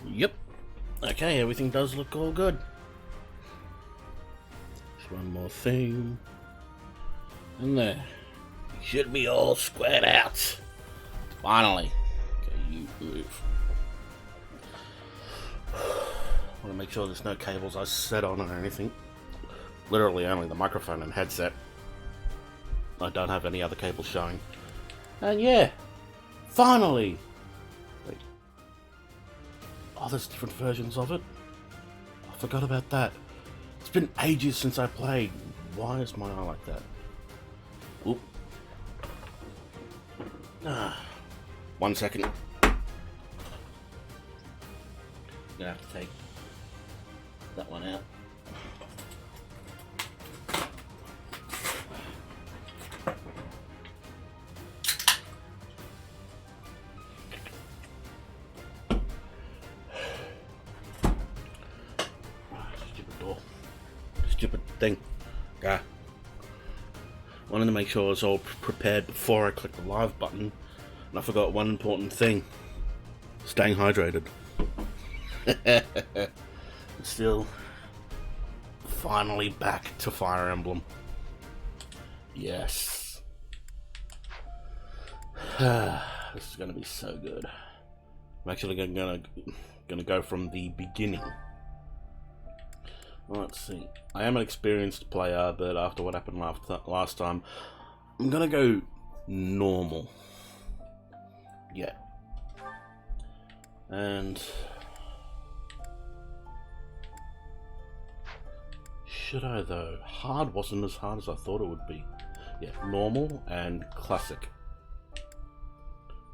Yep. Okay, everything does look all good. Just one more thing. And there. Should be all squared out. Finally. Okay, you move. I want to make sure there's no cables I set on or anything. Literally only the microphone and headset. I don't have any other cables showing. And yeah, finally! Wait. Oh, there's different versions of it? I forgot about that. It's been ages since I played. Why is my eye like that? Oop. 1 second. Gonna have to take that one out. Stupid door. Stupid thing. Yeah. Wanted to make sure I was all prepared before I clicked the live button, and I forgot one important thing. Staying hydrated. Still finally back to Fire Emblem. Yes. This is gonna be so good. I'm actually gonna go from the beginning. Let's see. I am an experienced player, but after what happened last time, I'm gonna go normal. Yeah. And should I though? Hard wasn't as hard as I thought it would be. Yeah, normal and classic.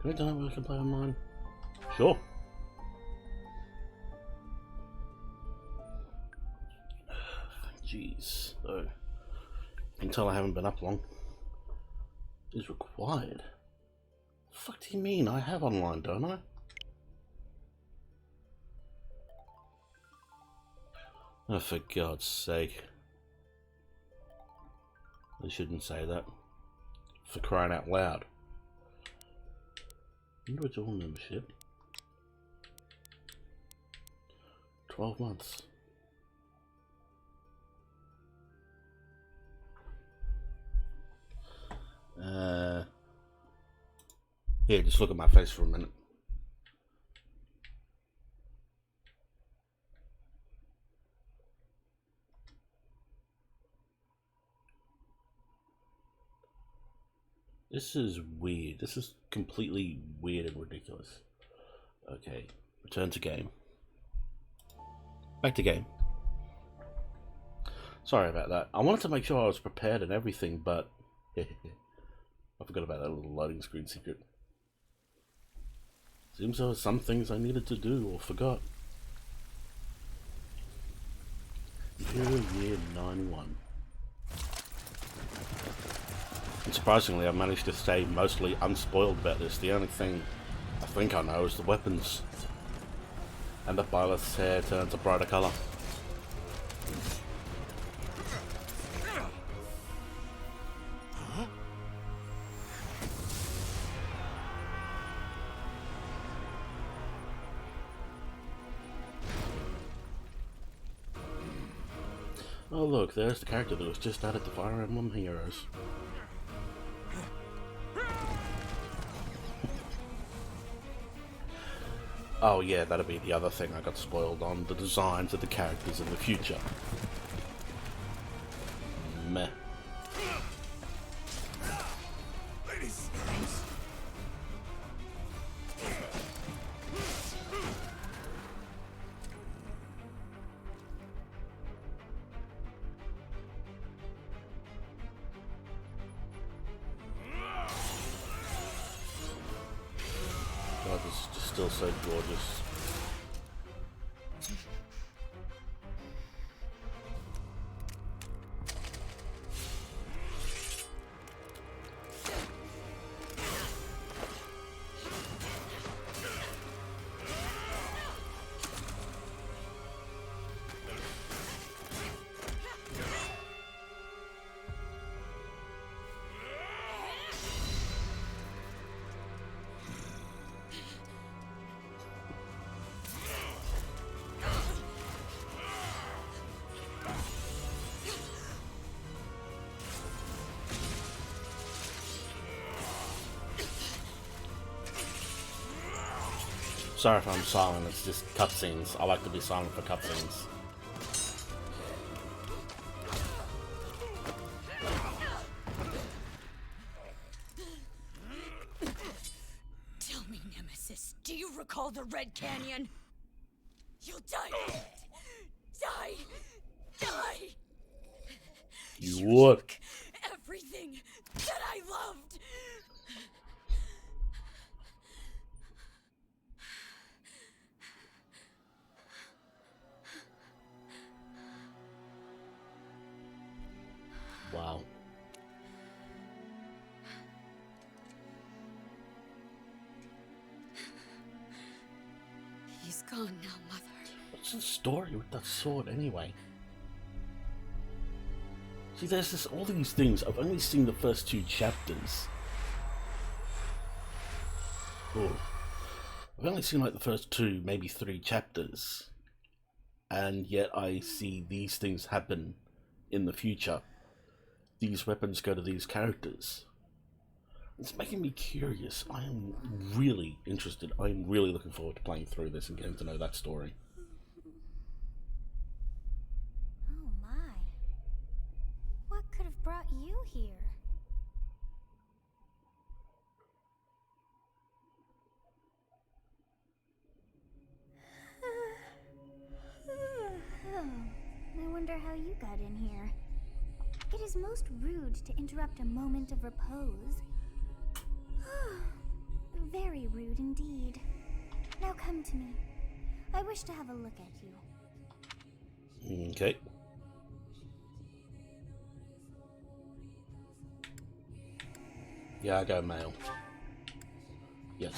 Can I tell where I can play online? Sure. Jeez. So, you can tell I haven't been up long. Is required. What the fuck do you mean? I have online, don't I? Oh, for God's sake. I shouldn't say that. For crying out loud. Individual membership. 12 months. Here, just look at my face for a minute. This is weird. This is completely weird and ridiculous. Okay, return to game. Back to game. Sorry about that. I wanted to make sure I was prepared and everything, but I forgot about that little loading screen secret. Seems there were some things I needed to do or forgot. Imperial Year 91. And surprisingly, I managed to stay mostly unspoiled about this. The only thing I think I know is the weapons. And that Byleth's hair turns a brighter colour. Oh look, there's the character that was just added to Fire Emblem Heroes. Oh yeah, that'll be the other thing I got spoiled on, the designs of the characters in the future. Meh. God, this is just still so gorgeous. Sorry if I'm silent, it's just cutscenes. I like to be silent for cutscenes. Tell me, Nemesis, do you recall the Red Canyon? You'll die. Die. Die. You would. Everything that I loved. Wow. He's gone now, Mother. What's the story with that sword anyway? See, there's this, all these things. I've only seen the first 2 chapters. Oh. I've only seen like the first 2, maybe 3 chapters. And yet I see these things happen in the future. These weapons go to these characters. It's making me curious. I am really interested. I'm really looking forward to playing through this and getting to know that story. Oh my. What could have brought you here? Oh, I wonder how you got in here. It is most rude to interrupt a moment of repose. Very rude indeed. Now come to me. I wish to have a look at you. Okay. Yeah, I go male. Yes.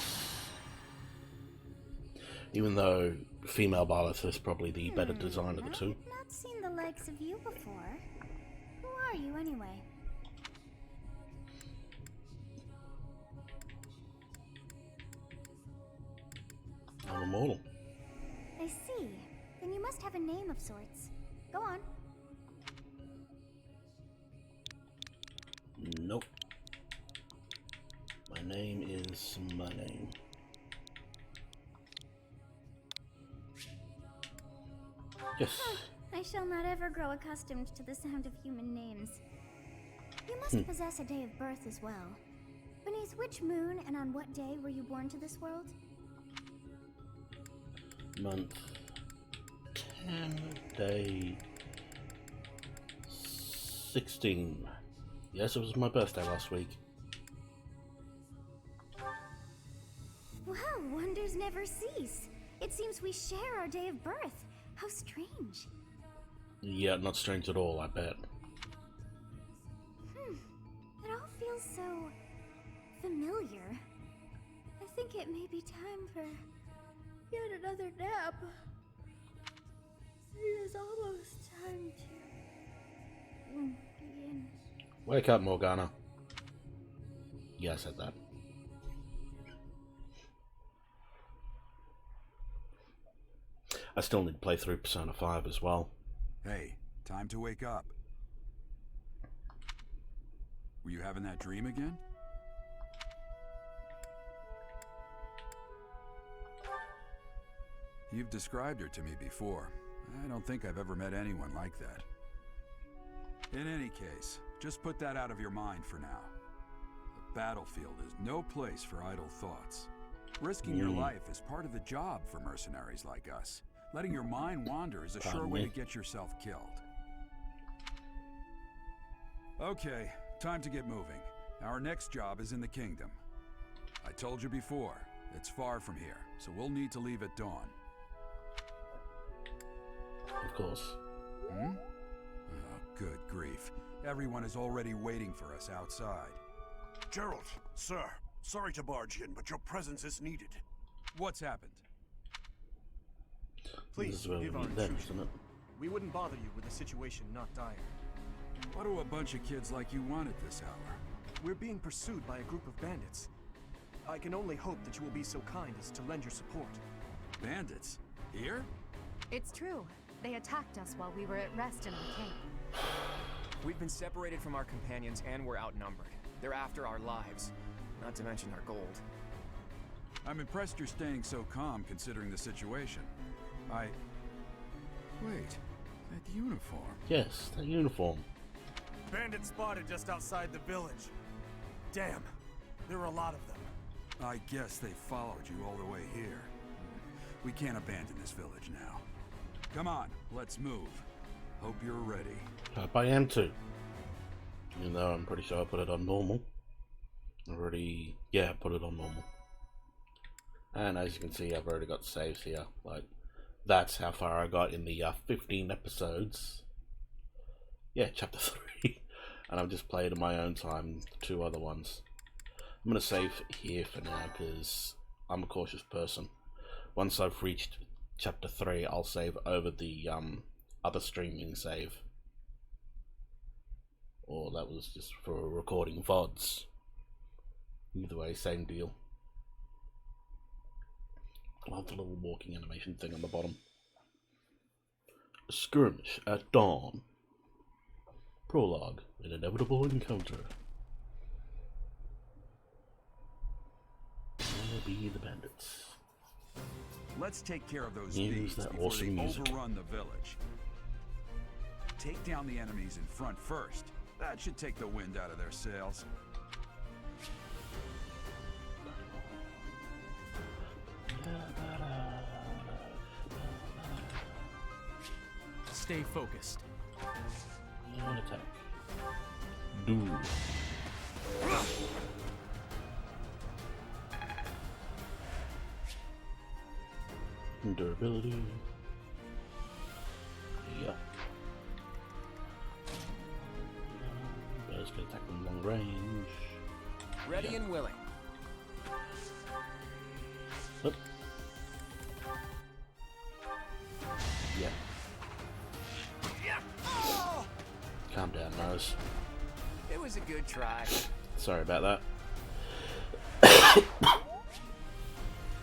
Even though female Byleth is probably the better design of the 2. I've not seen the likes of you before. Who are you anyway? I'm immortal. I see. Then you must have a name of sorts. Go on. Nope. My name is my name. Yes. I shall not ever grow accustomed to the sound of human names. You must possess a day of birth as well. Beneath which moon and on what day were you born to this world? Month 10, day 16. Yes, it was my birthday last week. Wow, wonders never cease. It seems we share our day of birth. How strange. Yeah, not strange at all, I bet. It all feels so familiar. I think it may be time for yet another nap. It is almost time to begin. Wake up, Morgana. Yeah, I said that. I still need to play through Persona 5 as well. Hey, time to wake up. Were you having that dream again? You've described her to me before. I don't think I've ever met anyone like that. In any case, just put that out of your mind for now. The battlefield is no place for idle thoughts. Risking your life is part of the job for mercenaries like us. Letting your mind wander is a sure way to get yourself killed. Okay, time to get moving. Our next job is in the kingdom. I told you before, it's far from here, so we'll need to leave at dawn. Of course. Oh, good grief. Everyone is already waiting for us outside. Gerald, sir, sorry to barge in, but your presence is needed. What's happened? Please, give our intrusion. We wouldn't bother you with a situation not dire. What do a bunch of kids like you want at this hour? We're being pursued by a group of bandits. I can only hope that you will be so kind as to lend your support. Bandits? Here? It's true. They attacked us while we were at rest in our camp. We've been separated from our companions and we're outnumbered. They're after our lives, not to mention our gold. I'm impressed you're staying so calm considering the situation. Wait, that uniform. Yes, that uniform. Bandits spotted just outside the village. Damn, there were a lot of them. I guess they followed you all the way here. We can't abandon this village now. Come on, let's move. Hope you're ready. Hope I am too. Even though I'm pretty sure I put it on normal. Already, yeah, put it on normal. And as you can see, I've already got saves here. Like, that's how far I got in the 15 episodes. Yeah, chapter 3. And I've just played in my own time the 2 other ones. I'm going to save here for now because I'm a cautious person. Once I've reached chapter 3, I'll save over the other streaming save. Or that was just for recording VODs. Either way, same deal. I love the little walking animation thing on the bottom. A skirmish at dawn. Prologue, an inevitable encounter. Where be the bandits? Let's take care of those Use thieves that before awesome they music. overrun the village. Take down the enemies in front first. That should take the wind out of their sails. Stay focused. One attack. Do. Durability. Yeah. Bears can attack from long range. Ready and willing. Oop. Yeah. Calm down, Nose. It was a good try. Sorry about that.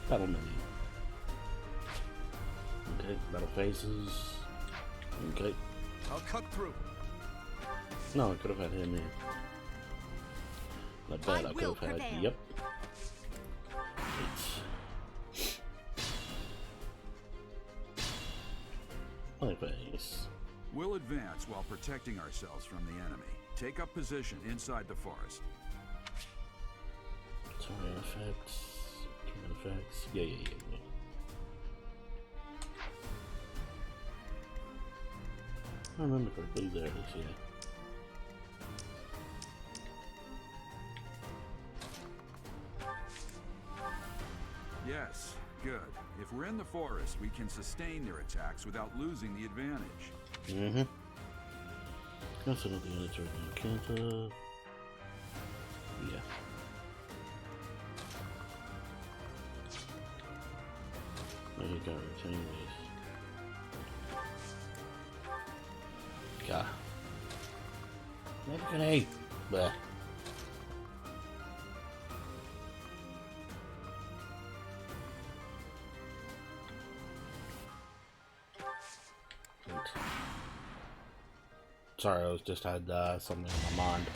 Battle menu. Okay, battle phases. Okay. I'll cut through. No, I could have had him here. Not bad, I could have had. Yep. My face. We'll advance while protecting ourselves from the enemy. Take up position inside the forest. Terrain effects. Terrain effects. Yeah. I remember correctly, there it is, yeah. Yes, good. If we're in the forest, we can sustain their attacks without losing the advantage. Mm-hmm. That's another unit encounter. Yeah. There you go, returning these. God. Look at me. Bleh. Sorry, I was just had something on my mind.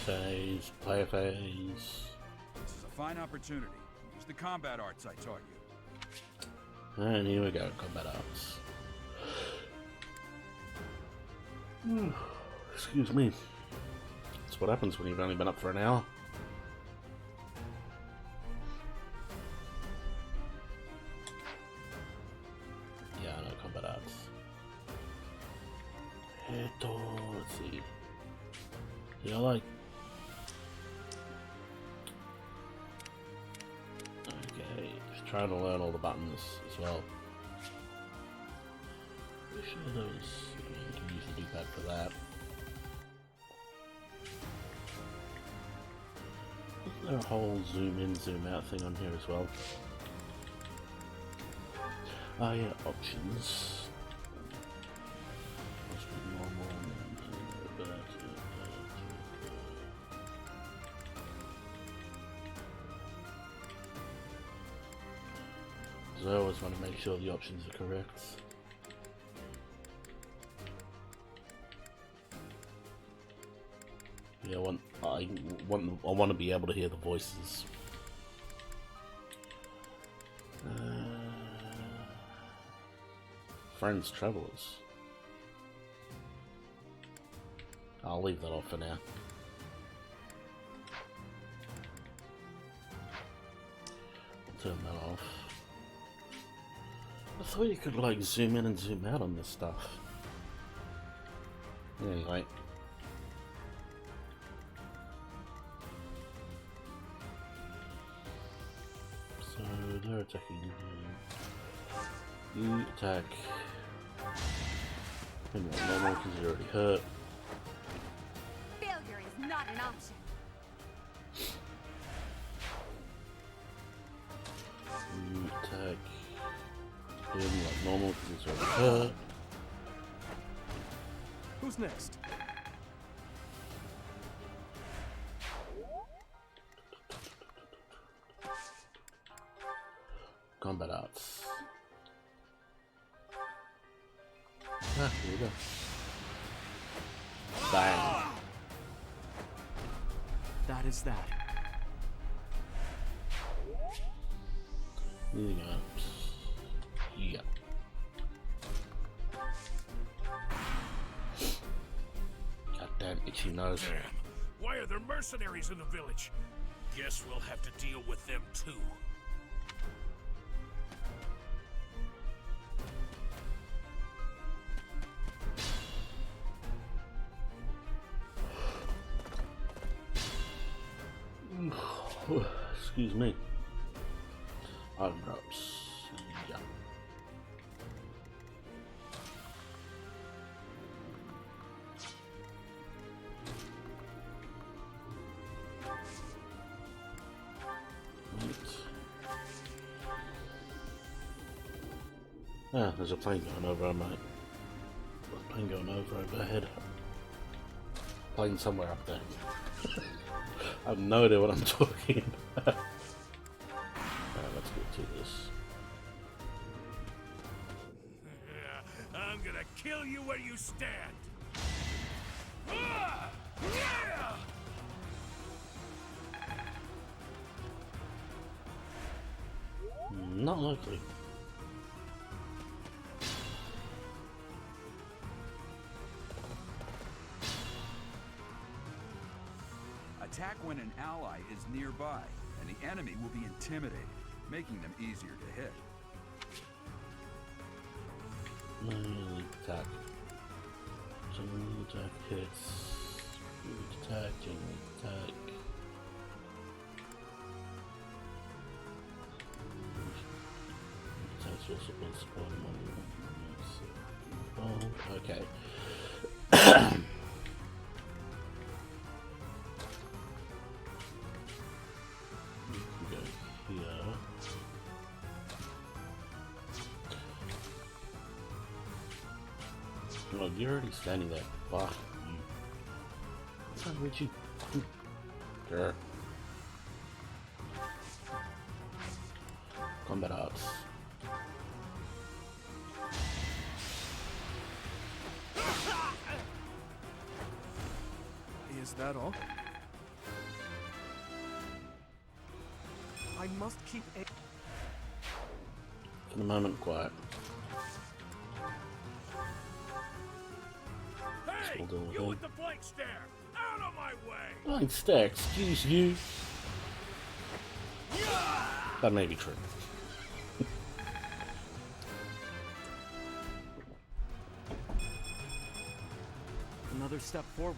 Phase, player phase. This is a fine opportunity. Use the combat arts I taught you. And here we go, combat arts. Excuse me. That's what happens when you've only been up for an hour. Yeah, I know combat arts. Let's see. Yeah, I like. Okay, just trying to learn all the buttons as well. Shadows. You can use the D-pad for that. Isn't there a whole zoom in, zoom out thing on here as well? Ah, yeah, options. because I always want to make sure the options are correct. Yeah, I want to be able to hear the voices. Friends, travelers. I'll leave that off for now. Turn that off. I thought you could like zoom in and zoom out on this stuff. Anyway. So they're attacking you. You attack. And not normal because you're already hurt. Failure is not an option. You attack him like normal because he's already hurt. Who's next? Combat arts. Ah, here we go. Bang. That is that. Moving up. Yeah. Goddamn itchy nose. Damn. Why are there mercenaries in the village? Guess we'll have to deal with them too. Excuse me. Item drops. Yeah. Ah, there's a plane going over, mate. There's a plane going over overhead. Plane somewhere up there. I have no idea what I'm talking about. Let's get to this. I'm gonna kill you where you stand. Not likely. Attack when an ally is nearby, and the enemy will be intimidated, making them easier to hit. Melee attack. General attack hits. Food attack, general attack. Attacks will support squad money. Oh, okay. Oh, you're already standing there. Fuck you. Why would you? Sure. Combat arts. Is that all? I must keep a... For the moment, quiet. Hey, We'll deal with you him. with the blank stare! Out of my way! Blind stare, excuse you. That may be true. Another step forward.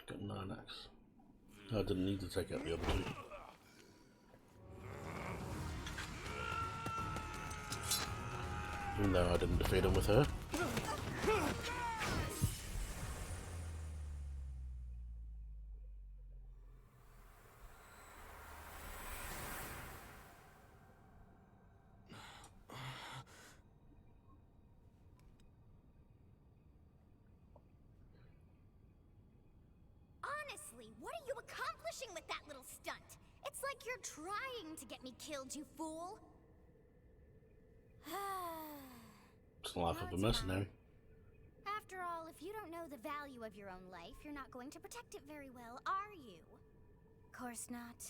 Got 9x. I didn't need to take out the other two. Even though I didn't defeat him with her. Honestly, what are you accomplishing with that little stunt? It's like you're trying to get me killed, you fool. It's the life of a That's mercenary. After all, if you don't know the value of your own life, you're not going to protect it very well, are you? Course not.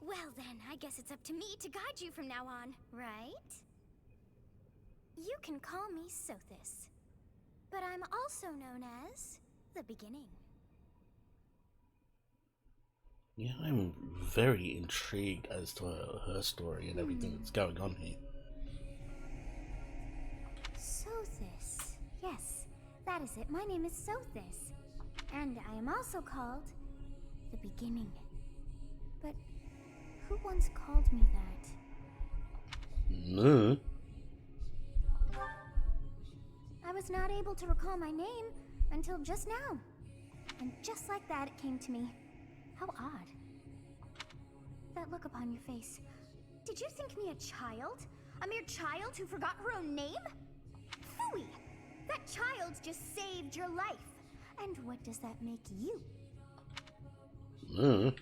Well then, I guess it's up to me to guide you from now on, right? You can call me Sothis, but I'm also known as the Beginning. Yeah, I'm very intrigued as to her story and everything that's going on here. Sothis. Yes, that is it. My name is Sothis. And I am also called the Beginning. But who once called me that? No. I was not able to recall my name until just now. And just like that, it came to me. How odd. That look upon your face. Did you think me a child? A mere child who forgot her own name? Phooey! That child just saved your life. And what does that make you? No.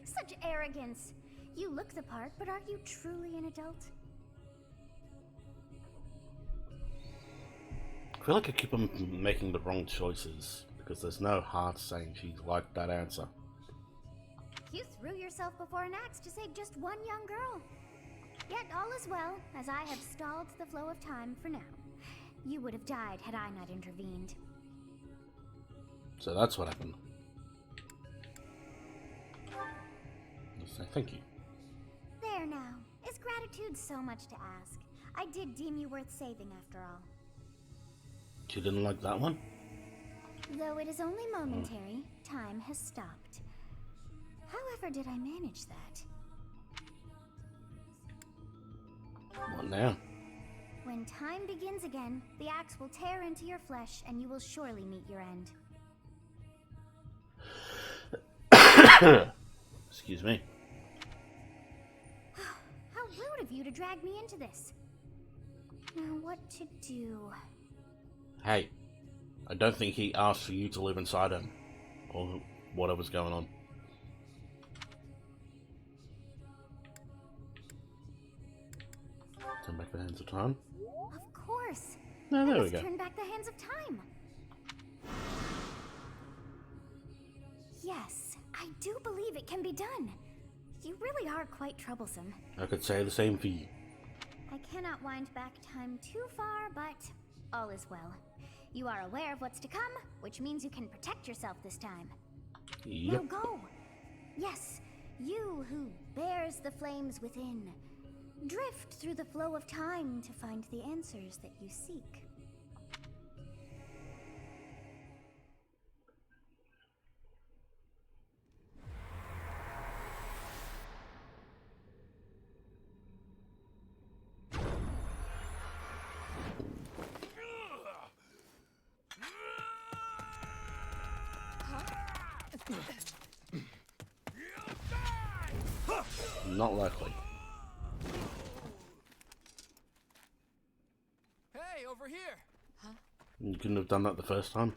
Such arrogance. You look the part, but are you truly an adult? I feel like I keep on making the wrong choices because there's no heart saying she's like that answer. You threw yourself before an axe to save just one young girl. Yet all is well, as I have stalled the flow of time for now. You would have died had I not intervened. So that's what happened. Just say thank you. There now. Is gratitude so much to ask? I did deem you worth saving after all. She didn't like that one? Though it is only momentary, time has stopped. However did I manage that? What now? When time begins again, the axe will tear into your flesh and you will surely meet your end. Excuse me. How rude of you to drag me into this. Now what to do? Hey, I don't think he asked for you to live inside him, or whatever's going on. Turn back the hands of time. Of course. No, there we Let's go. turn back the hands of time. Yes, I do believe it can be done. You really are quite troublesome. I could say the same for you. I cannot wind back time too far, but all is well. You are aware of what's to come, which means you can protect yourself this time. Yep. Now go. Yes, you who bears the flames within. Drift through the flow of time to find the answers that you seek. Not likely. Hey, over here! You couldn't have done that the first time.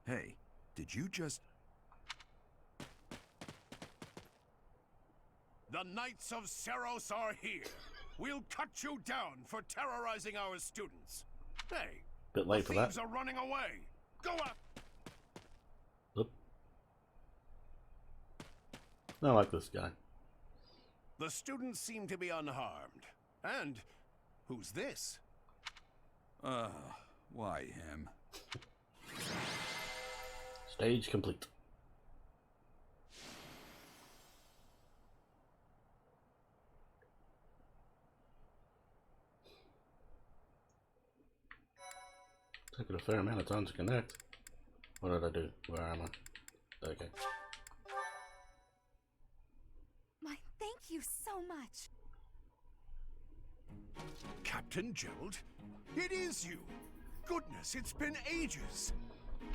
Hey, did you just... The Knights of Seros are here. We'll cut you down for terrorizing our students. Hey, Bit late for that. thieves are running away. Go up. Oop. I like this guy. The students seem to be unharmed. And who's this? Why him? Stage complete. Took it a fair amount of time to connect. What did I do? Where am I? Okay. My thank you so much. Captain Gerald? It is you. Goodness, it's been ages.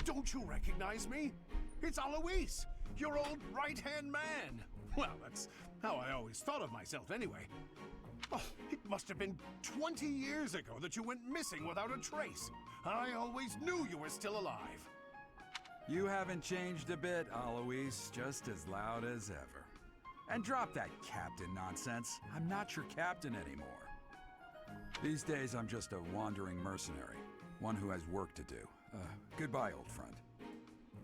Don't you recognize me? It's Alois, Your old right-hand man. Well, that's how I always thought of myself anyway. Oh, it must have been 20 years ago that you went missing without a trace. I always knew you were still alive. You haven't changed a bit, Alois. Just as loud as ever. And drop that captain nonsense. I'm not your captain anymore. These days, I'm just a wandering mercenary. One who has work to do. Goodbye, old friend.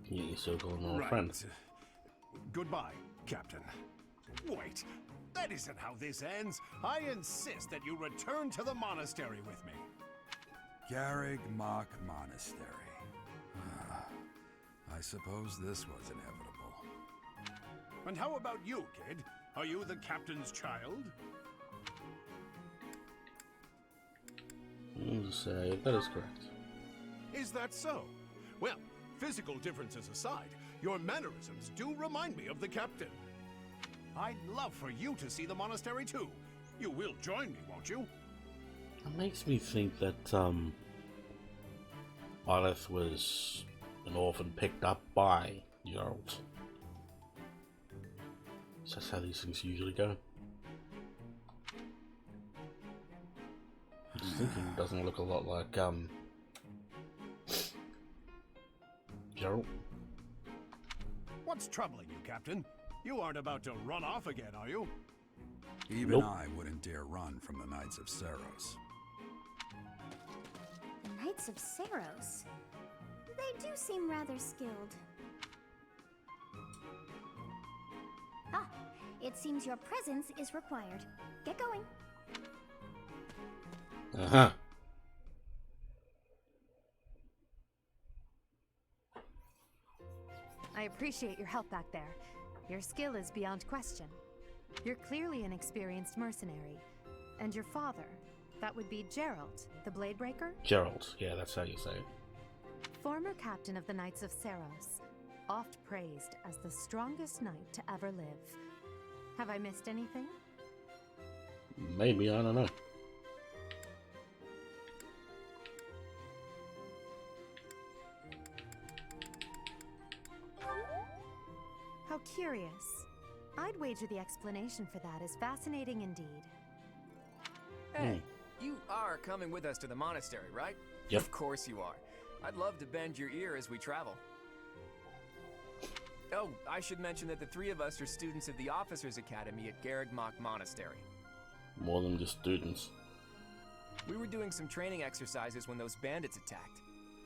You still call him old friend. Goodbye, Captain. Wait, that isn't how this ends. I insist that you return to the monastery with me. Garreg Mach Monastery. I suppose this was inevitable. And how about you, kid? Are you the captain's child? Say that is correct. Is that so? Well, physical differences aside, your mannerisms do remind me of the captain. I'd love for you to see the monastery too. You will join me, won't you? It makes me think that Arleth was an orphan picked up by Geralt. So that's how these things usually go. I'm just thinking it doesn't look a lot like Geralt. What's troubling you, Captain? You aren't about to run off again, are you? Even Nope. I wouldn't dare run from the Knights of Seiros. The Knights of Seiros. They do seem rather skilled. Ah, it seems your presence is required. Get going. Uh-huh. I appreciate your help back there. Your skill is beyond question. You're clearly an experienced mercenary. And your father, that would be Geralt, the Bladebreaker? Geralt, yeah, that's how you say it. Former captain of the Knights of Seiros, oft praised as the strongest knight to ever live. Have I missed anything? Maybe, I don't know. How curious. I'd wager the explanation for that is fascinating indeed. Hey, you are coming with us to the monastery, right? Yep. Of course you are. I'd love to bend your ear as we travel. Oh, I should mention that the three of us are students of the Officers' Academy at Garreg Mach Monastery. More than just students. We were doing some training exercises when those bandits attacked.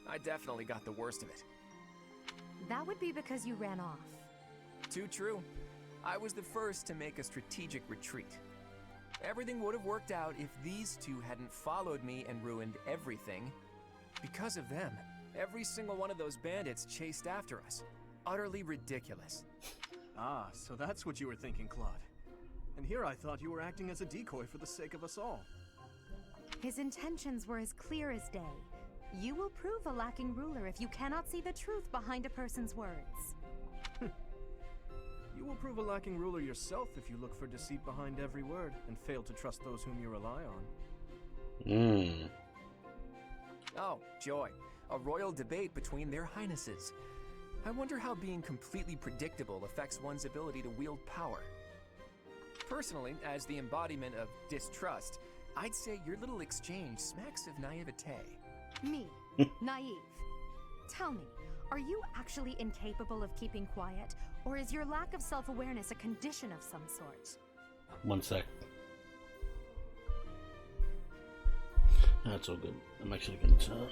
I definitely got the worst of it. That would be because you ran off. Too true. I was the first to make a strategic retreat. Everything would have worked out if these two hadn't followed me and ruined everything. Because of them, every single one of those bandits chased after us. Utterly ridiculous. Ah, so that's what you were thinking, Claude. And here I thought you were acting as a decoy for the sake of us all. His intentions were as clear as day. You will prove a lacking ruler if you cannot see the truth behind a person's words. You will prove a lacking ruler yourself if you look for deceit behind every word and fail to trust those whom you rely on. Oh, joy. A royal debate between their highnesses. I wonder how being completely predictable affects one's ability to wield power. Personally, as the embodiment of distrust, I'd say your little exchange smacks of naivete. Me, naive. Tell me, are you actually incapable of keeping quiet, or is your lack of self-awareness a condition of some sort? 1 sec. That's all good. I'm actually going to turn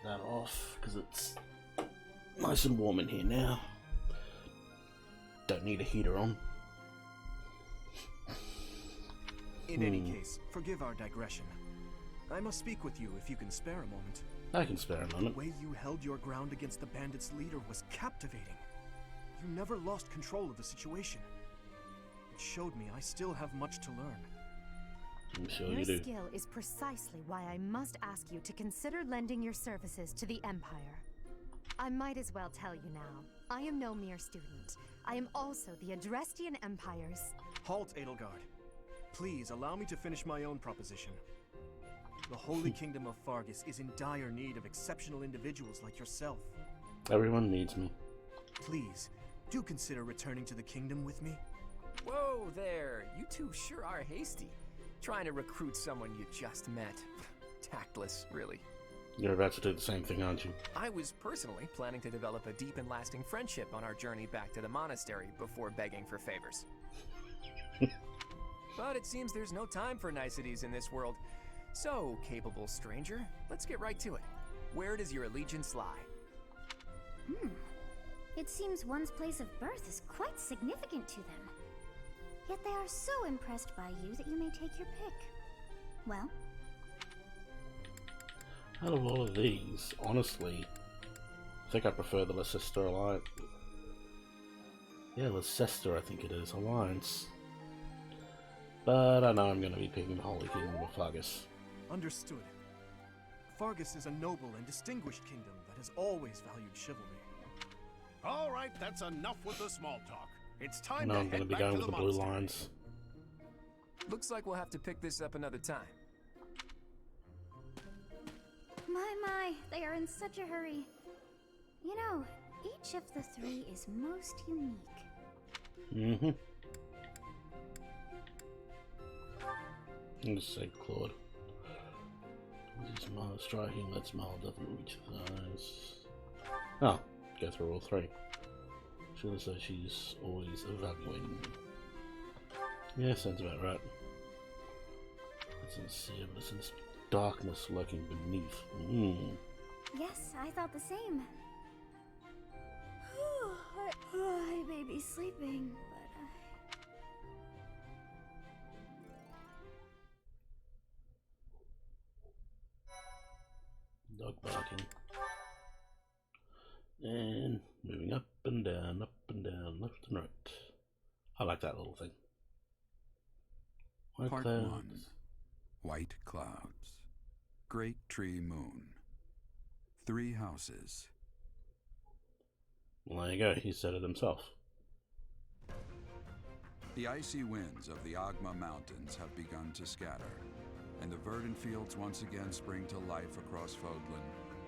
that off because it's nice and warm in here now. Don't need a heater on. In any case, forgive our digression. I must speak with you if you can spare a moment. I can spare a The moment. way you held your ground against the bandits' leader was captivating. You never lost control of the situation. It showed me I still have much to learn. I'm sure Your you do. skill is precisely why I must ask you to consider lending your services to the Empire. I might as well tell you now, I am no mere student. I am also the Adrestian Empire's... Halt, Edelgard. Please allow me to finish my own proposition. The Holy Kingdom of Fargus is in dire need of exceptional individuals like yourself. Everyone needs me. please, do consider returning to the kingdom with me. Whoa there, you two sure are hasty. Trying to recruit someone you just met. Tactless, really. You're about to do the same thing, aren't you? I was personally planning to develop a deep and lasting friendship on our journey back to the monastery before begging for favors. But it seems there's no time for niceties in this world. So, capable stranger, let's get right to it. Where does your allegiance lie? It seems one's place of birth is quite significant to them. Yet they are so impressed by you that you may take your pick. Well? Out of all of these, honestly, I think I prefer the Leicester Alliance. Yeah, Leicester, I think it is, Alliance. But I know I'm going to be picking the Holy Kingdom of Fargus. Understood. Fargus is a noble and distinguished kingdom that has always valued chivalry. All right, that's enough with the small talk. It's time No, to I'm going head to be back going to with the the blue monastery. lines. Looks like we'll have to pick this up another time. My, they are in such a hurry. You know, each of the three is most unique. Mm-hmm. Let's say Claude. This Mal striking, that's Mal doesn't reach his eyes. Oh, go through all three. She'll say she's always evaluating. Yeah, sounds about right. It's sincere, but it's darkness lurking beneath. Yes, I thought the same. I may be sleeping, but Dog barking. And moving up and down, left and right. I like that little thing. White Part clouds. 1. White clouds. Great tree moon. 3 houses. Well, there you go, he said it himself. The icy winds of the Agma Mountains have begun to scatter, and the verdant fields once again spring to life across Fodlan,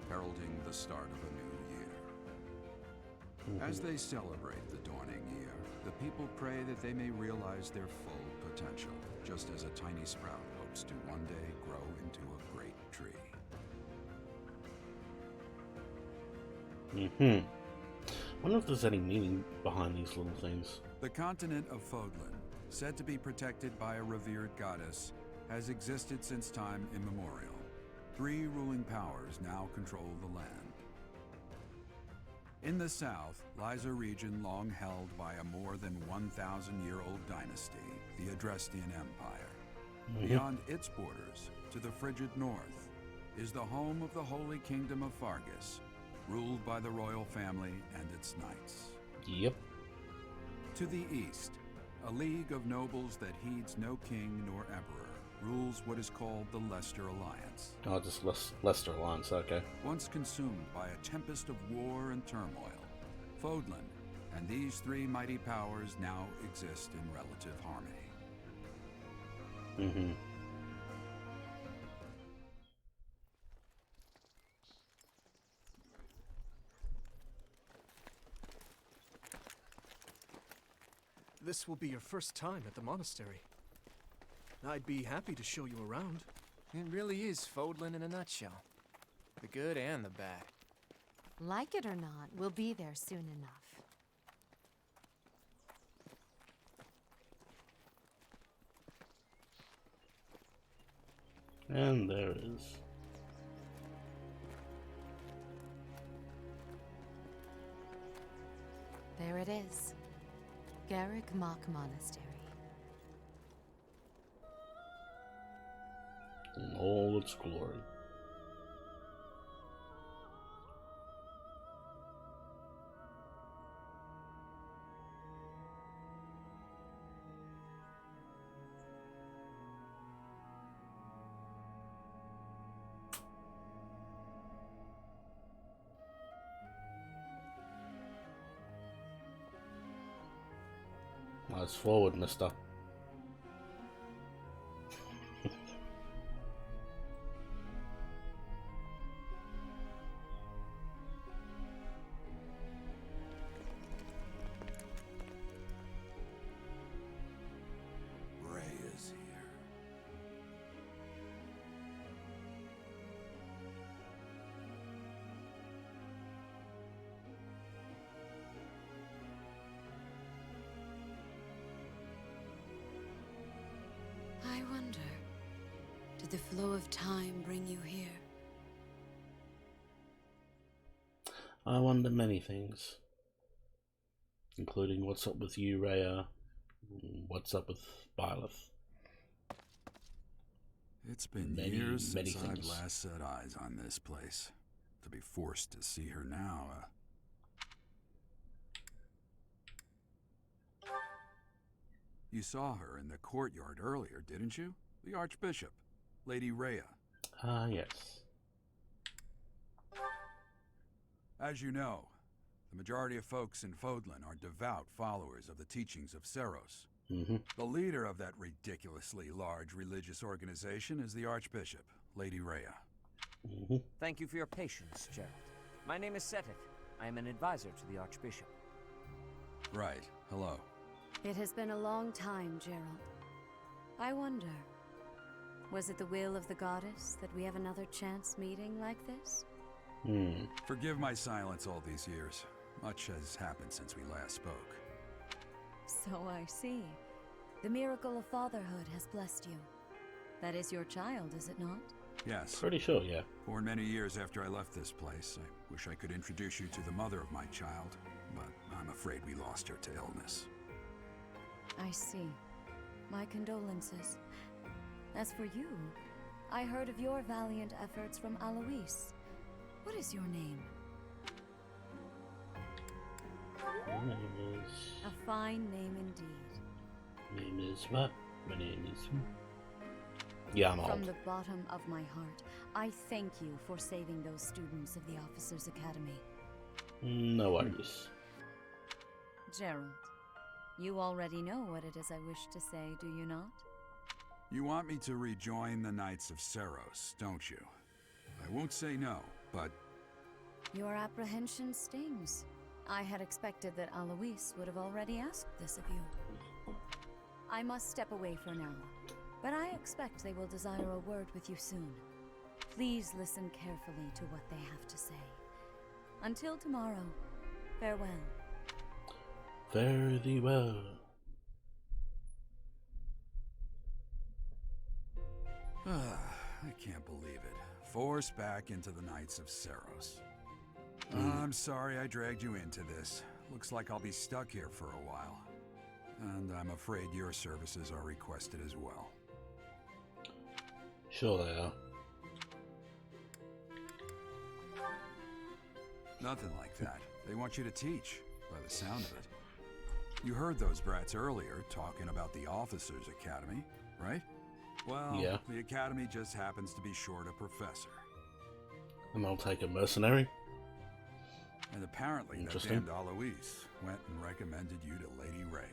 heralding the start of a new year. As they celebrate the dawning year, the people pray that they may realize their full potential, just as a tiny sprout hopes to one day grow into a great tree. Wonder if there's any meaning behind these little things. The continent of Fodlan, said to be protected by a revered goddess, has existed since time immemorial. 3 ruling powers now control the land. In the south lies a region long held by a more than 1,000-year-old dynasty, the Adrestian Empire. Beyond its borders, to the frigid north, is the home of the Holy Kingdom of Fargus, ruled by the royal family and its knights. Yep. To the east, a league of nobles that heeds no king nor emperor rules what is called the Leicester Alliance. Oh, just Leicester Alliance, okay. Once consumed by a tempest of war and turmoil, Fodlan and these 3 mighty powers now exist in relative harmony. This will be your first time at the monastery. I'd be happy to show you around. It really is Fodlan in a nutshell. The good and the bad. Like it or not, we'll be there soon enough. And there it is. There it is. Garrick Mock Monastery. In all its glory. Nice forward, mister. Did the flow of time bring you here? I wonder many things, including what's up with you, Rhea, what's up with Byleth. It's been years since I've last set eyes on this place. To be forced to see her now, You saw her in the courtyard earlier, didn't you? The Archbishop, Lady Rhea. Ah, yes. As you know, the majority of folks in Fodlan are devout followers of the teachings of Seros. The leader of that ridiculously large religious organization is the Archbishop, Lady Rhea. Thank you for your patience, Gerald. My name is Seteth. I am an advisor to the Archbishop. Right. Hello. It has been a long time, Gerald. I wonder, was it the will of the goddess that we have another chance meeting like this? Forgive my silence all these years. Much has happened since we last spoke. So I see. The miracle of fatherhood has blessed you. That is your child, is it not? Yes. Pretty sure, yeah. Born many years after I left this place, I wish I could introduce you to the mother of my child, but I'm afraid we lost her to illness. I see. My condolences. As for you, I heard of your valiant efforts from Alois. What is your name? My name is... A fine name indeed. Name is what? My name is... Yeah, I'm From old. the bottom of my heart, I thank you for saving those students of the Officers' Academy. No worries. Gerald, you already know what it is I wish to say, do you not? You want me to rejoin the Knights of Seros, don't you? I won't say no, but... Your apprehension stings. I had expected that Alois would have already asked this of you. I must step away for now, but I expect they will desire a word with you soon. Please listen carefully to what they have to say. Until tomorrow, farewell. Fare thee well. I can't believe it. Forced back into the Knights of Seros. I'm sorry I dragged you into this. Looks like I'll be stuck here for a while. And I'm afraid your services are requested as well. Sure they are. Nothing like that. They want you to teach, by the sound of it. You heard those brats earlier talking about the Officers' Academy, right? Well, yeah. The Academy just happens to be short a professor. And I'll take a mercenary. And apparently that damned Alois went and recommended you to Lady Rhea.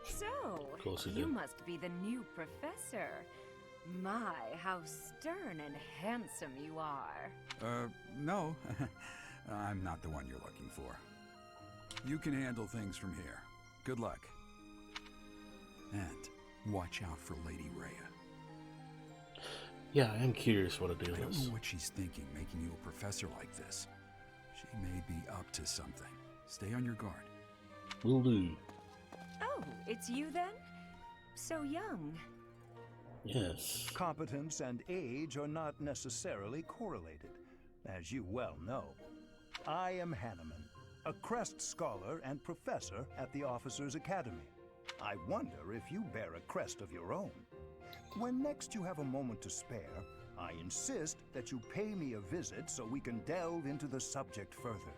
So, you must be the new professor. My, how stern and handsome you are. No. I'm not the one you're looking for. You can handle things from here. Good luck. And watch out for Lady Rhea. Yeah, I am curious what a deal I don't is. know what she's thinking, making you a professor like this. She may be up to something. Stay on your guard. Will do. Oh, it's you then? So young. Yes. Competence and age are not necessarily correlated, as you well know. I am Hanneman, a Crest Scholar and Professor at the Officers' Academy. I wonder if you bear a crest of your own. When next you have a moment to spare, I insist that you pay me a visit so we can delve into the subject further.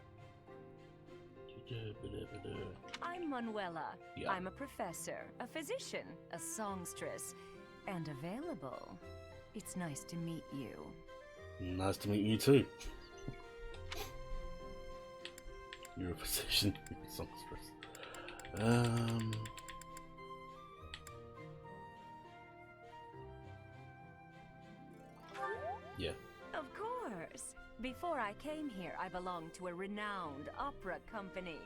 I'm Manuela. Yeah. I'm a professor, a physician, a songstress, and available. It's nice to meet you. Nice to meet you too. You're a physician. Songstress. Yeah. Of course. Before I came here, I belonged to a renowned opera company.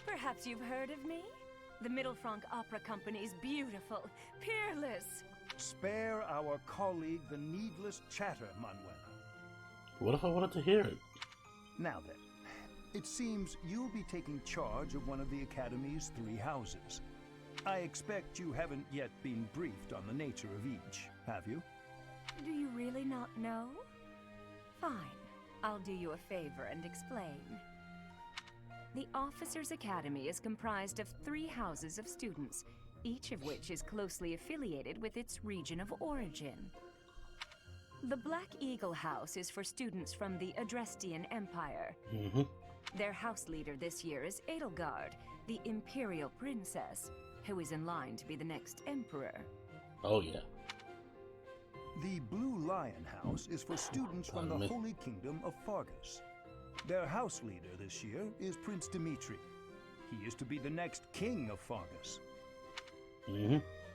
Perhaps you've heard of me? The Middlefranc Opera Company's beautiful, peerless. Spare our colleague the needless chatter, Manuela. What if I wanted to hear it? Now then, it seems you'll be taking charge of one of the Academy's 3 houses. I expect you haven't yet been briefed on the nature of each, have you? Do you really not know? Fine. I'll do you a favor and explain. The Officers' Academy is comprised of 3 houses of students, each of which is closely affiliated with its region of origin. The Black Eagle House is for students from the Adrestian Empire. Their house leader this year is Edelgard, the Imperial Princess, who is in line to be the next Emperor. Oh, yeah. The Blue Lion House is for students from the Holy Kingdom of Fargus. Their house leader this year is Prince Dimitri. He is to be the next king of Fargus.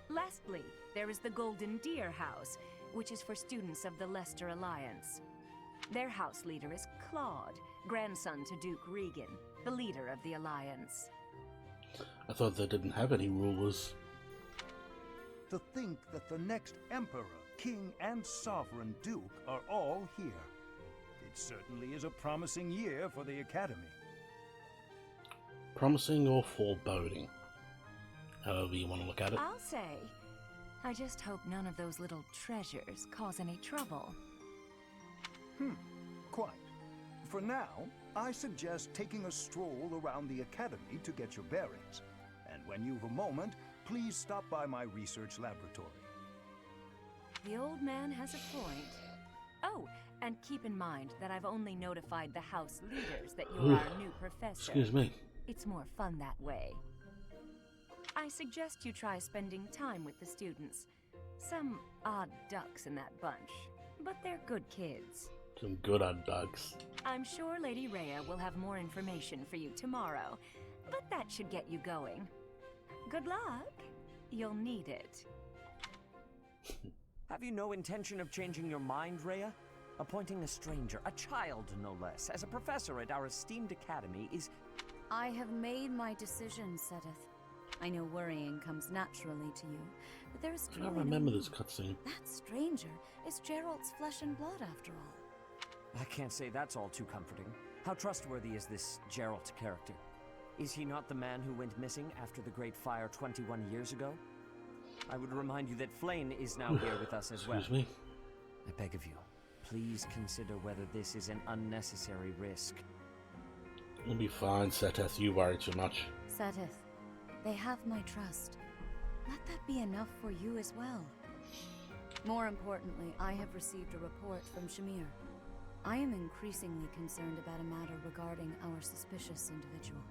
Lastly, there is the Golden Deer House, which is for students of the Leicester Alliance. Their house leader is Claude, grandson to Duke Regan, the leader of the Alliance. I thought they didn't have any rulers. To think that the next emperor, king, and sovereign duke are all here. It certainly is a promising year for the Academy. Promising or foreboding? However you want to look at it. I'll say, I just hope none of those little treasures cause any trouble. Quite. For now, I suggest taking a stroll around the Academy to get your bearings. And when you've a moment, please stop by my research laboratory. The old man has a point. Oh, and keep in mind that I've only notified the house leaders that you're our new professor. Excuse me. It's more fun that way. I suggest you try spending time with the students. Some odd ducks in that bunch, but they're good kids. Some good odd ducks. I'm sure Lady Rhea will have more information for you tomorrow, but that should get you going. Good luck. You'll need it. Have you no intention of changing your mind, Rhea? Appointing a stranger, a child no less, as a professor at our esteemed academy is... I have made my decision, Sedith. I know worrying comes naturally to you, but there is I truly don't remember no this cutscene. That stranger is Gerald's flesh and blood, after all. I can't say that's all too comforting. How trustworthy is this Geralt character? Is he not the man who went missing after the Great Fire 21 years ago? I would remind you that Flayn is now here with us as well. Excuse me. I beg of you, please consider whether this is an unnecessary risk. We'll be fine, Seteth. You worry too much. Sedith, they have my trust. Let that be enough for you as well. More importantly, I have received a report from Shamir. I am increasingly concerned about a matter regarding our suspicious individual.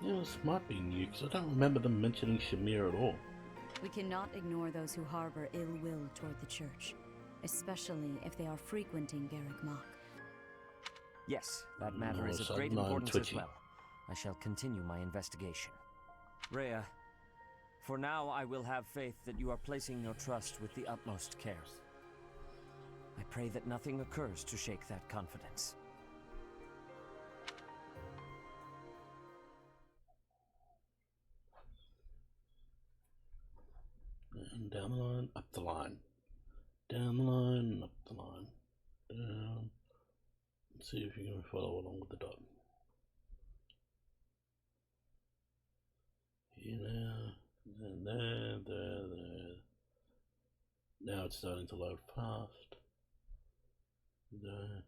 Yeah, this might be new, because I don't remember them mentioning Shamir at all. We cannot ignore those who harbor ill will toward the church, especially if they are frequenting Garrick Mach. Yes, that matter All is of a of great sudden, I'm importance as twitchy. well. I shall continue my investigation. Rhea, for now I will have faith that you are placing your trust with the utmost care. I pray that nothing occurs to shake that confidence. And down the line, up the line. Down the line, up the line. Down. Let's see if you can follow along with the dot. Here now, and there. Now it's starting to load fast. There.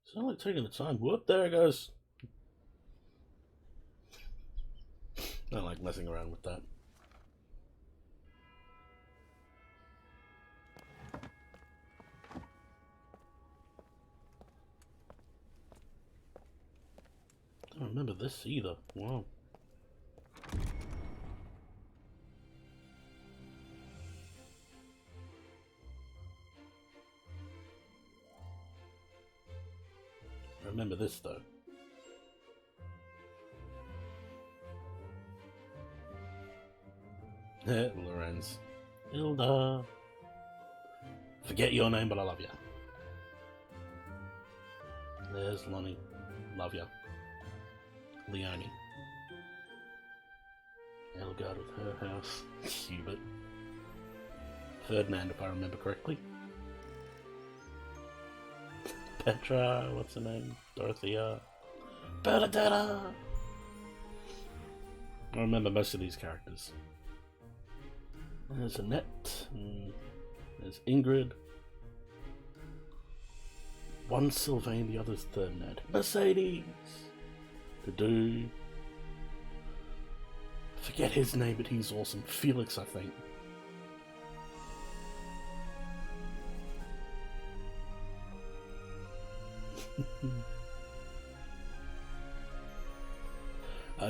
It's not like taking the time. Whoop, there it goes. I don't like messing around with that. I don't remember this either. Wow. I remember this though. Lorenz. Hilda. Forget your name, but I love you. There's Lonnie. Love ya. Leonie. Elgard with her house. Hubert. Ferdinand, if I remember correctly. Petra, what's her name? Dorothea. Bernadetta! I remember most of these characters. There's Annette, and there's Ingrid. One's Sylvain, the other's third Ned. Mercedes! The dude. Forget his name, but he's awesome. Felix, I think.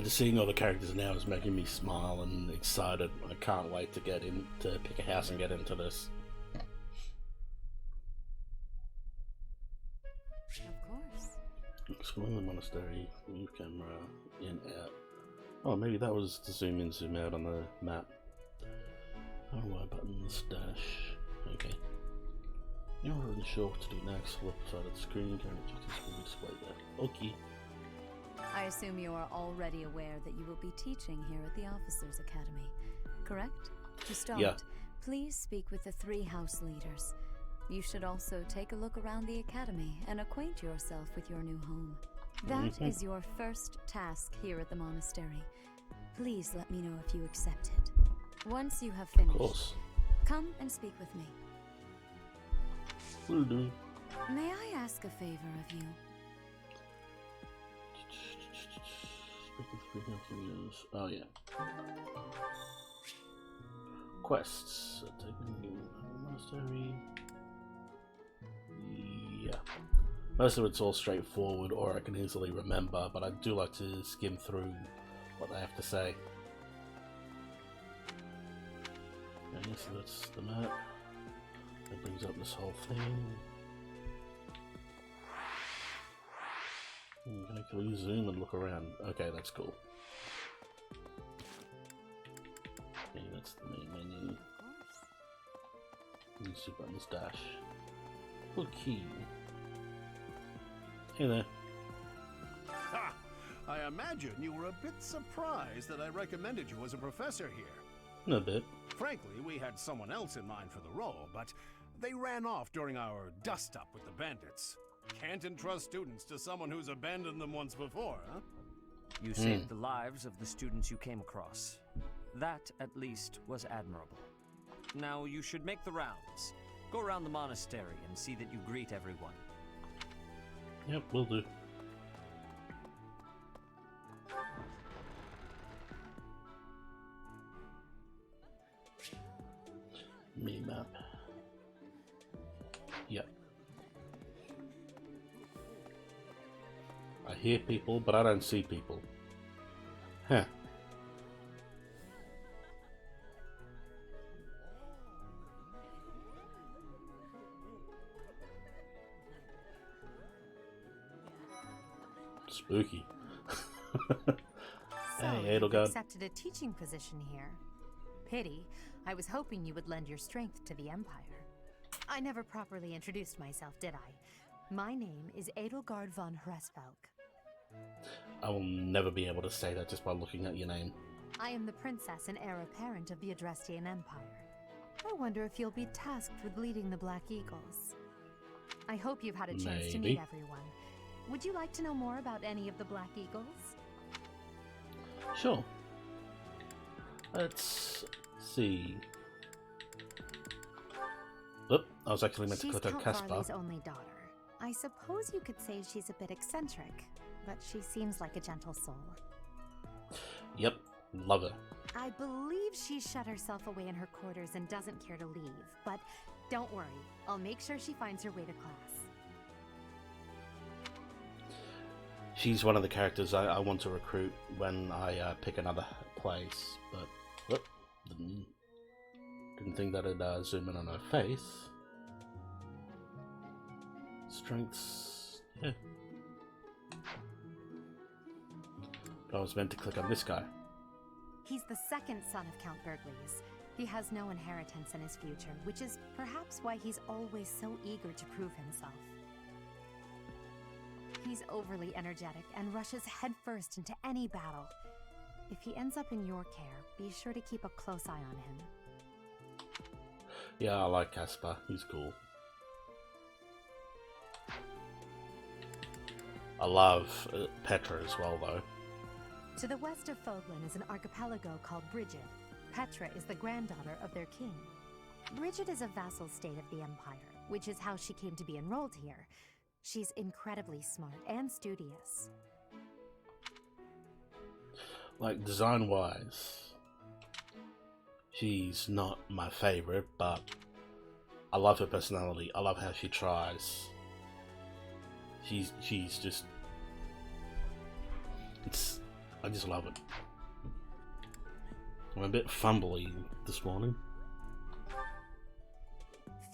Just seeing all the characters now is making me smile and excited. I can't wait to get in, to pick a house and get into this. Of course. Exploring the monastery, move camera, in, out. Oh, maybe that was to zoom in, zoom out on the map. Oh, Y buttons, dash. Okay. You're not really sure what to do next. Left side of the screen, camera objectives will be displayed there. Okay. I assume you are already aware that you will be teaching here at the Officers' Academy, correct? To start, Yeah. please speak with the 3 house leaders. You should also take a look around the academy and acquaint yourself with your new home. That is your first task here at the monastery. Please let me know if you accept it. Once you have Of finished, course. come and speak with me. Will do. May I ask a favor of you? Oh yeah. Quests. Taking monastery. Yeah. Most of it's all straightforward, or I can easily remember, but I do like to skim through what they have to say. Okay, so that's the map. That brings up this whole thing. You can actually zoom and look around. Okay, that's cool. Okay, that's the main menu. And super buttons dash. Okay. Hey there. Ha! I imagine you were a bit surprised that I recommended you as a professor here. No bit. Frankly, we had someone else in mind for the role, but they ran off during our dust-up with the bandits. Can't entrust students to someone who's abandoned them once before, huh? You saved the lives of the students you came across. That, at least, was admirable. Now you should make the rounds. Go around the monastery and see that you greet everyone. Yep, will do. Me map. Yep. I hear people, but I don't see people. Huh. Spooky. So, Hey, you've Edelgard. accepted a teaching position here. Pity. I was hoping you would lend your strength to the Empire. I never properly introduced myself, did I? My name is Edelgard von Hresvelk. I will never be able to say that just by looking at your name. I am the princess and heir apparent of the Adrestian Empire. I wonder if you'll be tasked with leading the Black Eagles. I hope you've had a chance to meet Maybe. everyone. Would you like to know more about any of the Black Eagles? Sure. Let's see. Oop, I was actually meant to She's click on Count Caspar. Varley's only daughter. I suppose you could say she's a bit eccentric, but she seems like a gentle soul. Yep, love her. I believe she shut herself away in her quarters and doesn't care to leave, but don't worry, I'll make sure she finds her way to class. She's one of the characters I want to recruit when I pick another place, but whoop, didn't think that it'd zoom in on her face. Strengths, yeah. But I was meant to click on this guy. He's the second son of Count Bergles. He has no inheritance in his future, which is perhaps why he's always so eager to prove himself. He's overly energetic and rushes headfirst into any battle. If he ends up in your care, be sure to keep a close eye on him. Yeah, I like Caspar. He's cool. I love Petra as well, though. To the west of Foglin is an archipelago called Brigid. Petra is the granddaughter of their king. Brigid is a vassal state of the Empire, which is how she came to be enrolled here. She's incredibly smart and studious. Like, design-wise, she's not my favorite, but I love her personality. I love how she tries. She's just... I just love it. I'm a bit fumbly this morning.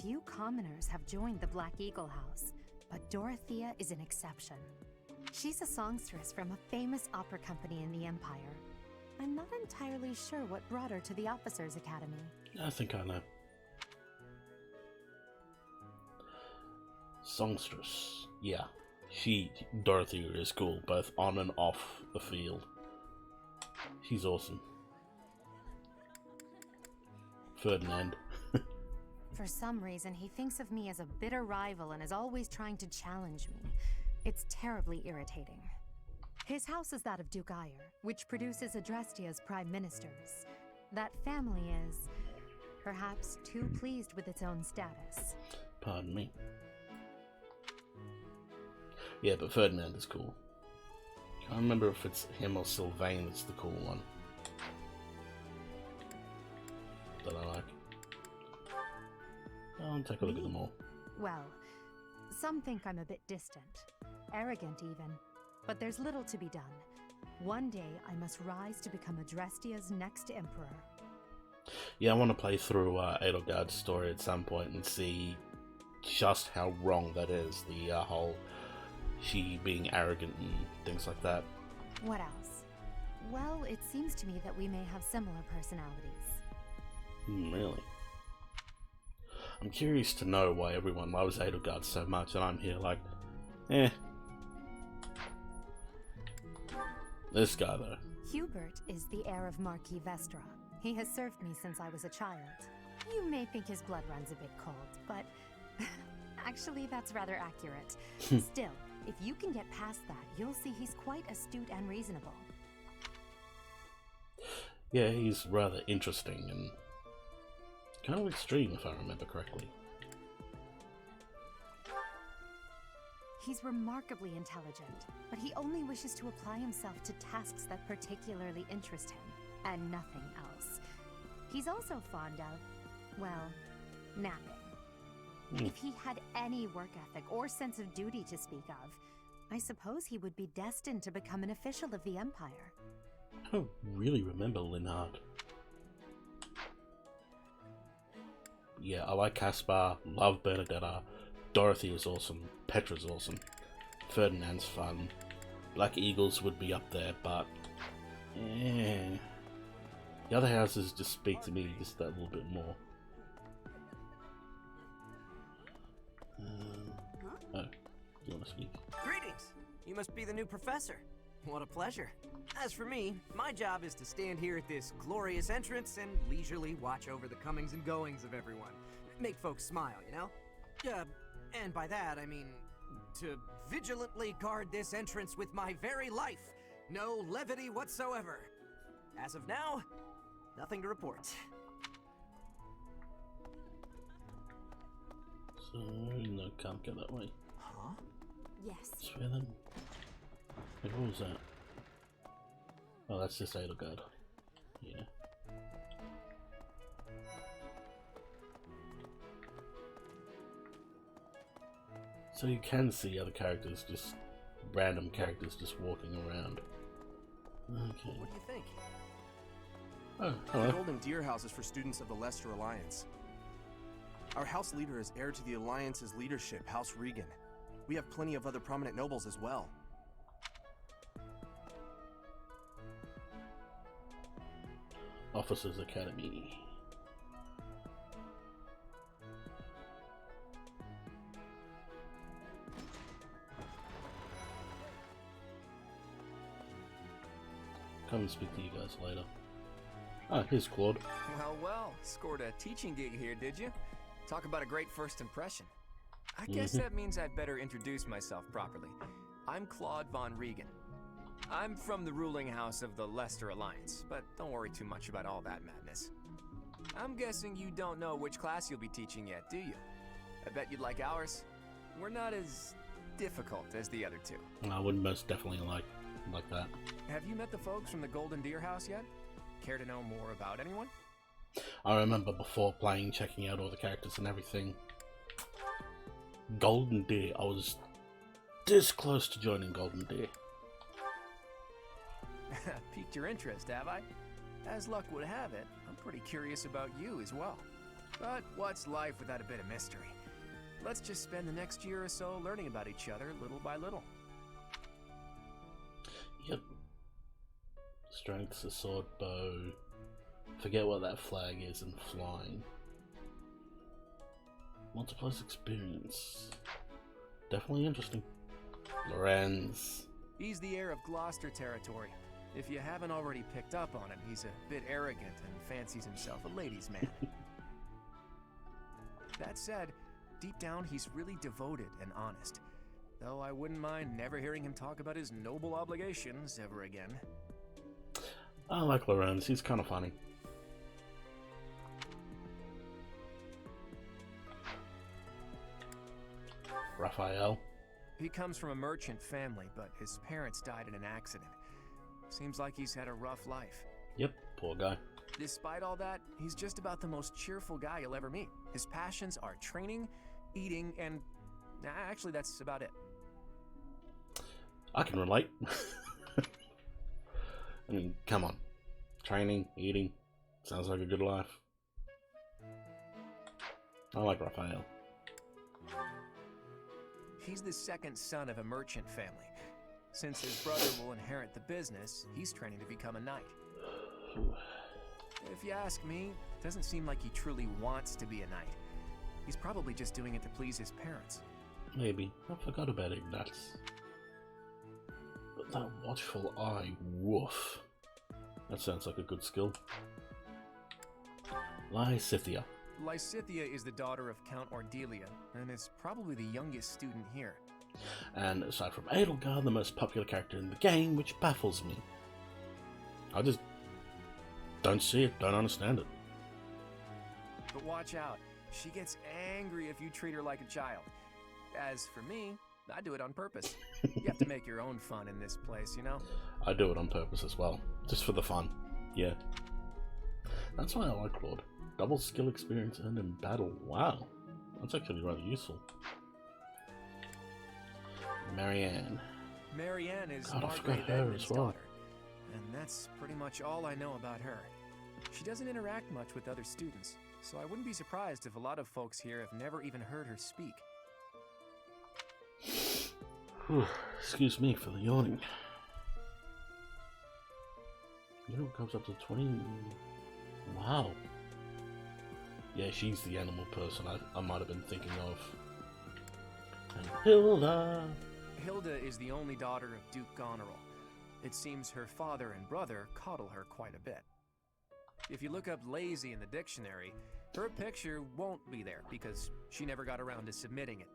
Few commoners have joined the Black Eagle House, but Dorothea is an exception. She's a songstress from a famous opera company in the Empire. I'm not entirely sure what brought her to the Officers' Academy. I think I know. Songstress. Yeah. Dorothea is cool, both on and off the field. She's awesome. Ferdinand. For some reason, he thinks of me as a bitter rival and is always trying to challenge me. It's terribly irritating. His house is that of Duke Ire, which produces Adrestia's prime ministers. That family is, perhaps, too pleased with its own status. Pardon me. Yeah, but Ferdinand is cool. Can't remember if it's him or Sylvain that's the cool one. That I like. I'll take a look at them all. Well, some think I'm a bit distant. Arrogant, even. But there's little to be done. One day, I must rise to become Adrestia's next emperor. Yeah, I want to play through Edelgard's story at some point and see just how wrong that is. The whole she being arrogant and things like that. What else? Well, it seems to me that we may have similar personalities. Really? I'm curious to know why everyone loves Edelgard so much and I'm here like, eh. This guy, though. Hubert is the heir of Marquis Vestra. He has served me since I was a child. You may think his blood runs a bit cold, but actually that's rather accurate. Still, if you can get past that, you'll see he's quite astute and reasonable. Yeah, he's rather interesting and kind of extreme, if I remember correctly. He's remarkably intelligent, but he only wishes to apply himself to tasks that particularly interest him, and nothing else. He's also fond of, well, napping. If he had any work ethic or sense of duty to speak of, I suppose he would be destined to become an official of the Empire. I don't really remember Linhard. Yeah, I like Caspar, love Bernadetta, Dorothy is awesome, Petra's awesome, Ferdinand's fun, Black Eagles would be up there, but the other houses just speak to me just that little bit more. Oh, you want to speak? Greetings! You must be the new professor. What a pleasure. As for me, my job is to stand here at this glorious entrance and leisurely watch over the comings and goings of everyone. Make folks smile, you know? And by that, I mean to vigilantly guard this entrance with my very life. No levity whatsoever. As of now, nothing to report. So, no, can't go that way. Huh? Yes. Swear then. Wait, what was that? Oh, that's just Edelgard. Yeah. So you can see other characters, just random characters just walking around. Okay. What do you think? Oh, hello. The Golden Deer House is for students of the Leicester Alliance. Our house leader is heir to the Alliance's leadership, House Regan. We have plenty of other prominent nobles as well. Officers Academy. Come and speak to you guys later. Ah, here's Claude. Well, scored a teaching gig here, did you? Talk about a great first impression. I guess that means I'd better introduce myself properly. I'm Claude von Regan. I'm from the ruling house of the Leicester Alliance, but don't worry too much about all that madness. I'm guessing you don't know which class you'll be teaching yet, do you? I bet you'd like ours. We're not as difficult as the other two. I would most definitely like that. Have you met the folks from the Golden Deer House yet? Care to know more about anyone? I remember before playing, checking out all the characters and everything. Golden Deer, I was this close to joining Golden Deer. Piqued your interest, have I? As luck would have it, I'm pretty curious about you as well. But what's life without a bit of mystery? Let's just spend the next year or so learning about each other little by little. Yep. Strength's a sword, bow. Forget what that flag is, and flying. Multiplies experience. Definitely interesting. Lorenz. He's the heir of Gloucester territory. If you haven't already picked up on him, he's a bit arrogant and fancies himself a ladies' man. That said, deep down he's really devoted and honest. Though I wouldn't mind never hearing him talk about his noble obligations ever again. I like Lorenz, he's kind of funny. Raphael. He comes from a merchant family, but his parents died in an accident. Seems like he's had a rough life. Yep, poor guy. Despite all that, he's just about the most cheerful guy you'll ever meet. His passions are training, eating, and... actually, that's about it. I can relate. I mean, come on. Training, eating, sounds like a good life. I like Raphael. He's the second son of a merchant family. Since his brother will inherit the business, he's training to become a knight. If you ask me, it doesn't seem like he truly wants to be a knight. He's probably just doing it to please his parents. Maybe. I forgot about Ignatz. But that watchful eye, woof. That sounds like a good skill. Lysithea. Lysithea is the daughter of Count Ordelia, and is probably the youngest student here. And aside from Edelgard, the most popular character in the game, which baffles me. I just don't see it, don't understand it. But watch out, she gets angry if you treat her like a child. As for me, I do it on purpose. You have to make your own fun in this place, you know? I do it on purpose as well, just for the fun, yeah. That's why I like Claude. Double skill experience earned in battle, wow. That's actually rather useful. Marianne. Marianne is God, I forgot Margrave her Edmund's as well. daughter, and that's pretty much all I know about her. She doesn't interact much with other students, so I wouldn't be surprised if a lot of folks here have never even heard her speak. Excuse me for the yawning. You know, it comes up to 20. Wow. Yeah, she's the animal person I might have been thinking of. And Hilda. Hilda is the only daughter of Duke Goneril. It seems her father and brother coddle her quite a bit. If you look up lazy in the dictionary, her picture won't be there because she never got around to submitting it.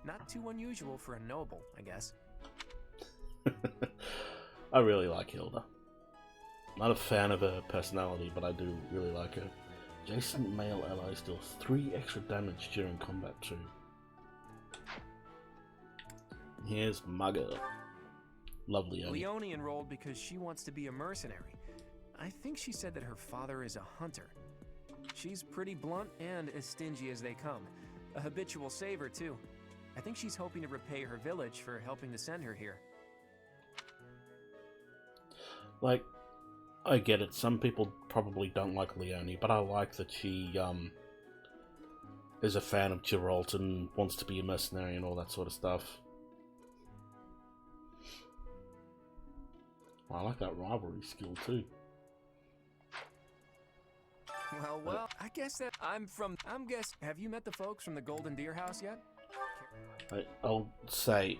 Not too unusual for a noble, I guess. I really like Hilda. Not a fan of her personality, but I do really like her. Adjacent male allies deal 3 extra damage during combat too. Here's Mugger. Lovely. Leone enrolled because she wants to be a mercenary. I think she said that her father is a hunter. She's pretty blunt and as stingy as they come. A habitual saver too. I think she's hoping to repay her village for helping to send her here. Like, I get it. Some people probably don't like Leone, but I like that she is a fan of Geralt and wants to be a mercenary and all that sort of stuff. I like that rivalry skill too. Well, I guess that have you met the folks from the Golden Deer House yet? I'll say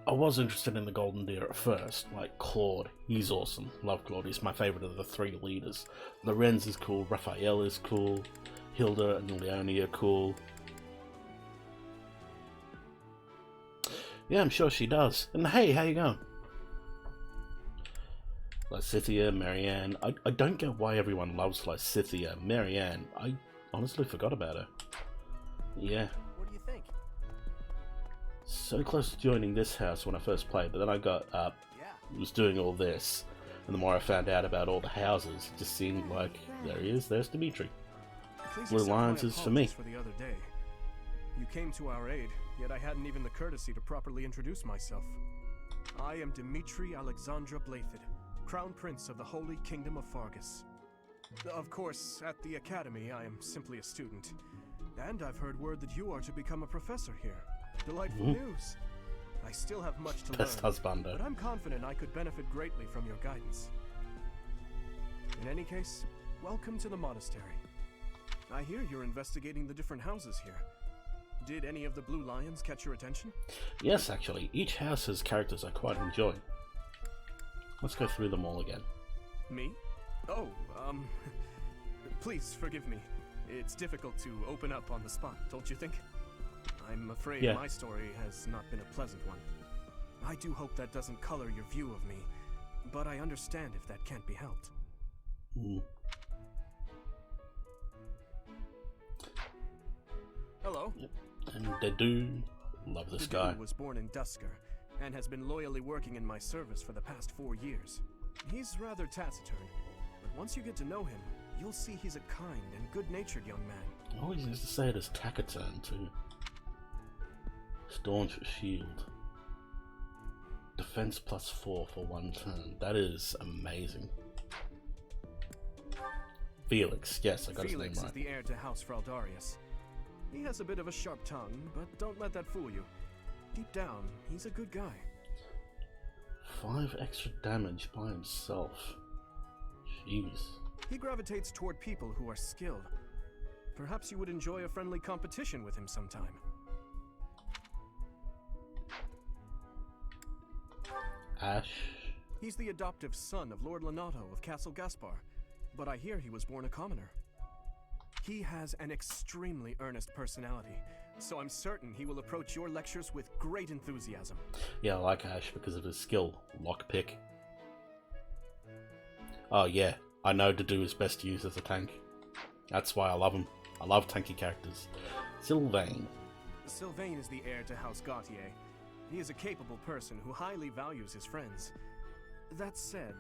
I was interested in the Golden Deer at first, like Claude, he's awesome, love Claude, he's my favourite of the 3 leaders. Lorenz is cool, Raphael is cool, Hilda and Leone are cool. Yeah, I'm sure she does. And hey, how you going? Lysithea, Marianne. I don't get why everyone loves Lysithea. Marianne, I honestly forgot about her. Yeah. What do you think? So close to joining this house when I first played, but then I got up, was doing all this, and the more I found out about all the houses, it just seemed like, there he is, there's Dimitri. Blue Lions is for me. For the other day. You came to our aid, yet I hadn't even the courtesy to properly introduce myself. I am Dimitri Alexandra Blathid, Crown Prince of the Holy Kingdom of Fargus. Of course, at the Academy, I am simply a student. And I've heard word that you are to become a professor here. Delightful news. I still have much to learn, but I'm confident I could benefit greatly from your guidance. In any case, welcome to the monastery. I hear you're investigating the different houses here. Did any of the Blue Lions catch your attention? Yes, actually. Each house has characters I quite enjoy. Let's go through them all again. Me? Oh, please forgive me. It's difficult to open up on the spot, don't you think? I'm afraid my story has not been a pleasant one. I do hope that doesn't color your view of me, but I understand if that can't be helped. Hello. Yep. And they do love this guy. He was born in Dusker and has been loyally working in my service for the past 4 years. He's rather taciturn, but once you get to know him, you'll see he's a kind and good-natured young man. I always used to say it as taciturn too. Staunch shield. Defense +4 for 1 turn. That is amazing. Felix, yes, I got his name right. Felix is the heir to House Fraldarius. He has a bit of a sharp tongue, but don't let that fool you. Deep down, he's a good guy. 5 extra damage by himself. Jeez. He gravitates toward people who are skilled. Perhaps you would enjoy a friendly competition with him sometime. Ash. He's the adoptive son of Lord Lenato of Castle Gaspar, but I hear he was born a commoner. He has an extremely earnest personality, so I'm certain he will approach your lectures with great enthusiasm. Yeah, I like Ash because of his skill, lockpick. Oh yeah, I know Dedue is best used as a tank. That's why I love him. I love tanky characters. Sylvain. Sylvain is the heir to House Gautier. He is a capable person who highly values his friends. That said,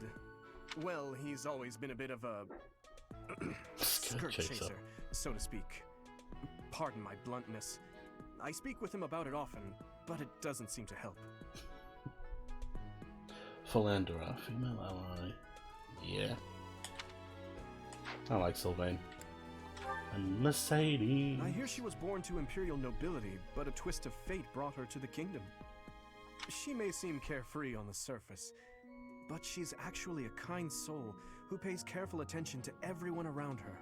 well, he's always been a bit of a skirt chaser, so to speak. Pardon my bluntness. I speak with him about it often, but it doesn't seem to help. Philandera, female ally. Yeah. I like Sylvain. And Mercedes. I hear she was born to imperial nobility, but a twist of fate brought her to the kingdom. She may seem carefree on the surface, but she's actually a kind soul who pays careful attention to everyone around her.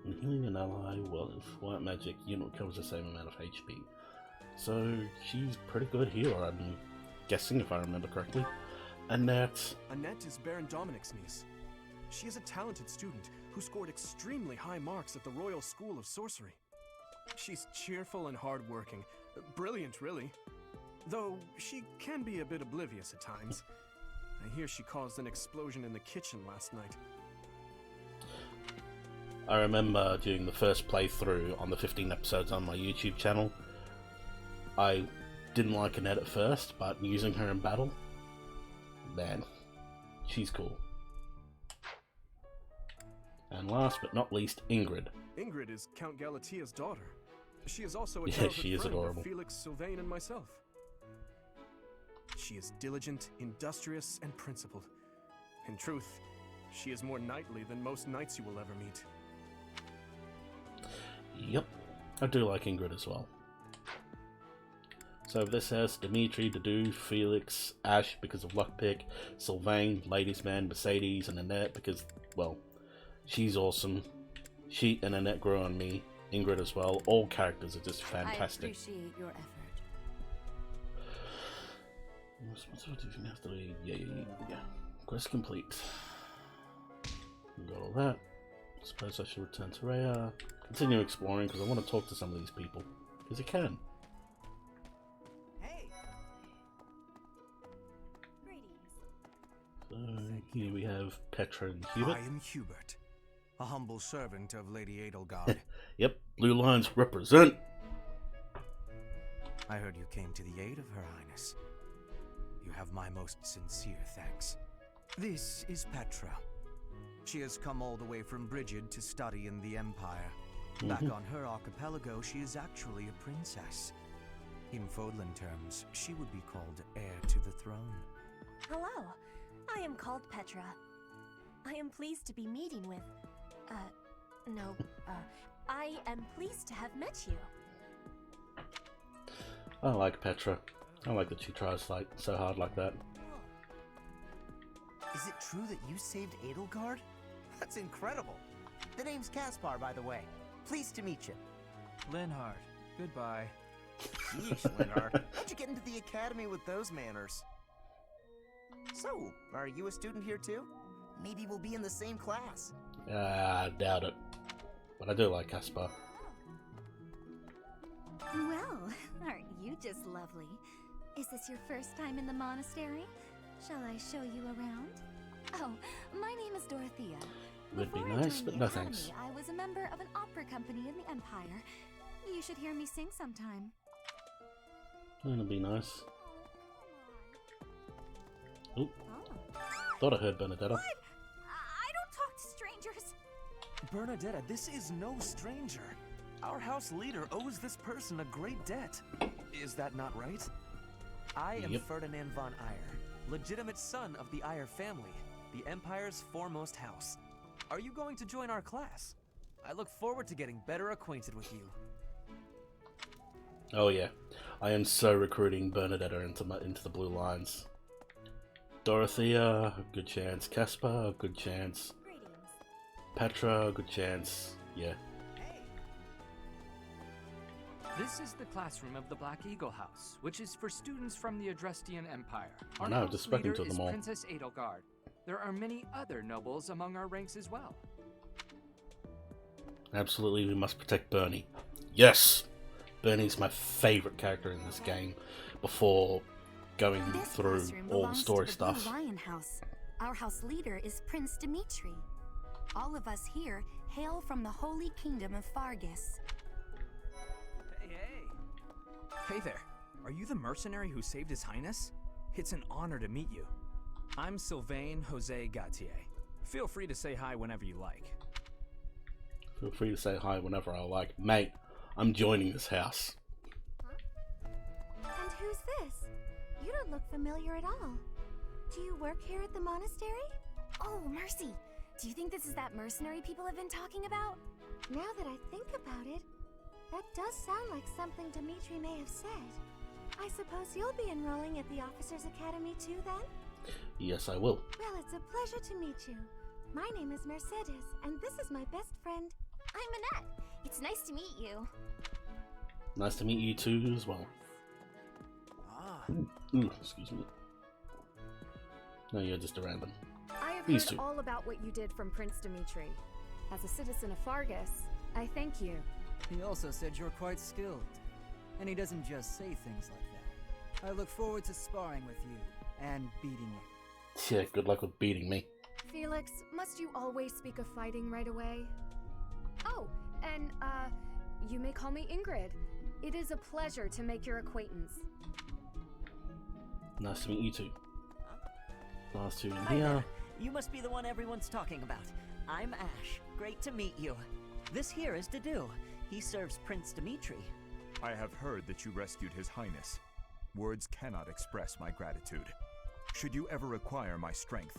Healing an ally, well, if white magic unit covers the same amount of HP. So she's pretty good healer, I'm guessing, if I remember correctly. Annette. Annette is Baron Dominic's niece. She is a talented student who scored extremely high marks at the Royal School of Sorcery. She's cheerful and hardworking. Brilliant, really. Though she can be a bit oblivious at times. I hear she caused an explosion in the kitchen last night. I remember doing the first playthrough on the 15 episodes on my YouTube channel. I didn't like Annette at first, but using her in battle, man, she's cool. And last but not least, Ingrid. Ingrid is Count Galatia's daughter. She is also a childhood friend of Felix, Sylvain, and myself. She is diligent, industrious, and principled. In truth, she is more knightly than most knights you will ever meet. Yep, I do like Ingrid as well. So this has Dimitri, Dedue, Felix, Ash because of lockpick, Sylvain, ladies man, Mercedes, and Annette because, well, she's awesome. She and Annette grew on me. Ingrid as well. All characters are just fantastic. I appreciate your effort. Yeah. Quest complete. Got all that. Suppose I should return to Rhea. Continue exploring because I want to talk to some of these people. Because he can. Hey. So here we have Petra and Hubert. I am Hubert, a humble servant of Lady Edelgard. Yep, Blue Lines represent. I heard you came to the aid of Her Highness. You have my most sincere thanks. This is Petra. She has come all the way from Brigid to study in the Empire. Back on her archipelago, she is actually a princess. In Fodlan terms, she would be called heir to the throne. Hello, I am called Petra. I am pleased to be meeting with... I am pleased to have met you. I like Petra. I like that she tries like so hard like that. Is it true that you saved Edelgard? That's incredible. The name's Caspar, by the way. Pleased to meet you. Linhard, goodbye. Yeesh, Linhard. How'd you get into the academy with those manners? So, are you a student here too? Maybe we'll be in the same class. I doubt it. But I do like Caspar. Well, aren't you just lovely? Is this your first time in the monastery? Shall I show you around? Oh, my name is Dorothea. Would be Before I nice, joined but the no academy, thanks. I was a member of an opera company in the Empire. You should hear me sing sometime. That'd be nice. Oop. Thought I heard Bernadetta. What? I don't talk to strangers. Bernadetta, this is no stranger. Our house leader owes this person a great debt. Is that not right? I am Ferdinand von Eyre, legitimate son of the Eyre family, the Empire's foremost house. Are you going to join our class? I look forward to getting better acquainted with you. Oh yeah, I am so recruiting Bernadetta into the Blue Lines. Dorothea, good chance. Caspar, good chance. Petra, good chance. Yeah. This is the classroom of the Black Eagle House, which is for students from the Adrestian Empire. I know, I've just spoken to them all. Princess Edelgard. There are many other nobles among our ranks as well. Absolutely, we must protect Bernie. Yes! Bernie's my favourite character in this game before going through all the story stuff. Blue Lion House. Our house leader is Prince Dimitri. All of us here hail from the Holy Kingdom of Fargus. Hey there, are you the mercenary who saved His Highness? It's an honor to meet you. I'm Sylvain Jose Gautier. Feel free to say hi whenever you like. Feel free to say hi whenever I like. Mate, I'm joining this house. And who's this? You don't look familiar at all. Do you work here at the monastery? Oh, mercy! Do you think this is that mercenary people have been talking about? Now that I think about it, that does sound like something Dimitri may have said. I suppose you'll be enrolling at the Officers' Academy too, then? Yes, I will. Well, it's a pleasure to meet you. My name is Mercedes, and this is my best friend. I'm Annette. It's nice to meet you. Nice to meet you too as well. Ooh, excuse me. No, you're just a random. I have These heard two. all about what you did from Prince Dimitri. As a citizen of Fargus, I thank you. He also said you're quite skilled. And he doesn't just say things like that. I look forward to sparring with you and beating you. Yeah, good luck with beating me. Felix, must you always speak of fighting right away? Oh, and, you may call me Ingrid. It is a pleasure to make your acquaintance. Nice to meet you too. Last two in Hi here. there. You must be the one everyone's talking about. I'm Ash. Great to meet you. This here is Dedu. He serves Prince Dimitri. I have heard that you rescued His Highness. Words cannot express my gratitude. Should you ever require my strength,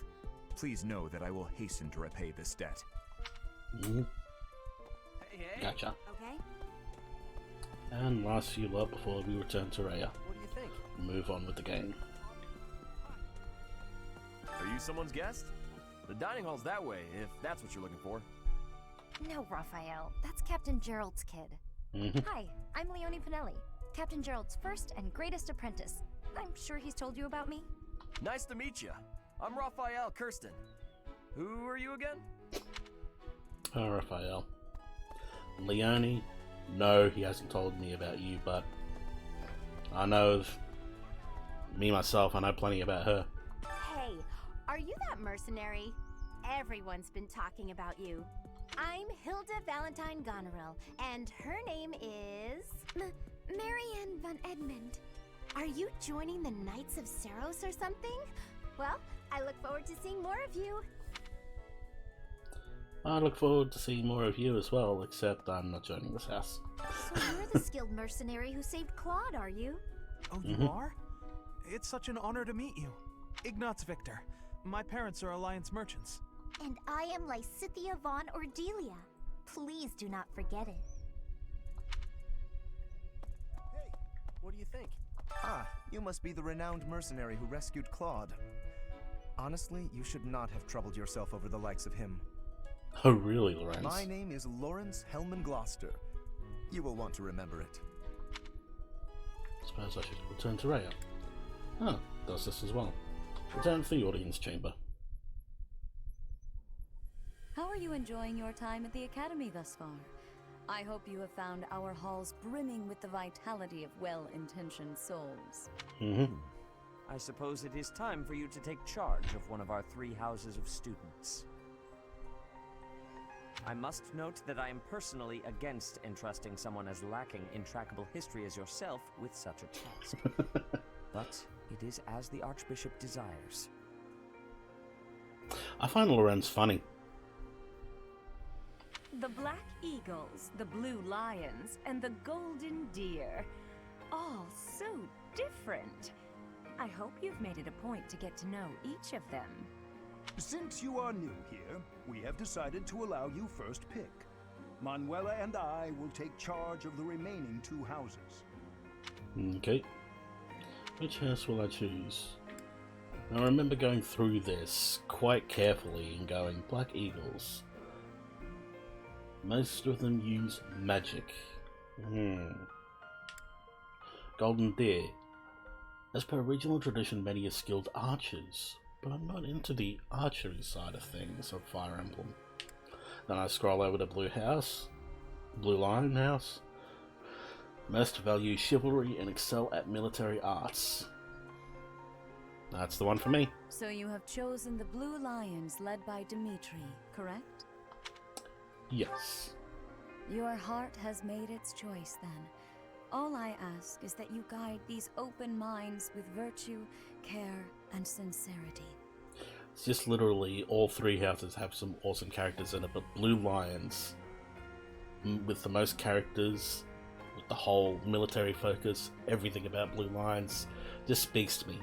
please know that I will hasten to repay this debt. Gotcha. Okay. And last few lot before we return to Raya. What do you think? Move on with the game. Are you someone's guest? The dining hall's that way, if that's what you're looking for. No, Raphael. That's Captain Gerald's kid. Hi, I'm Leonie Pinelli, Captain Gerald's first and greatest apprentice. I'm sure he's told you about me. Nice to meet you. I'm Raphael Kirsten. Who are you again? Oh, Raphael. Leonie, No, he hasn't told me about you, but I know me myself, I know plenty about her. Hey, are you that mercenary? Everyone's been talking about you. I'm Hilda Valentine Goneril, and her name is... Marianne von Edmund. Are you joining the Knights of Seros or something? Well, I look forward to seeing more of you. I look forward to seeing more of you as well, except I'm not joining this house. So you're the skilled mercenary who saved Claude, are you? Oh, you are? It's such an honor to meet you. Ignatz Victor. My parents are Alliance merchants. And I am Lysithea von Ordelia. Please do not forget it. Hey, what do you think? Ah, you must be the renowned mercenary who rescued Claude. Honestly, you should not have troubled yourself over the likes of him. Oh, really, Lorenz? My name is Lawrence Hellman Gloucester. You will want to remember it. Suppose I should return to Rhea. Oh, does this as well. Return to the audience chamber. How are you enjoying your time at the Academy thus far? I hope you have found our halls brimming with the vitality of well-intentioned souls. I suppose it is time for you to take charge of one of our 3 houses of students. I must note that I am personally against entrusting someone as lacking in trackable history as yourself with such a task. But it is as the Archbishop desires. I find Lorenz funny. The Black Eagles, the Blue Lions, and the Golden Deer. All so different. I hope you've made it a point to get to know each of them. Since you are new here, we have decided to allow you first pick. Manuela and I will take charge of the remaining 2 houses. Okay. Which house will I choose? I remember going through this quite carefully and going, Black Eagles. Most of them use magic. Golden Deer. As per regional tradition, many are skilled archers, but I'm not into the archery side of things of Fire Emblem. Then I scroll over to Blue Lion House. Most value chivalry and excel at military arts. That's the one for me. So you have chosen the Blue Lions led by Dimitri, correct? Yes. Your heart has made its choice then. All I ask is that you guide these open minds with virtue, care, and sincerity. It's just literally all 3 houses have some awesome characters in it, but Blue Lions, with the most characters, with the whole military focus, everything about Blue Lions, just speaks to me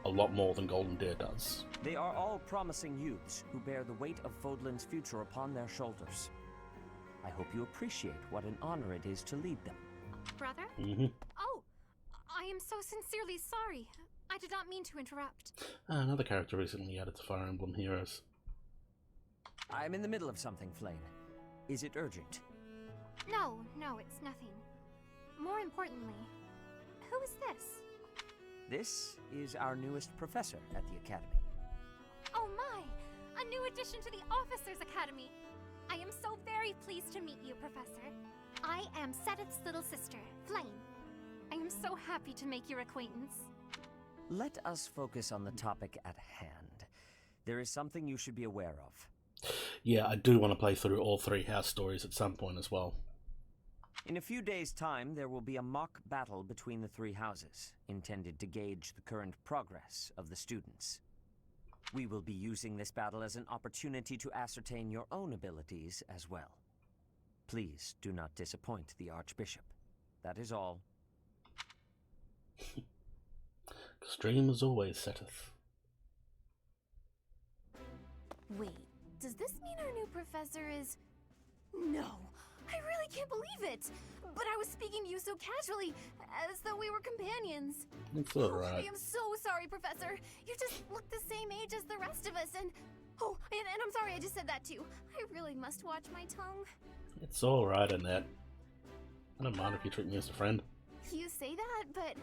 a lot more than Golden Deer does. They are all promising youths who bear the weight of Fodlan's future upon their shoulders. I hope you appreciate what an honor it is to lead them. Brother? Oh, I am so sincerely sorry. I did not mean to interrupt. Another character recently added to Fire Emblem Heroes. I'm in the middle of something, Flame. Is it urgent? No, it's nothing. More importantly, who is this? This is our newest professor at the Academy. Oh my! A new addition to the Officers' Academy! I am so very pleased to meet you, Professor. I am Seteth's little sister, Flame. I am so happy to make your acquaintance. Let us focus on the topic at hand. There is something you should be aware of. Yeah, I do want to play through all 3 house stories at some point as well. In a few days' time, there will be a mock battle between the 3 houses, intended to gauge the current progress of the students. We will be using this battle as an opportunity to ascertain your own abilities as well. Please do not disappoint the Archbishop. That is all. Extreme as always, Seteth. Wait, does this mean our new professor is... No! I really can't believe it! But I was speaking to you so casually, as though we were companions. It's alright. I am so sorry, Professor. You just look the same age as the rest of us, and... Oh, and I'm sorry I just said that too. I really must watch my tongue. It's alright, Annette. I don't mind if you treat me as a friend. You say that, but...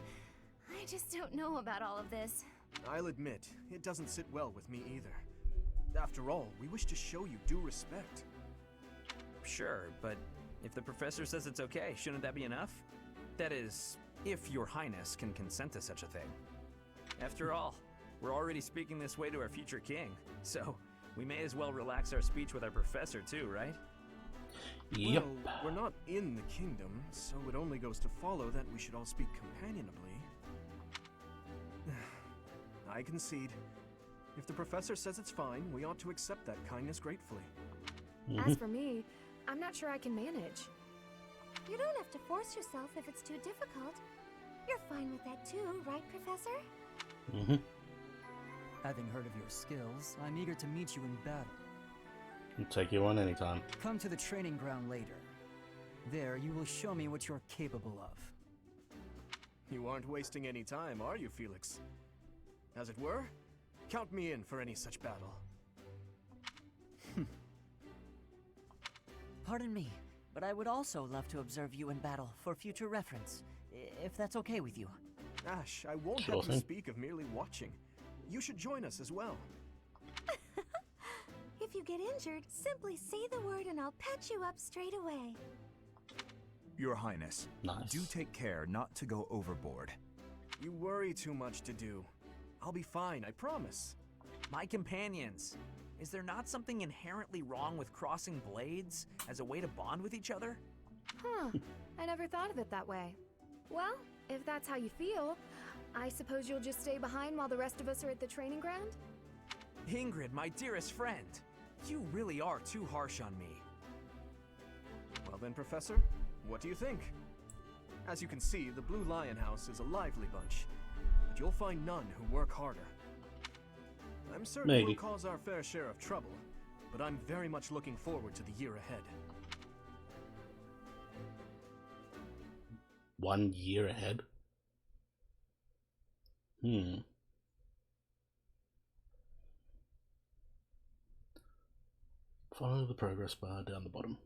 I just don't know about all of this. I'll admit, it doesn't sit well with me either. After all, we wish to show you due respect. Sure, but If the professor says it's okay, shouldn't that be enough? That is, if your highness can consent to such a thing. After all, we're already speaking this way to our future king, so we may as well relax our speech with our professor too, right? Yep. Well, we're not in the kingdom, so it only goes to follow that we should all speak companionably. I concede. If the professor says it's fine, we ought to accept that kindness gratefully. As for me, I'm not sure I can manage. You don't have to force yourself if it's too difficult. You're fine with that too, right, Professor? Mm-hmm. Having heard of your skills, I'm eager to meet you in battle. I'll take you on anytime. Come to the training ground later. There, you will show me what you're capable of. You aren't wasting any time, are you, Felix? As it were, count me in for any such battle. Pardon me, but I would also love to observe you in battle for future reference, if that's okay with you. Ash, I won't have you speak of merely watching. You should join us as well. If you get injured, simply say the word and I'll patch you up straight away. Your Highness, do take care not to go overboard. You worry too much to do. I'll be fine, I promise. My companions, is there not something inherently wrong with crossing blades as a way to bond with each other? Huh, I never thought of it that way. Well, if that's how you feel, I suppose you'll just stay behind while the rest of us are at the training ground? Ingrid, my dearest friend, you really are too harsh on me. Well then, Professor, what do you think? As you can see, the Blue Lion House is a lively bunch, but you'll find none who work harder. I'm certain we'll cause our fair share of trouble, but I'm very much looking forward to the year ahead. 1 year ahead? Follow the progress bar down the bottom.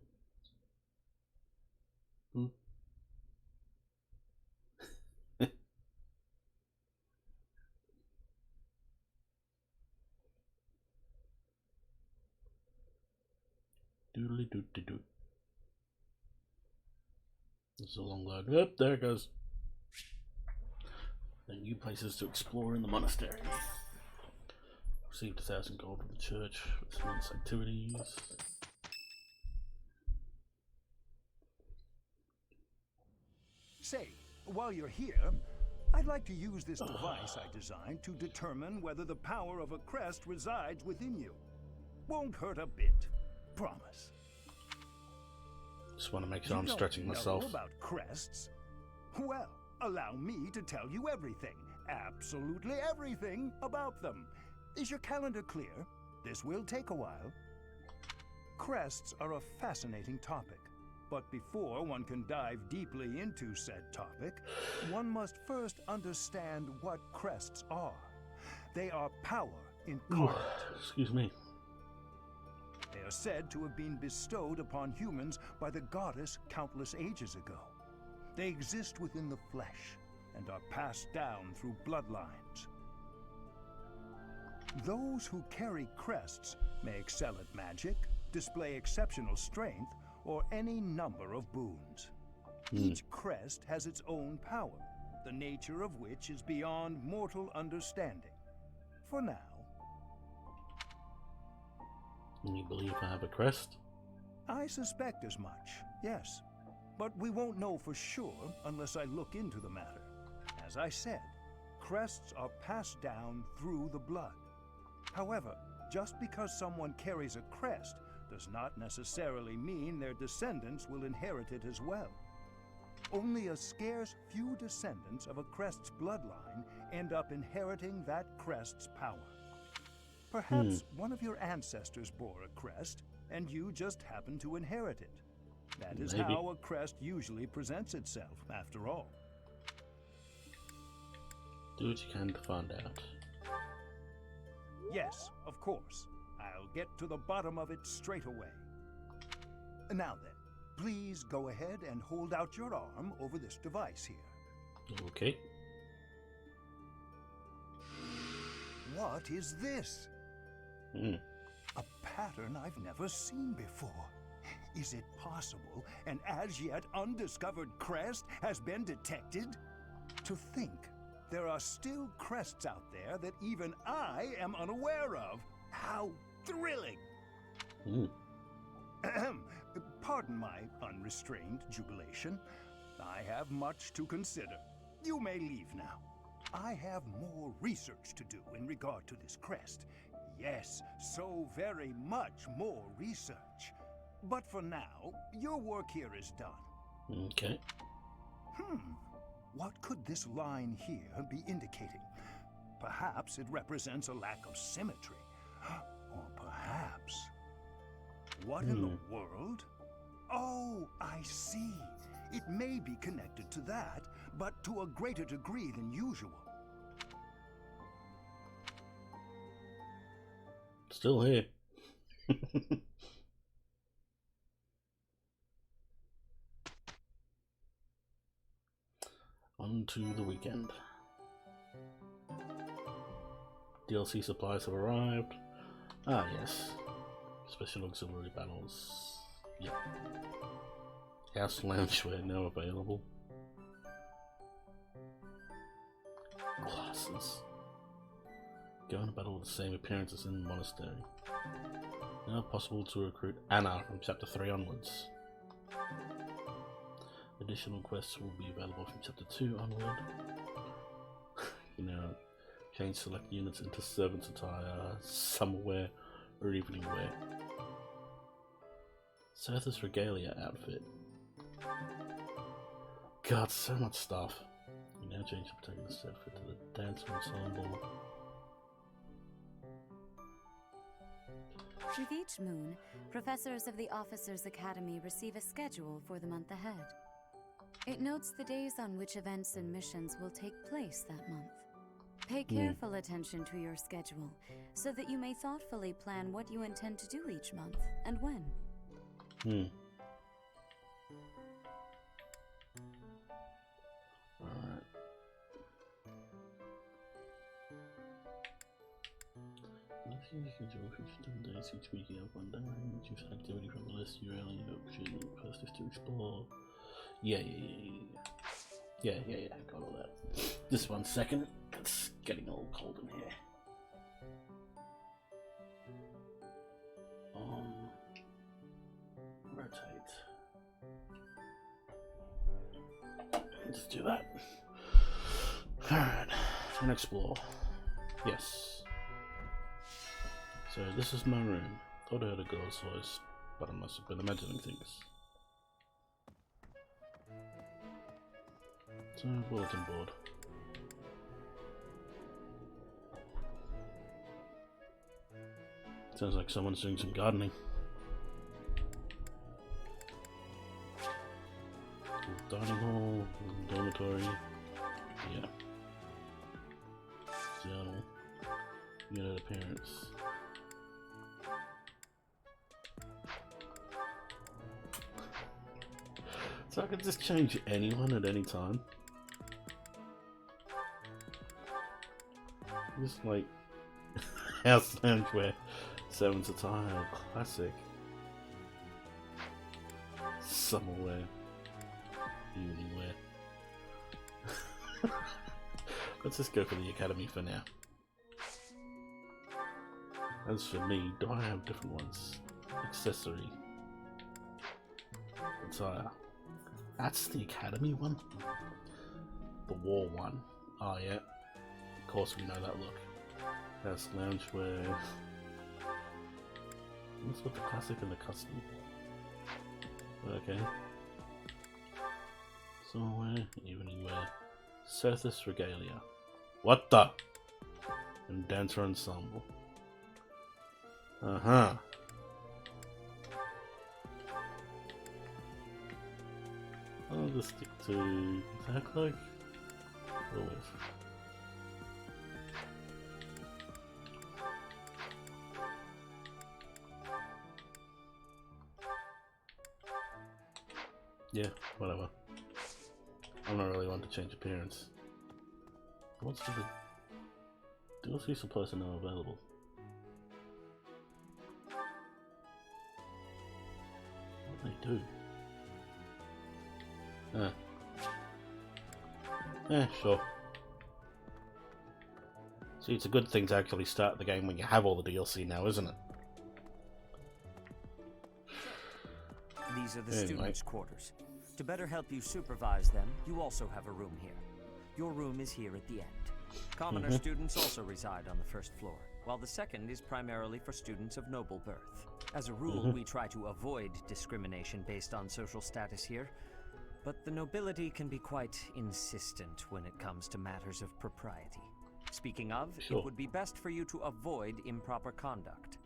Doodly doot de doot. It's a long load. Yep, there it goes. The new places to explore in the monastery. Received 1,000 gold from the church for this month's activities. Say, while you're here, I'd like to use this device I designed to determine whether the power of a crest resides within you. Won't hurt a bit. Promise. Just want to make sure I'm stretching myself. You know about crests? Well, allow me to tell you everything, absolutely everything about them. Is your calendar clear? This will take a while. Crests are a fascinating topic, but before one can dive deeply into said topic, one must first understand what crests are. They are power incarnate. Excuse me. They are said to have been bestowed upon humans by the goddess countless ages ago. They exist within the flesh and are passed down through bloodlines. Those who carry crests may excel at magic, display exceptional strength, or any number of boons. Each crest has its own power, the nature of which is beyond mortal understanding. For now. You believe I have a crest? I suspect as much, yes. But we won't know for sure unless I look into the matter. As I said, crests are passed down through the blood. However, just because someone carries a crest does not necessarily mean their descendants will inherit it as well. Only a scarce few descendants of a crest's bloodline end up inheriting that crest's power. Perhaps one of your ancestors bore a crest, and you just happen to inherit it. That is how a crest usually presents itself, after all. Do what you can to find out. Yes, of course. I'll get to the bottom of it straight away. Now then, please go ahead and hold out your arm over this device here. Okay. What is this? A pattern I've never seen before. Is it possible an as yet undiscovered crest has been detected? To think there are still crests out there that even I am unaware of. How thrilling! Pardon my unrestrained jubilation. I have much to consider. You may leave now. I have more research to do in regard to this crest. Yes, so very much more research. But for now, your work here is done. Okay. What could this line here be indicating? Perhaps it represents a lack of symmetry. Or perhaps... What in the world? Oh, I see. It may be connected to that, but to a greater degree than usual. Still here. On to the weekend. DLC supplies have arrived. Ah, yes. Special auxiliary battles. Yep. House loungewear now available. Classes. Go in battle with the same appearances in Monastery. Now possible to recruit Anna from Chapter 3 onwards. Additional quests will be available from Chapter 2 onward. You know, change select units into servant's attire, summer wear, or evening wear. Surface Regalia outfit. God, so much stuff. You now change the protagonist outfit to the dance ensemble. With each moon, professors of the Officers' Academy receive a schedule for the month ahead. It notes the days on which events and missions will take place that month. Pay careful attention to your schedule, so that you may thoughtfully plan what you intend to do each month, and when. Alright. You can do 15 days each week. You have one day. Choose an activity from the list. Your only option first is to explore. Yeah. Got all that. Just 1 second. It's getting all cold in here. Rotate. Let's do that. Alright. And explore. Yes. So this is my room. Thought I heard a girl's voice, but I must have been imagining things. So, bulletin board. Sounds like someone's doing some gardening. Dining hall, dormitory, yeah. Journal, unit appearance. So I could just change anyone at any time. Just like house loungewear, servant's attire, classic, summer wear, evening wear. Let's just go for the academy for now. As for me, do I have different ones? Accessory, attire. That's the academy one? The war one. Oh yeah. Of course we know that look. House loungewear. What's with the classic and the custom? Okay. Summerwear, evening wear. Surface Regalia. What the? And dancer ensemble. Uh-huh. I'll just stick to attack like always. Yeah, whatever. I'm not really one to change appearance. What's the DLC supplies are now available? What are they do. Yeah, sure. See, it's a good thing to actually start the game when you have all the DLC now, isn't it? These are the students' quarters. To better help you supervise them, you also have a room here. Your room is here at the end. Commoner students also reside on the first floor, while the second is primarily for students of noble birth. As a rule, we try to avoid discrimination based on social status here, but the nobility can be quite insistent when it comes to matters of propriety. Speaking of, it would be best for you to avoid improper conduct.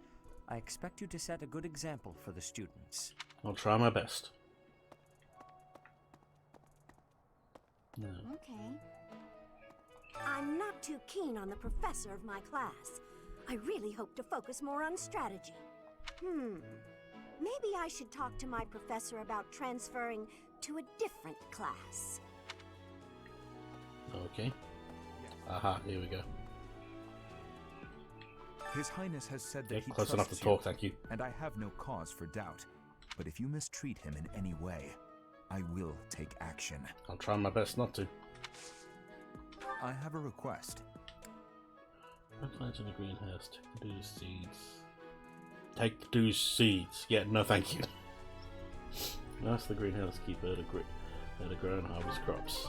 I expect you to set a good example for the students. I'll try my best. No. Okay. I'm not too keen on the professor of my class. I really hope to focus more on strategy. Maybe I should talk to my professor about transferring to a different class. Okay. Aha, here we go. His Highness has said that he close trusts enough to talk, thank you. And I have no cause for doubt. But if you mistreat him in any way, I will take action. I'll try my best not to. I have a request. Plants in the greenhouse. Take the dew seeds. Take the dew seeds. Yeah, no thank you. Ask the greenhouse keeper to grow and harvest crops.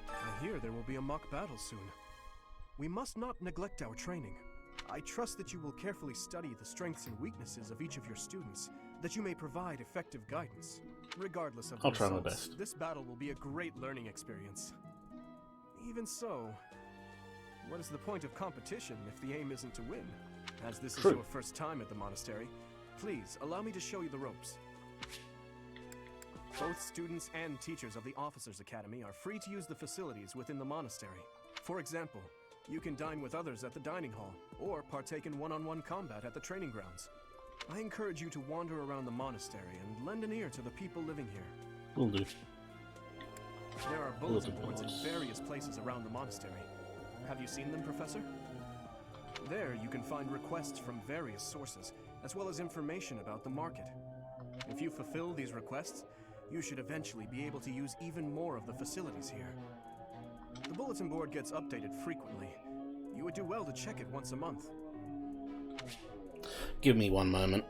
I hear there will be a mock battle soon. We must not neglect our training. I trust that you will carefully study the strengths and weaknesses of each of your students, that you may provide effective guidance. Regardless of the results, my best. This battle will be a great learning experience. Even so, what is the point of competition if the aim isn't to win? As this is your first time at the monastery, please allow me to show you the ropes. Both students and teachers of the Officers' Academy are free to use the facilities within the monastery. For example, you can dine with others at the dining hall, or partake in one-on-one combat at the training grounds. I encourage you to wander around the monastery and lend an ear to the people living here. Will do. There are bulletin boards in various places around the monastery. Have you seen them, Professor? There you can find requests from various sources, as well as information about the market. If you fulfill these requests, you should eventually be able to use even more of the facilities here. The bulletin board gets updated frequently. You would do well to check it once a month. Give me one moment.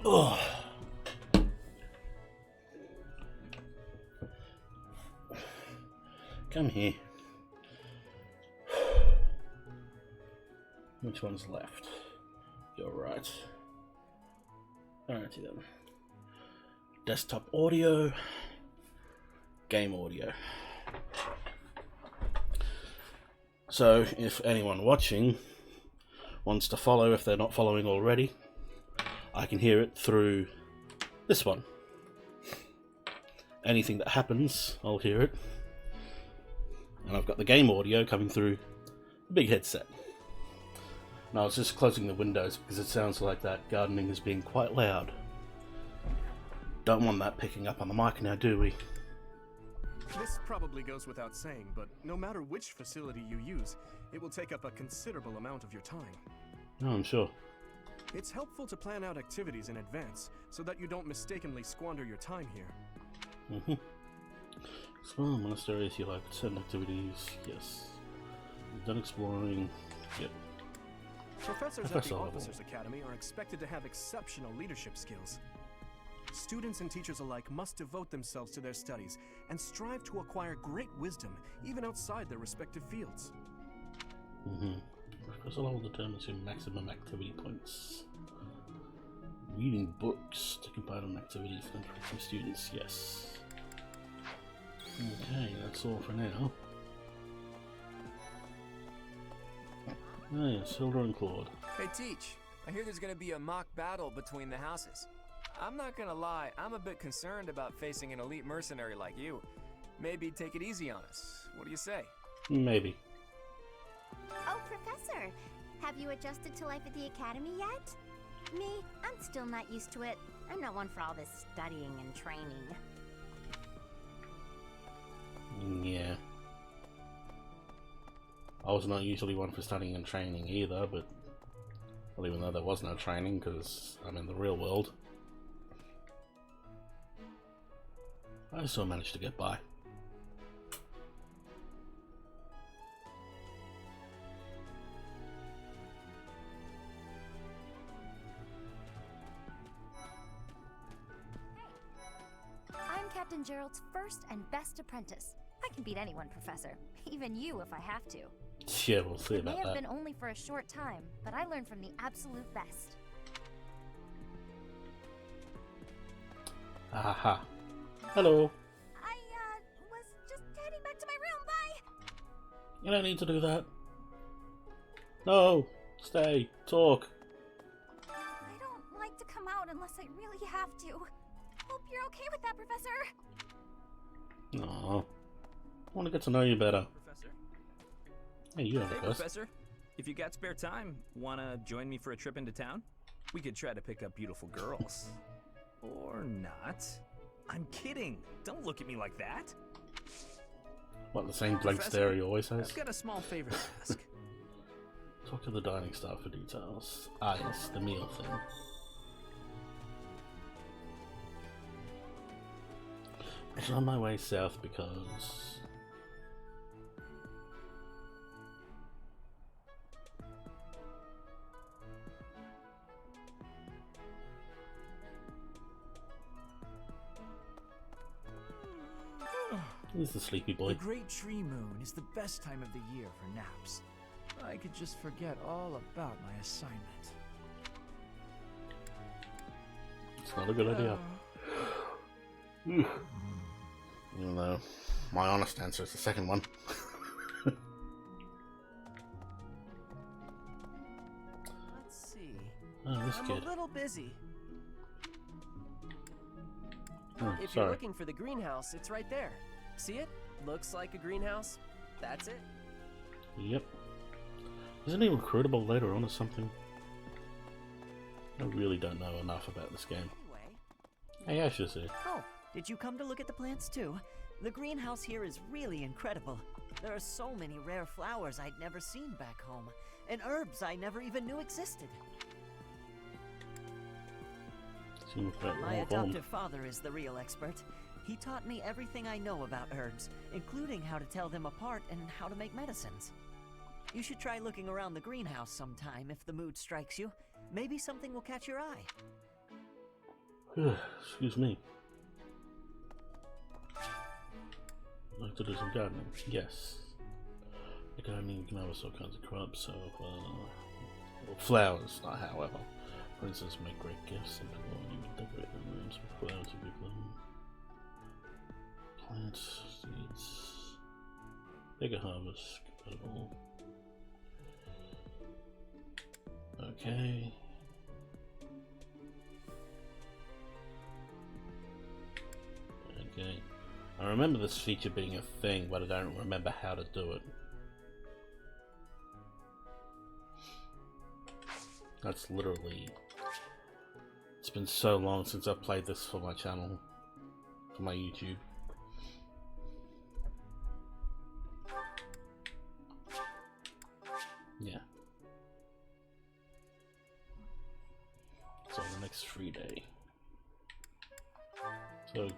Oh. Come here. Which one's left? You're right. Alrighty then. Desktop audio. Game audio. So, if anyone watching wants to follow, if they're not following already, I can hear it through this one. Anything that happens, I'll hear it. And I've got the game audio coming through the big headset. And I was just closing the windows because it sounds like that gardening is being quite loud. Don't want that picking up on the mic now, do we? This probably goes without saying, but no matter which facility you use, it will take up a considerable amount of your time. Oh, I'm sure. It's helpful to plan out activities in advance so that you don't mistakenly squander your time here. Explore monasteries you like, certain activities, yes. Done exploring, yep. Professors at the Officers' Academy are expected to have exceptional leadership skills. Students and teachers alike must devote themselves to their studies and strive to acquire great wisdom even outside their respective fields. Professor level determines your maximum activity points. Reading books, taking part in activities for students, yes. Okay, that's all for now. Oh yes, Hilda and Claude. Hey Teach, I hear there's gonna be a mock battle between the houses. I'm not gonna lie, I'm a bit concerned about facing an elite mercenary like you. Maybe take it easy on us. What do you say? Maybe. Oh, Professor, have you adjusted to life at the academy yet? Me, I'm still not used to it. I'm not one for all this studying and training. Yeah. I was not usually one for studying and training either, but... Well, even though there was no training, because I'm in the real world. I still managed to get by. I'm Captain Gerald's first and best apprentice. I can beat anyone, Professor. Even you if I have to. Yeah, we'll see about It may have that. been only for a short time, but I learned from the absolute best. Aha. Hello. I, was just heading back to my room. Bye! You don't need to do that. No. Stay. Talk. I don't like to come out unless I really have to. Hope you're okay with that, Professor. Aw. I want to get to know you better. Professor? Hey, you have Hey, a first. Professor. If you got spare time, wanna join me for a trip into town? We could try to pick up beautiful girls. Or not. I'm kidding. Don't look at me like that. What, the same blank stare he always has? I've got a small favor to ask. Talk to the dining staff for details. Ah, yes, the meal thing. I was on my way south because... He's the sleepy boy. The Great Tree Moon is the best time of the year for naps. I could just forget all about my assignment. It's not a good idea. Even though my honest answer is the second one. Let's see. Oh, this I'm kid. a little busy. Oh, If sorry. you're looking for the greenhouse, it's right there. See it? Looks like a greenhouse. That's it. Yep. Isn't he recruitable later on or something? I really don't know enough about this game. Hey, Ash is here. Oh, did you come to look at the plants too? The greenhouse here is really incredible. There are so many rare flowers I'd never seen back home, and herbs I never even knew existed. Seems like My all of them. adoptive father is the real expert. He taught me everything I know about herbs, including how to tell them apart and how to make medicines. You should try looking around the greenhouse sometime if the mood strikes you. Maybe something will catch your eye. Excuse me. I'd like to do some gardening. Yes. The gardening can harvest all kinds of crops, so well, flowers, not however. For instance, make great gifts and people you would decorate their rooms with flowers if you bloom. Plants, seeds, bigger harvest, compatible. Okay. Okay. I remember this feature being a thing, but I don't remember how to do it. That's literally... It's been so long since I've played this for my channel, for my YouTube. Yeah. So the next free day. So...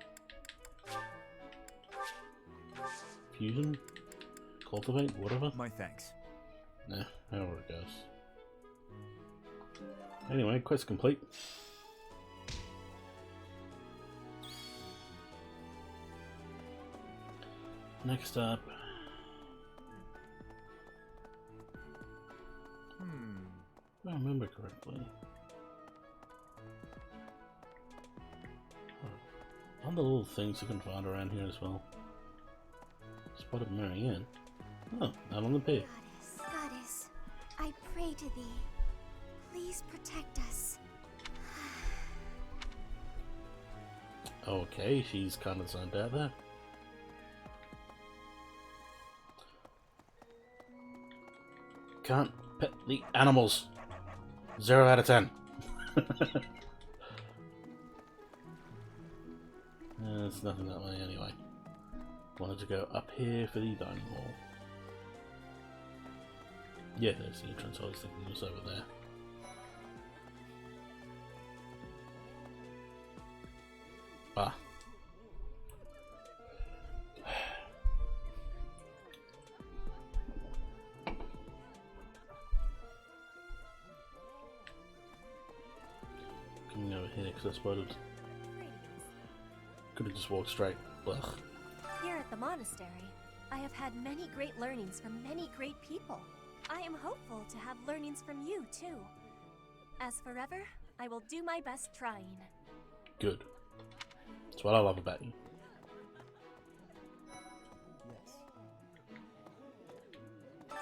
Fusion? Cultivate? Whatever? My thanks. Nah, however it goes. Anyway, quest complete. Next up... If I remember correctly... Oh, other little things you can find around here as well. Spotted Marianne. Oh, out on the pier. Goddess, I pray to thee. Please protect us. Okay, she's kind of zoned out there. can't pet the animals. 0 out of 10. There's nothing that way anyway. Wanted to go up here for the dining hall. Yeah, there's the entrance. I was thinking it was over there. Ah. Coming over here because I spotted. Could have just walked straight. Ugh. Here at the monastery, I have had many great learnings from many great people. I am hopeful to have learnings from you, too. As forever, I will do my best trying. Good. That's what I love about you. Yes.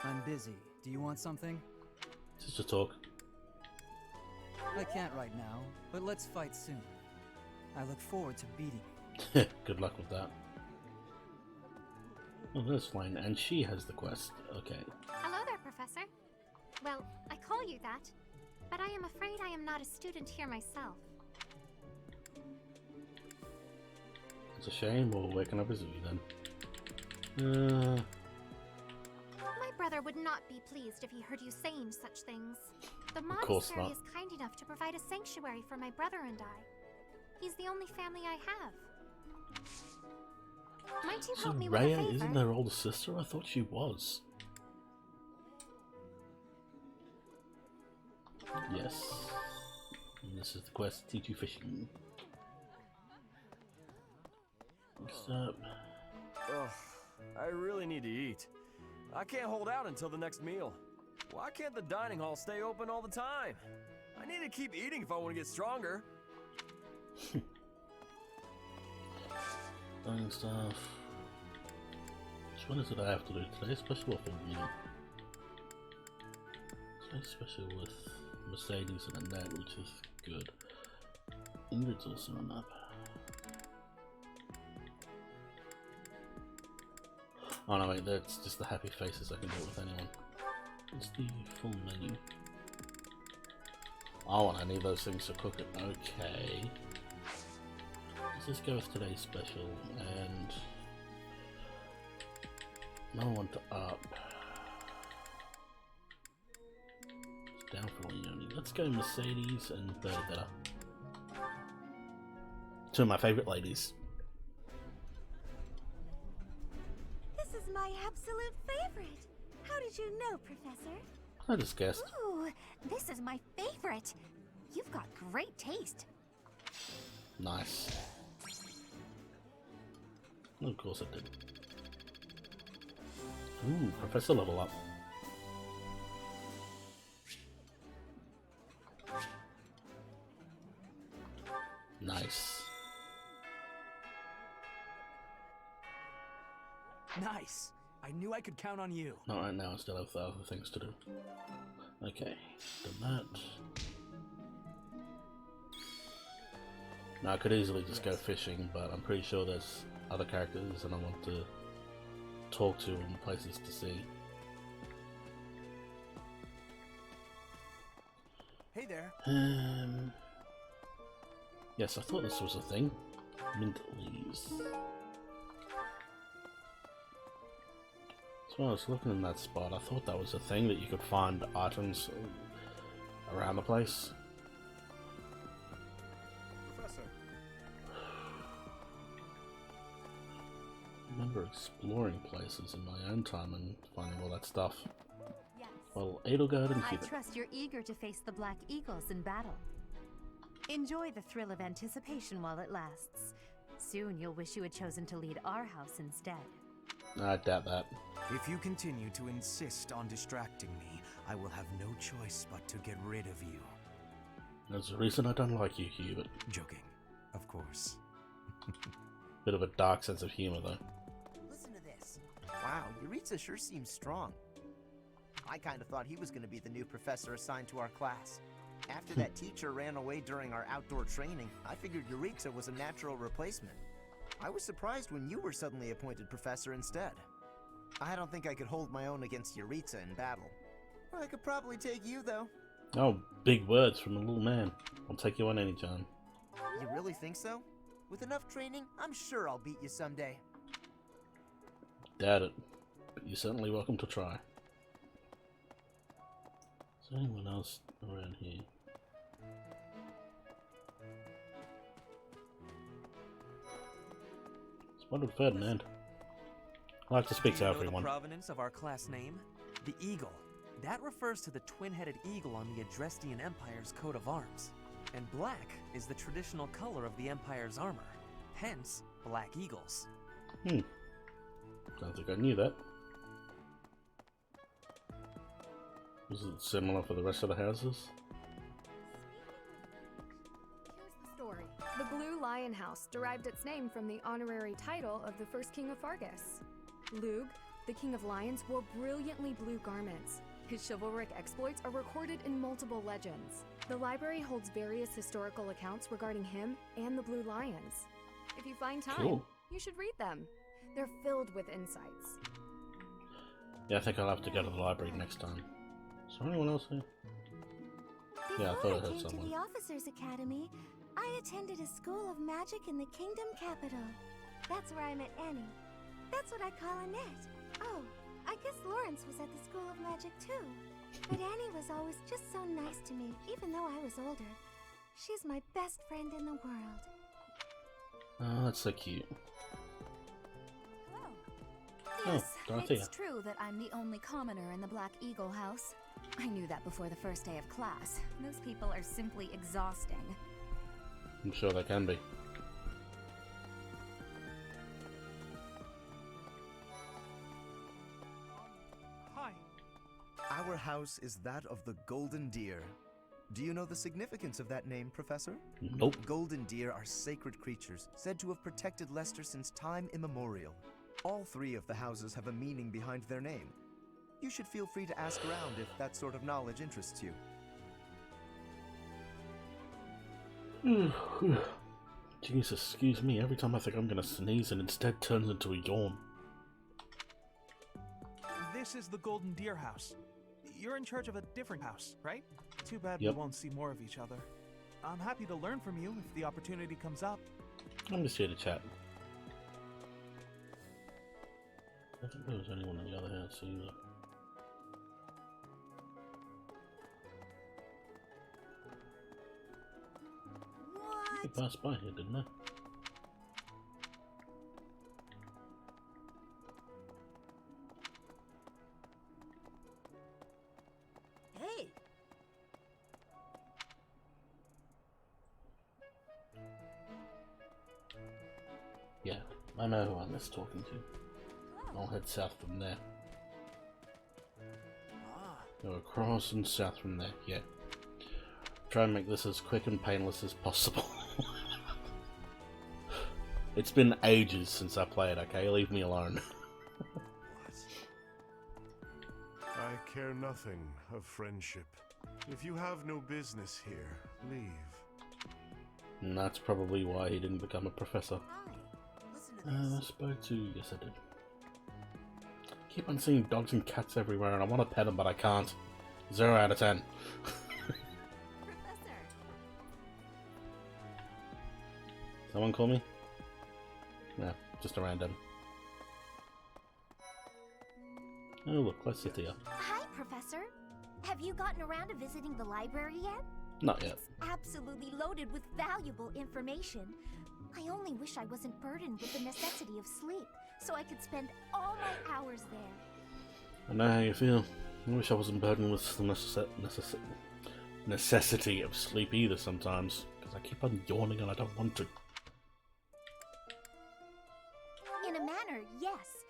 I'm busy. Do you want something? Just to talk. I can't right now, but let's fight soon. I look forward to beating you. Good luck with that. Oh, there's Flame, and she has the quest. Okay. Hello there, Professor. Well, I call you that, but I am afraid I am not a student here myself. It's a shame. Well, where can I visit you then? My brother would not be pleased if he heard you saying such things. The course monastery not. is kind enough to provide a sanctuary for my brother and I. He's the only family I have. Might you So help me with a Rhea favor? isn't their older sister? I thought she was. Yes. And this is the quest, teach you fishing. What's up? Ugh, I really need to eat. I can't hold out until the next meal. Why can't the dining hall stay open all the time? I need to keep eating if I want to get stronger. Buying stuff. Which one is it I have to do today? Special or full meal? Today's special with Mercedes and Annette, which is good. Ingrid's also on up. Oh no, wait, that's just the happy faces. I can do it with anyone. What's the full menu? Oh, and I need those things to cook it. Okay. Let's just go with today's special and another one to up. It's down for Leonie. Let's go Mercedes and Bernadetta. Two of my favourite ladies. This is my absolute favorite. How did you know, Professor? I just guessed. Ooh, this is my favorite. You've got great taste. Nice. Of course it did. Ooh, Professor level up. Nice. Nice. I knew I could count on you. Not right now, I still have other things to do. Okay, done that. Now I could easily just go fishing, but I'm pretty sure there's other characters and I want to talk to and places to see. Hey there. Yes, I thought this was a thing. Mint leaves. So when I was looking in that spot, I thought that was a thing that you could find items around the place. Professor. I remember exploring places in my own time and finding all that stuff. Yes. Well, Edelgard and I keep it. trust you're eager to face the Black Eagles in battle. Enjoy the thrill of anticipation while it lasts. Soon you'll wish you had chosen to lead our house instead. I doubt that. If you continue to insist on distracting me, I will have no choice but to get rid of you. There's a reason I don't like you, Hubert. Joking, of course. Bit of a dark sense of humor, though. Listen to this. Wow, Yuritsa sure seems strong. I kind of thought he was going to be the new professor assigned to our class. After that teacher ran away during our outdoor training, I figured Yuritsa was a natural replacement. I was surprised when you were suddenly appointed professor instead. I don't think I could hold my own against Yuritsa in battle. I could probably take you, though. Oh, big words from a little man. I'll take you on any time. You really think so? With enough training, I'm sure I'll beat you someday. Doubt it. But you're certainly welcome to try. Is there anyone else around here? Spotted Ferdinand. I like to speak to everyone. The provenance of our class name? The eagle. That refers to the twin-headed eagle on the Adrestian Empire's coat of arms. And black is the traditional color of the Empire's armor. Hence, black eagles. Don't think I knew that. Was it similar for the rest of the houses? Here's the story. The Blue Lion House derived its name from the honorary title of the first king of Fargus. Lug, the king of lions, wore brilliantly blue garments. His chivalric exploits are recorded in multiple legends. The library holds various historical accounts regarding him and the Blue Lions. If you find time, you should read them. They're filled with insights. Yeah, I think I'll have to go to the library next time. Is there anyone else here? Yeah, I thought I heard came someone. to the Officers Academy, I attended a school of magic in the kingdom capital. That's where I met Annie. That's what I call Annette. Oh, I guess Lawrence was at the School of Magic too. But Annie was always just so nice to me, even though I was older. She's my best friend in the world. Oh, that's so cute. Yes, Oh, Dorothea. it's true that I'm the only commoner in the Black Eagle house. I knew that before the first day of class. Those people are simply exhausting. I'm sure they can be. Hi. Our house is that of the Golden Deer. Do you know the significance of that name, Professor? Nope. Golden deer are sacred creatures, said to have protected Leicester since time immemorial. All three of the houses have a meaning behind their name. You should feel free to ask around if that sort of knowledge interests you. Jesus, excuse me, every time I think I'm gonna sneeze it instead turns into a yawn. This is the Golden Deer house. You're in charge of a different house, right? Too bad Yep. we won't see more of each other. I'm happy to learn from you if the opportunity comes up. I'm just here to chat. I don't think there was anyone in the other house either. I passed by here, didn't I? Hey! Yeah, I know who I miss talking to. I'll head south from there. Go across and south from there, yeah. Try and make this as quick and painless as possible. It's been ages since I played, okay? Leave me alone. I care nothing of friendship. If you have no business here, leave. And that's probably why he didn't become a professor. I spoke to... yes I did. Keep on seeing dogs and cats everywhere and I want to pet them but I can't. 0 out of 10. Someone call me? No, just a random. Oh look, Cynthia. Hi, Professor. Have you gotten around to visiting the library yet? Not yet. It's absolutely loaded with valuable information. I only wish I wasn't burdened with the necessity of sleep, so I could spend all my hours there. I know how you feel. I wish I wasn't burdened with the necessity of sleep either sometimes, because I keep on yawning and I don't want to. In a manner, yes.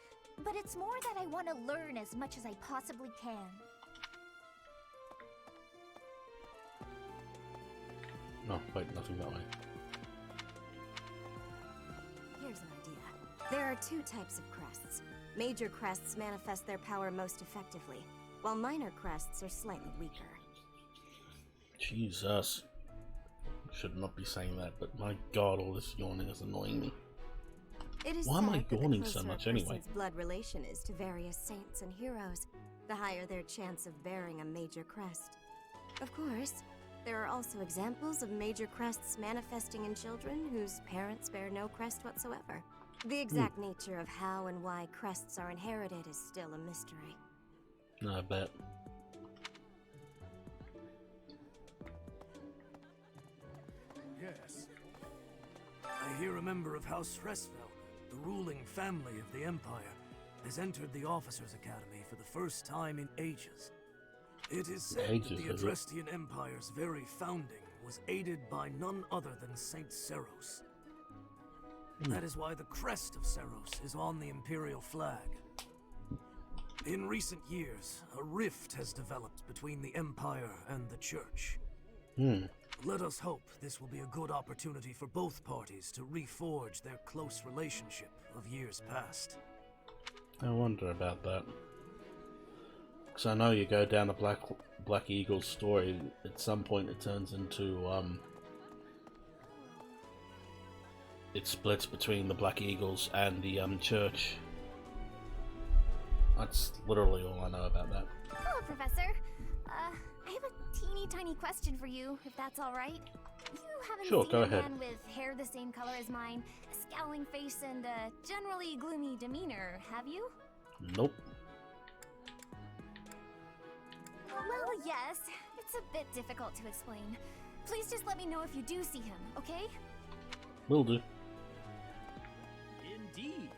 But it's more that I want to learn as much as I possibly can. No, wait, nothing that way. Here's an idea. There are two types of crests. Major crests manifest their power most effectively, while minor crests are slightly weaker. Jesus. Should not be saying that, but my god, all this yawning is annoying me. It is Why am I said that yawning the so closer much a anyway? person's blood relation is to various saints and heroes, the higher their chance of bearing a major crest. Of course, there are also examples of major crests manifesting in children whose parents bear no crest whatsoever. The exact nature of how and why crests are inherited is still a mystery. I bet. Yes. I hear a member of House Restfeld, the ruling family of the Empire, has entered the Officers' Academy for the first time in ages. It is said that the Adrestian Empire's very founding was aided by none other than Saint Seros. That is why the crest of Seros is on the Imperial flag. In recent years, a rift has developed between the Empire and the Church. Let us hope this will be a good opportunity for both parties to reforge their close relationship of years past. I wonder about that. Because I know you go down the Black Eagle's story, at some point it turns into, it splits between the Black Eagles and the, Church. That's literally all I know about that. Hello, Professor. I have a teeny tiny question for you, if that's alright. You haven't Sure, seen go a ahead. man with hair the same color as mine, a scowling face, and a generally gloomy demeanor, have you? Nope. Well, yes. It's a bit difficult to explain. Please just let me know if you do see him, okay? Will do. Indeed.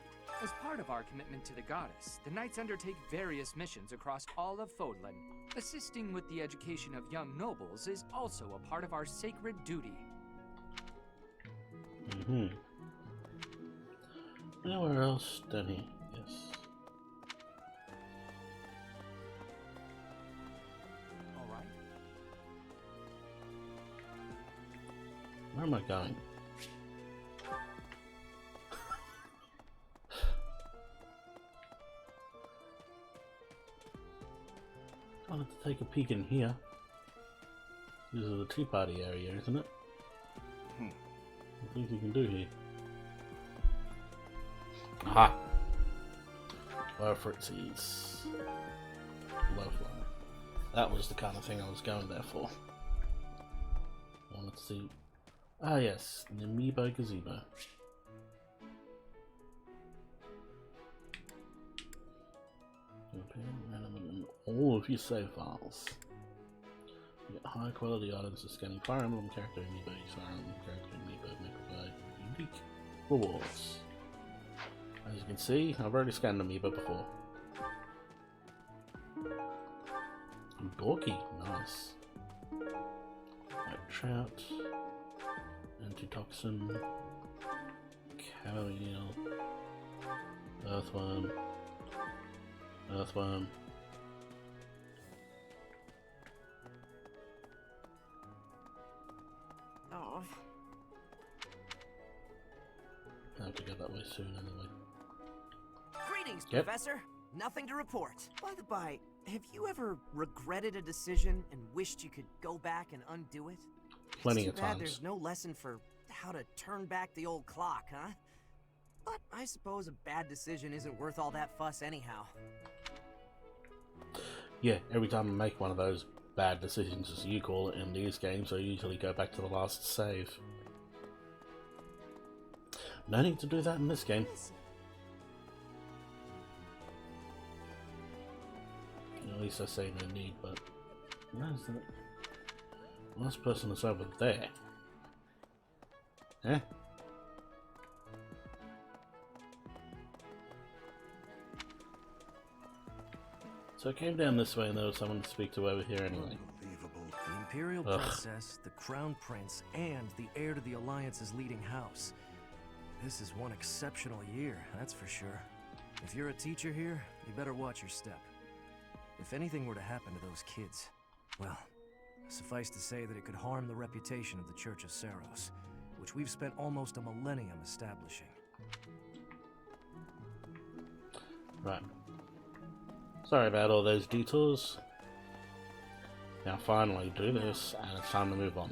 As part of our commitment to the goddess, the Knights undertake various missions across all of Fodlan. Assisting with the education of young nobles is also a part of our sacred duty. Anywhere else, Denny? Yes. Alright. Where am I going? I wanted to take a peek in here. This is the tea party area, isn't it? What do you think you can do here? Aha! Fire Fritzies. Blowfly. That was the kind of thing I was going there for. I wanted to see. Ah, yes, the Amiibo Gazebo. All of your save files. You get high quality items for scanning Fire Emblem character amiibo, Fire Emblem character amiibo may provide unique rewards. As you can see, I've already scanned amiibo before. Dorky, nice. White trout, antitoxin, cameo, earthworm. Earthworm. Oh. I have to go that way soon anyway. Greetings, Professor. Nothing to report. By the by, have you ever regretted a decision and wished you could go back and undo it? Plenty It's of too bad times. there's no lesson for how to turn back the old clock, huh? But I suppose a bad decision isn't worth all that fuss anyhow. Yeah, every time I make one of those bad decisions, as you call it, in these games, I usually go back to the last save. No need to do that in this game. At least I say no need, but where's the last person is over there? Eh? So I came down this way and there was someone to speak to over here anyway. The Imperial Princess, the Crown Prince, and the heir to the Alliance's leading house. This is one exceptional year, that's for sure. If you're a teacher here, you better watch your step. If anything were to happen to those kids, well, suffice to say that it could harm the reputation of the Church of Seros, which we've spent almost a millennium establishing. Right. Sorry about all those detours. Now finally do this, and it's time to move on.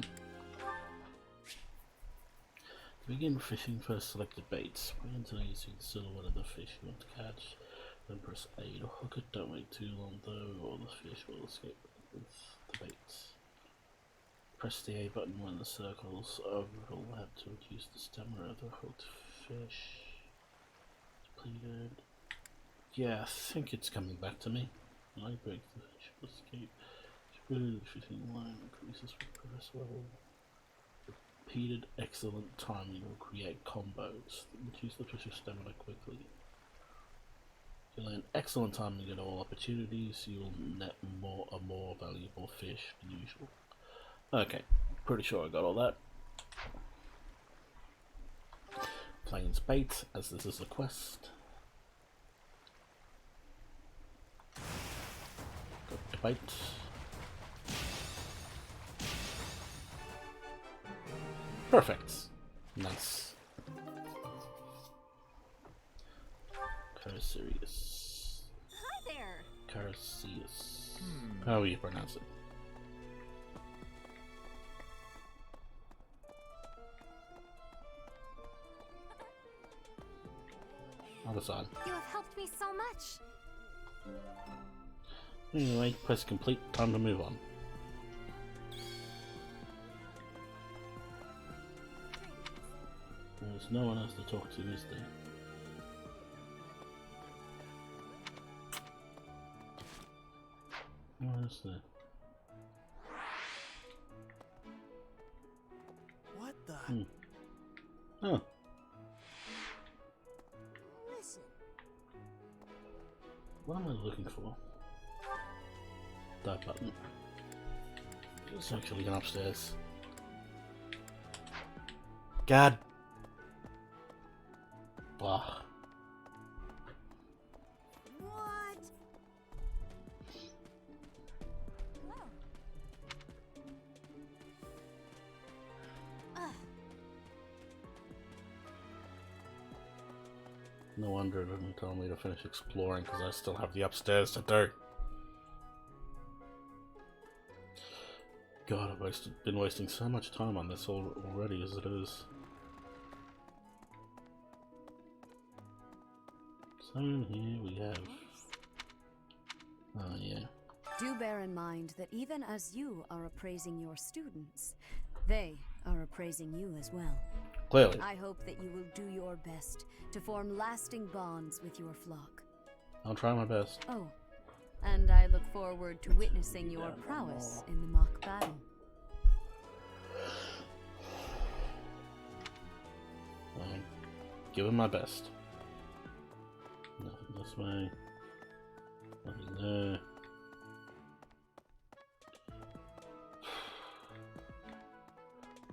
Begin fishing first. Select the baits. Wait until you see the silhouette of the fish you want to catch. Then press A to hook it. Don't wait too long though, or the fish will escape with the baits. Press the A button when the circles overall have to reduce the stamina of the hooked fish. Depleted. Yeah, I think it's coming back to me. I break the fish will escape. The fishing line increases with progress level. Repeated excellent timing will create combos that reduce the fish's stamina quickly. If you land excellent timing at all opportunities, you will net a more valuable fish than usual. Okay, pretty sure I got all that. Plains bait, as this is a quest. Got the bait. Perfect. Nice. Caracerius. Hi there. Caracerius. How do you pronounce it? Other side. You have helped me so much. Anyway, press complete. Time to move on. There's no one else to talk to, is there? What is there? What the? Oh. Listen. What am I looking for? That button. It's actually going upstairs. God. Blah. What? No wonder it didn't tell me to finish exploring, because I still have the upstairs to do. God, I've been wasting so much time on this already as it is. So here we have... Oh yeah. Do bear in mind that even as you are appraising your students, they are appraising you as well. Clearly. I hope that you will do your best to form lasting bonds with your flock. I'll try my best. Oh, and I look forward to witnessing your prowess in the mock battle. I'm giving my best. Nothing this way. Nothing there.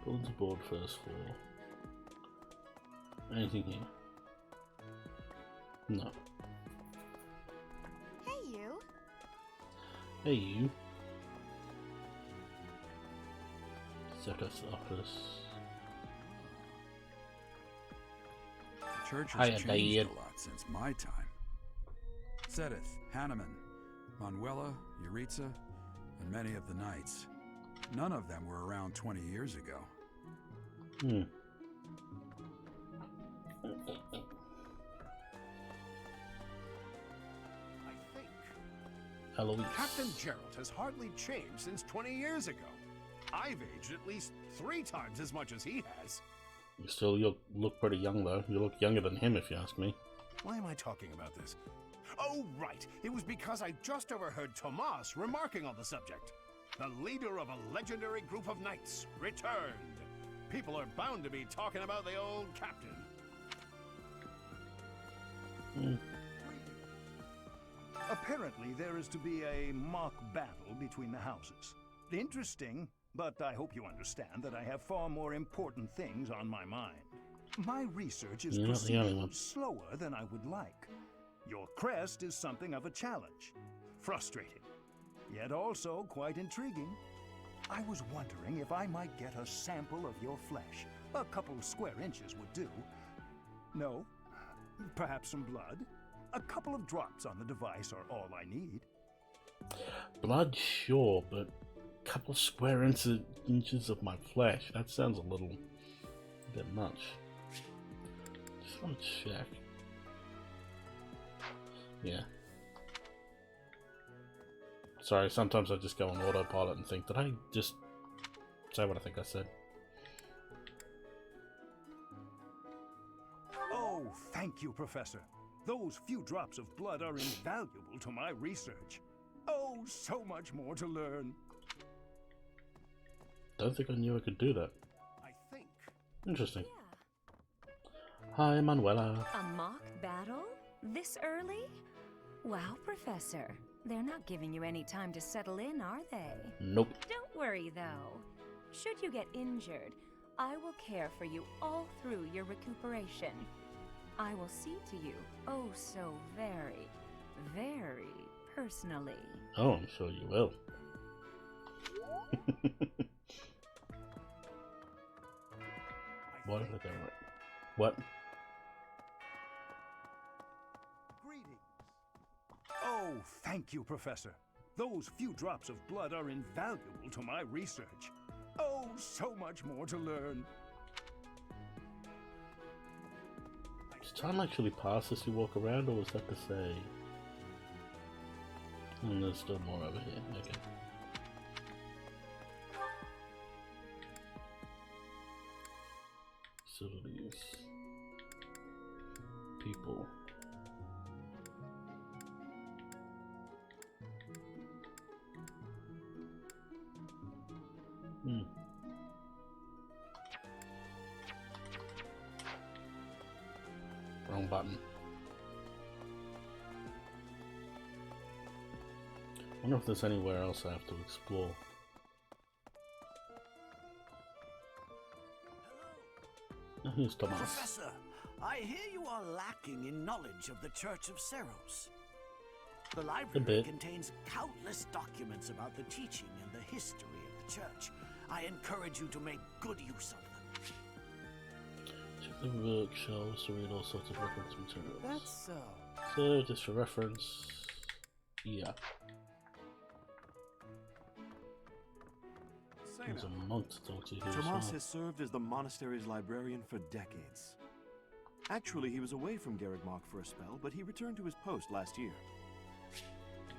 Build the board first floor. Anything here? No. Hey, you. Hey, you. Circus office. The church has changed a lot since my time. Sedith, Hanneman, Manuela, Yuritsa, and many of the knights. None of them were around 20 years ago. Eloise. Captain Gerald has hardly changed since 20 years ago. I've aged at least 3 times as much as he has. You still look pretty young though. You look younger than him if you ask me. Why am I talking about this? Oh, right. It was because I just overheard Tomas remarking on the subject. The leader of a legendary group of knights returned. People are bound to be talking about the old captain. Apparently, there is to be a mock battle between the houses. Interesting, but I hope you understand that I have far more important things on my mind. My research is proceeding slower than I would like. Your crest is something of a challenge. Frustrating, yet also quite intriguing. I was wondering if I might get a sample of your flesh. A couple square inches would do. No? Perhaps some blood? A couple of drops on the device are all I need. Blood, sure, but a couple square inches of my flesh, that sounds a bit much. Just want to check. Yeah. Sorry, sometimes I just go on autopilot and think, did I just say what I think I said? Oh, thank you, Professor. Those few drops of blood are invaluable to my research. Oh, so much more to learn. Don't think I knew I could do that. I think. Interesting. Hi, Manuela. A mock battle? This early? Wow, Professor. They're not giving you any time to settle in, are they? Nope. Don't worry, though. Should you get injured, I will care for you all through your recuperation. I will see to you, oh so very, very personally. Oh, I'm sure you will. What did I go right? What? Oh, thank you, Professor. Those few drops of blood are invaluable to my research. Oh, so much more to learn. Does time actually pass as you walk around, or was that to say? And there's still more over here. Okay. Facilities. People. Wrong button. Wonder if there's anywhere else I have to explore. Here's Thomas. Professor, I hear you are lacking in knowledge of the Church of Seros. The library contains countless documents about the teaching and the history of the Church. I encourage you to make good use of them. Check the bookshelves to read all sorts of reference materials. That's so. So, just for reference, yeah. There's a monk to talk to here. Tomas has served as the monastery's librarian for decades. Actually, he was away from Garrigmark for a spell, but he returned to his post last year.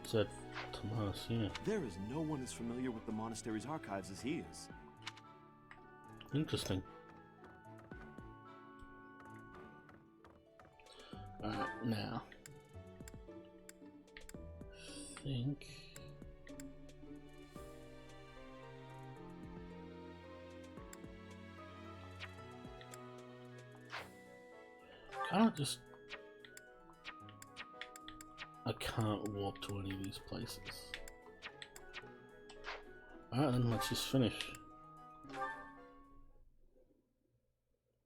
Said Tomas, yeah. There is no one as familiar with the monastery's archives as he is. Interesting. Alright, now. I think... Can't just... I can't warp to any of these places. Alright then, let's just finish.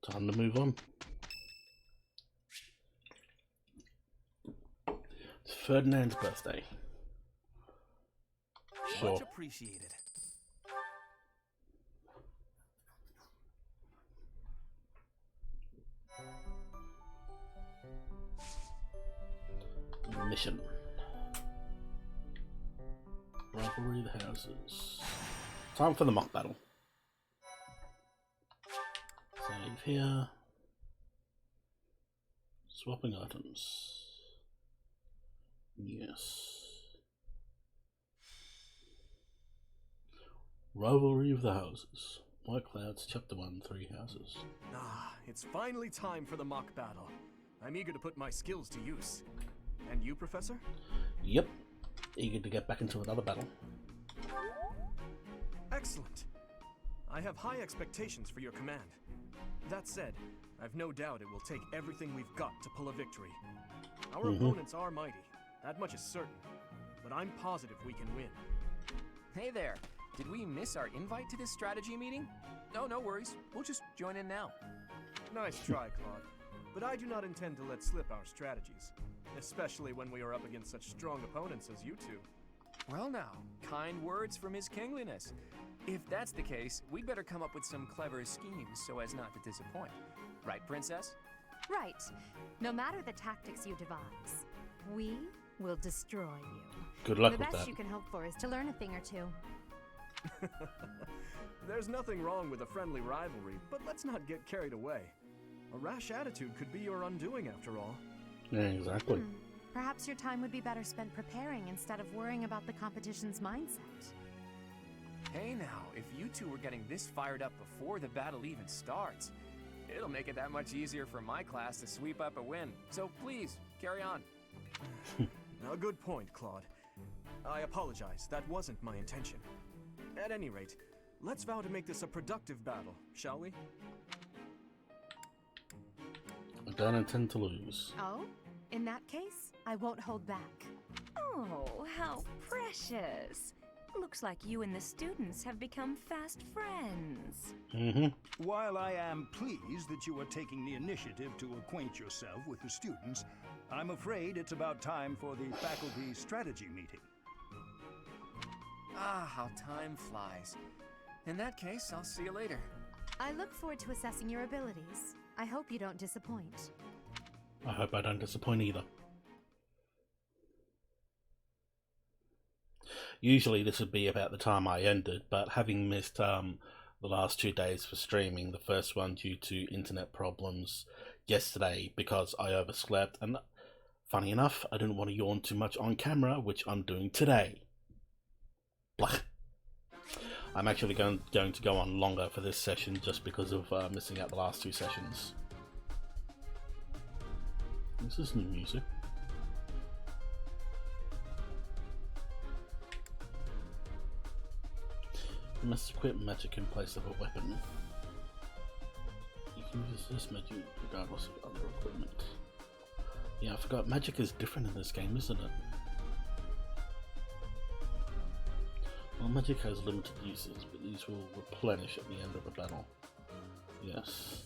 Time to move on. It's Ferdinand's birthday. Sure. Much appreciated. Mission. Rivalry of the houses. Time for the mock battle. Save here. Swapping items. Yes. Rivalry of the houses. White Clouds, Chapter 1, 3 houses. Ah, it's finally time for the mock battle. I'm eager to put my skills to use. And you, Professor? Yep. Eager to get back into another battle. Excellent. I have high expectations for your command. That said, I've no doubt it will take everything we've got to pull a victory. Our opponents are mighty, that much is certain. But I'm positive we can win. Hey there. Did we miss our invite to this strategy meeting? No, no worries. We'll just join in now. Nice try, Claude. But I do not intend to let slip our strategies. Especially when we are up against such strong opponents as you two. Well now, kind words from His Kingliness. If that's the case, we'd better come up with some clever schemes so as not to disappoint. Right, Princess? Right. No matter the tactics you devise, we will destroy you. Good luck the with best that. you can hope for is to learn a thing or two. There's nothing wrong with a friendly rivalry, but let's not get carried away. A rash attitude could be your undoing after all. Yeah, exactly. Perhaps your time would be better spent preparing instead of worrying about the competition's mindset. Hey now, if you two were getting this fired up before the battle even starts, it'll make it that much easier for my class to sweep up a win. So please, carry on. A good point, Claude. I apologize, that wasn't my intention. At any rate, let's vow to make this a productive battle, shall we? I don't intend to lose. Oh? In that case, I won't hold back. Oh, how precious. Looks like you and the students have become fast friends. While I am pleased that you are taking the initiative to acquaint yourself with the students, I'm afraid it's about time for the faculty strategy meeting. Ah, how time flies. In that case, I'll see you later. I look forward to assessing your abilities. I hope you don't disappoint. I hope I don't disappoint either. Usually this would be about the time I ended, but having missed the last 2 days for streaming, the first one due to internet problems yesterday because I overslept, and funny enough, I didn't want to yawn too much on camera, which I'm doing today. Blah. I'm actually going to go on longer for this session just because of missing out the last 2 sessions. This is new music. You must equip magic in place of a weapon. You can use this magic regardless of other equipment. Yeah, I forgot, magic is different in this game, isn't it? Well, magic has limited uses, but these will replenish at the end of a battle. Yes.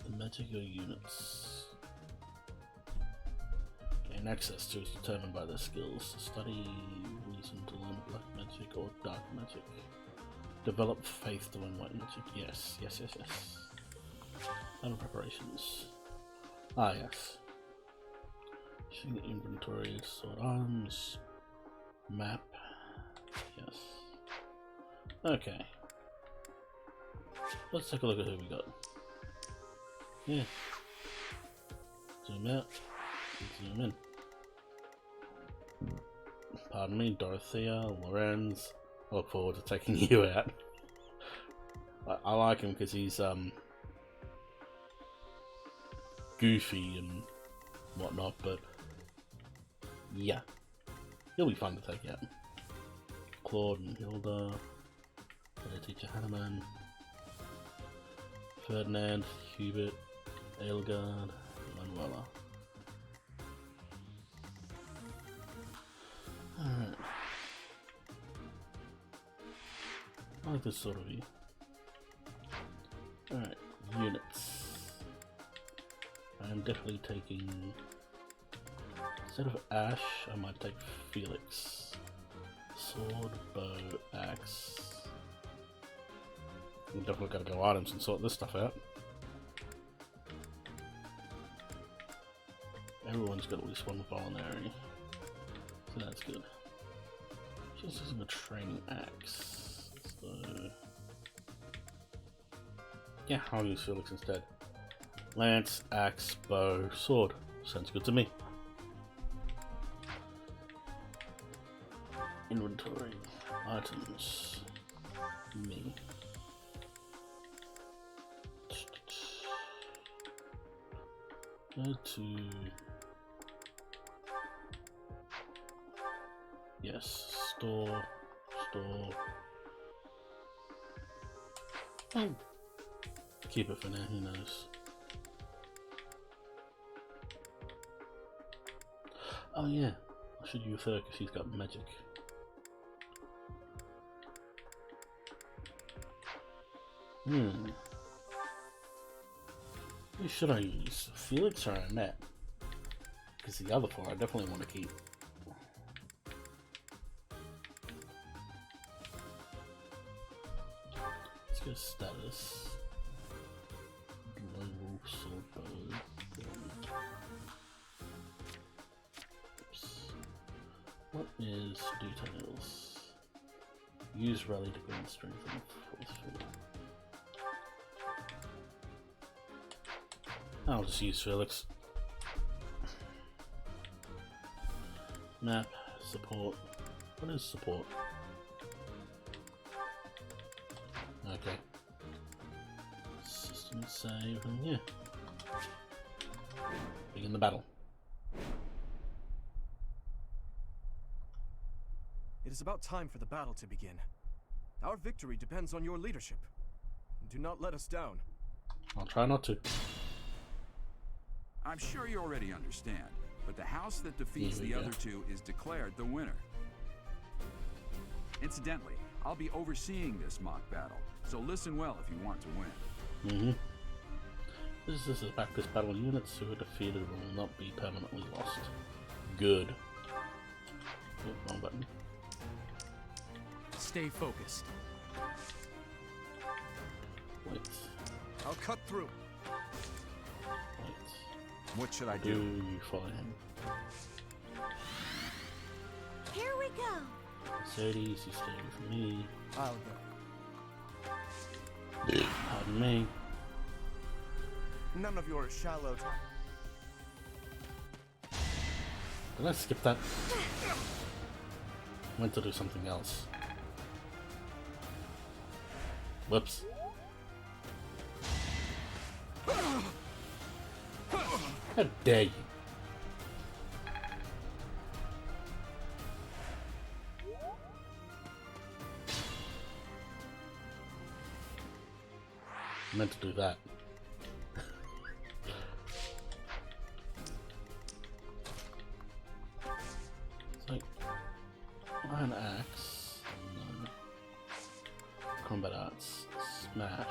The magical units. Gain access to is determined by their skills. Study reason to learn black magic or dark magic. Develop faith to learn white magic. Yes. Battle preparations. Ah, yes. Using inventory, sword arms, map. Yes. Okay. Let's take a look at who we got. Yeah. Zoom out. Zoom in. Pardon me, Dorothea, Lorenz. I look forward to taking you out. I like him because he's goofy and whatnot, but yeah, he'll be fun to take out. Claude and Hilda, teacher Hanneman, Ferdinand, Hubert, Aelgard, Manuela. Alright. I like this sort of view. Alright, units. I am definitely taking, instead of Ash, I might take Felix. Sword, bow, axe. I'm definitely gotta go items and sort this stuff out. Everyone's got at least one voluntary, so that's good. Just using a training axe, so yeah, I'll use Felix instead. Lance, axe, bow, sword. Sounds good to me. Inventory, items, me. Go to, yes, store. Oh. Keep it for now, who knows. Oh yeah, I should use her because she's got magic. Who should I use? Felix or Annette? Because the other four I definitely want to keep. Let's go status. Global sword bow. Oops. What is details? Use rally to gain strength and force field. I'll just use Felix. Map, support. What is support? Okay. System save, and yeah. Begin the battle. It is about time for the battle to begin. Our victory depends on your leadership. Do not let us down. I'll try not to. I'm sure you already understand, but the house that defeats the other two is declared the winner. Incidentally, I'll be overseeing this mock battle, so listen well if you want to win. This is about this battle. Units who are defeated will not be permanently lost. Good. Oh, wrong button. Stay focused. Wait. I'll cut through. Wait. What should I do? You follow him. Here we go. Mercedes, you stay with me. I'll go. Pardon me. None of your shallow Did I skip that? I meant to do something else. Whoops. How dare you? I meant to do that. It's like iron axe, no. Combat arts, smash.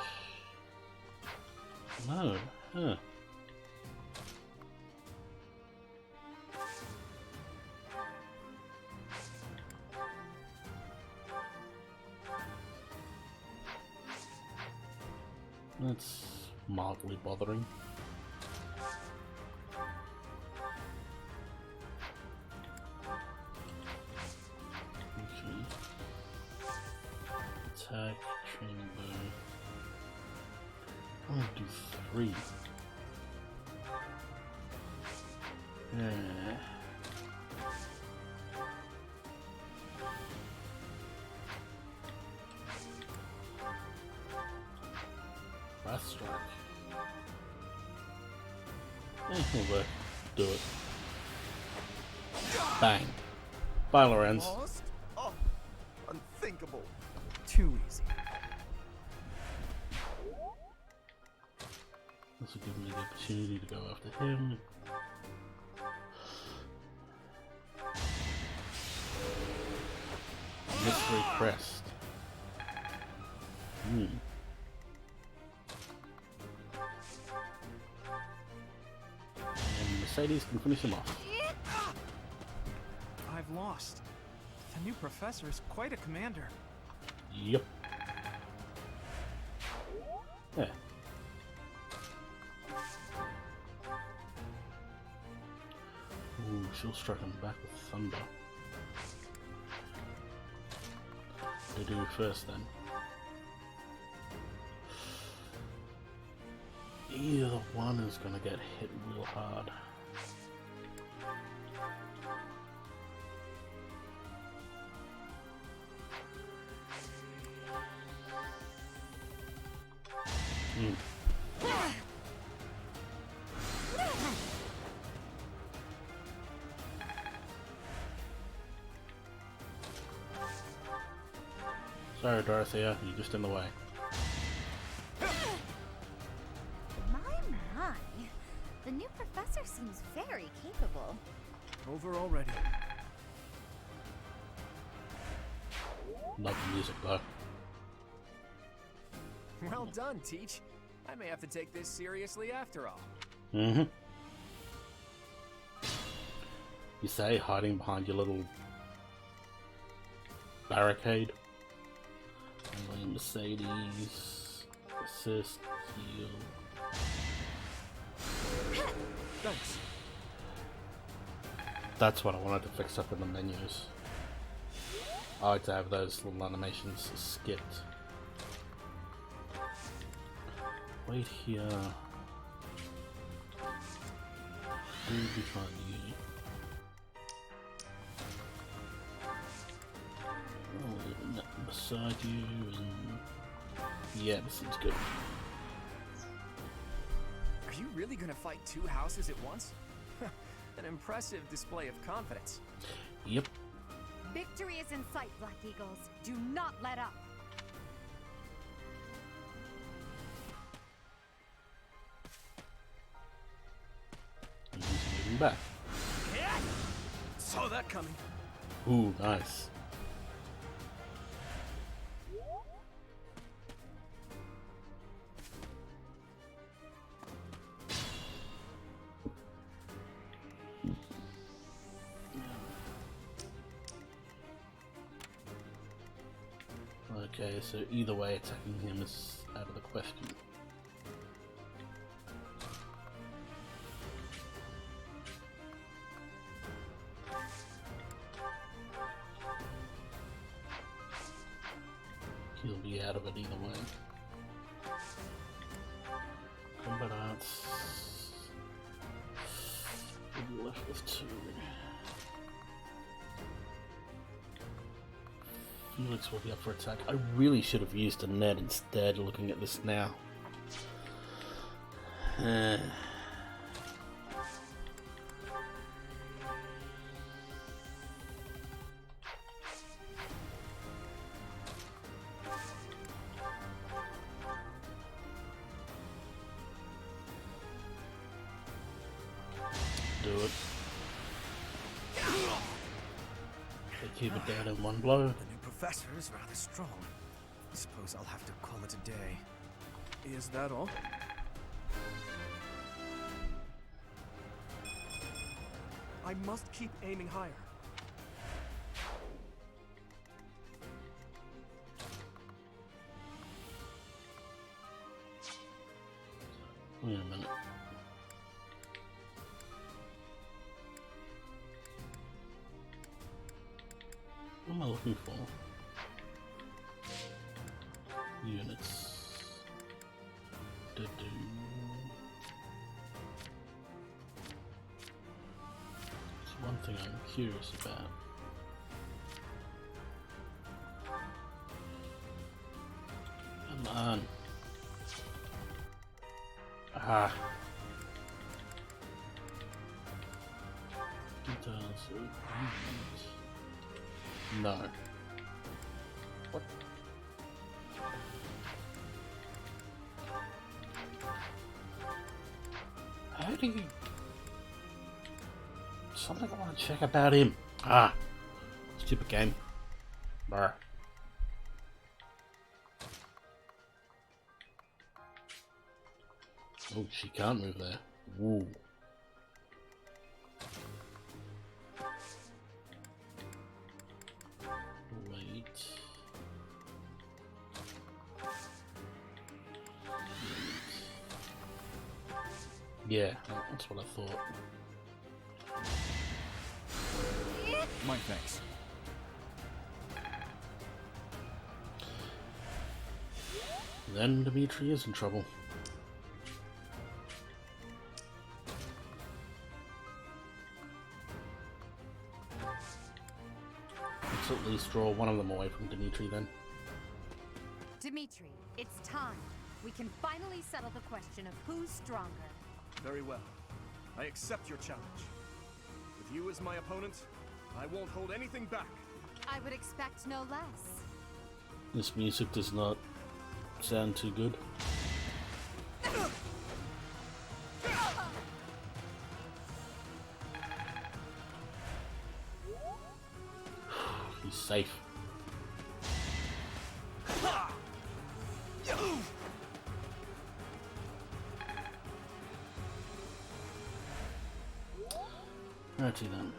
No, huh. That's mildly bothering. Okay. Attack, training bow. I'm gonna do 3. Fast strike. It'll work. Do it. Bang. Bye, Lorenz. Lost? Oh, unthinkable. Too easy. This will give me the opportunity to go after him. Mystery crest. And Mercedes can finish him off. I've lost. The new professor is quite a commander. Yep. Yeah. Ooh, she'll strike him back with thunder. What do we do first then? Either one is gonna get hit real hard. Sorry, Dorothea, you're just in the way. My. The new professor seems very capable. Over already. Love the music though. Well done, Teach. I may have to take this seriously after all. You say, hiding behind your little barricade. And Mercedes, assist, heal. Thanks. That's what I wanted to fix up in the menus. I like to have those little animations skipped. Wait here. food behind you. I'll leave it beside you, and yeah, this seems good. Are you really gonna fight two houses at once? An impressive display of confidence. Yep. Victory is in sight, Black Eagles. Do not let up. He's moving back. Saw that coming. Ooh, nice. Okay, so either way, attacking him is out of the question. He'll be out of it either way. Combat arts. We'll be left with 2. Felix will be up for attack. I really should have used a net instead, looking at this now. Do it. They keep it down in one blow. The new professor is rather strong. I suppose I'll have to call it a day. Is that all? I must keep aiming higher. Wait a minute. What am I looking for? Units. There's one thing I'm curious about. Come on. Ah. Details of units. No. What? How do you... Something I want to check about him. Ah. Stupid game. Brr. Oh, she can't move there. Woo. Wait. Yeah, that's what I thought. My thanks. Then Dimitri is in trouble. Let's at least draw one of them away from Dimitri then. Dimitri, it's time. We can finally settle the question of who's stronger. Very well. I accept your challenge. With you as my opponent, I won't hold anything back. I would expect no less. This music does not sound too good. He's safe. Righty then.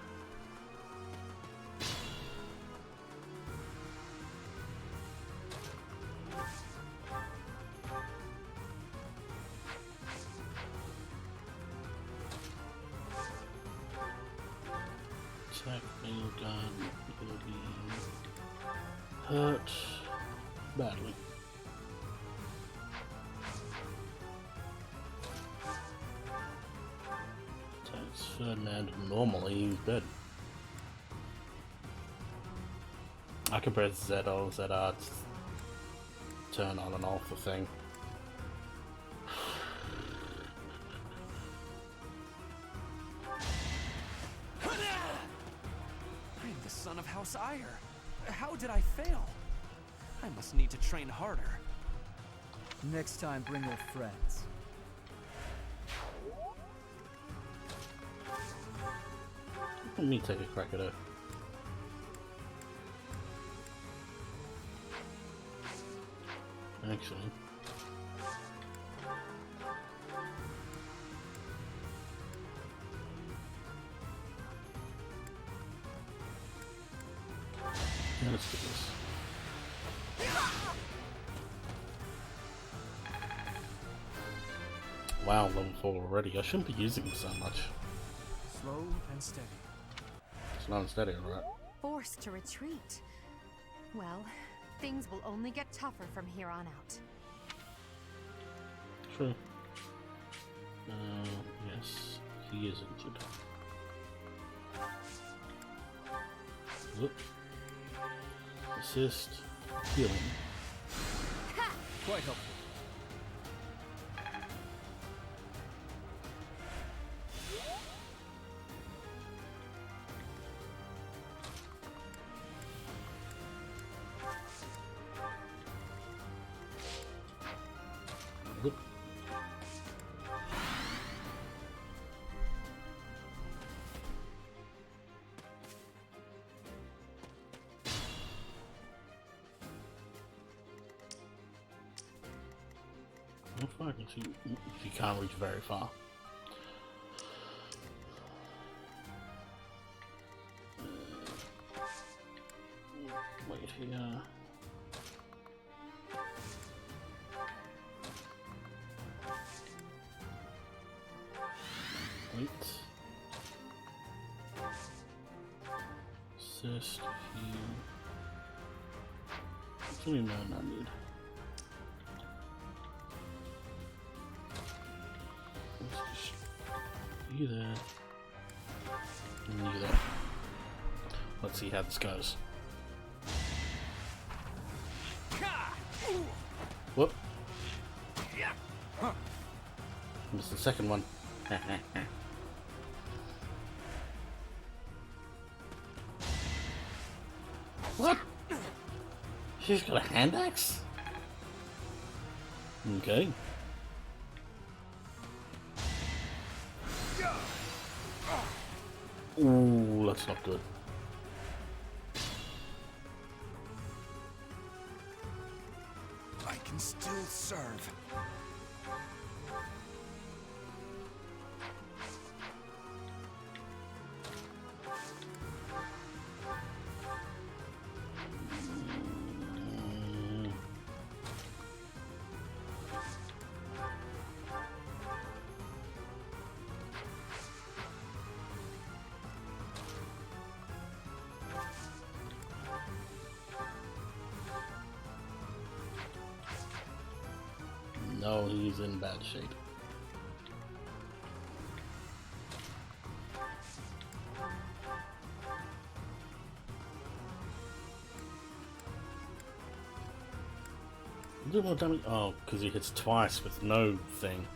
Attack fail gun will be hurt badly. Attack It's Ferdinand normally, he's dead. I can press Z or ZR to turn on and off the thing. I'm the son of House Ire. How did I fail? I must need to train harder. Next time, bring your friends. Let me take a crack at it. Actually. Yeah, let's do this. Wow, level 4 already. I shouldn't be using them so much. Slow and steady. Slow and steady, alright. Forced to retreat. Well, things will only get tougher from here on out. True. Yes, he is injured. Look. Assist. Healing. Quite helpful. Look. How far can she can't reach very far. Wait here. Wait. Assist, heal. Actually, no, not need. Let's just you there. And you there. Let's see how this goes. Whoop. Missed the second one. What? She's got a hand axe? Okay. Ooh, that's not good. I can still serve. No, he's in bad shape. Do more damage. Oh, because he hits twice with no thing.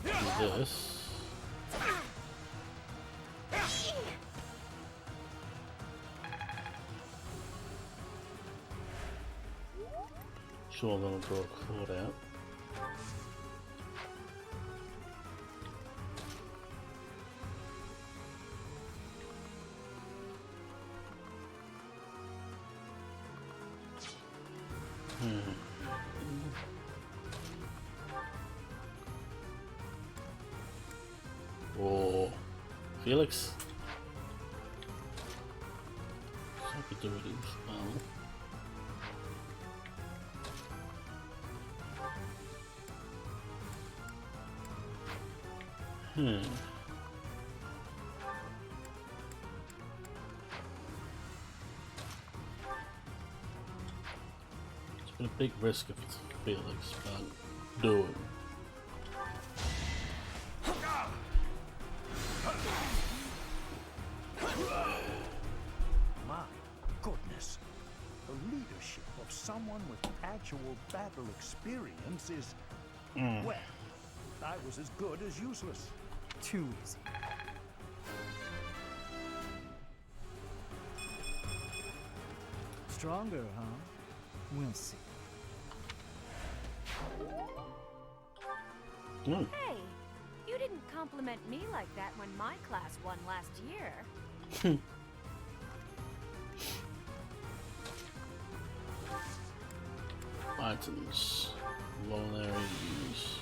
Do this. Sure, I'm gonna draw a cord out. Oh, Felix. I could do it as well. It's been a big risk if it's Felix, but do it. actual battle experience is, well, I was as good as useless. Too easy. Stronger, huh? We'll see. Hey, you didn't compliment me like that when my class won last year. Items. Vulnerary use.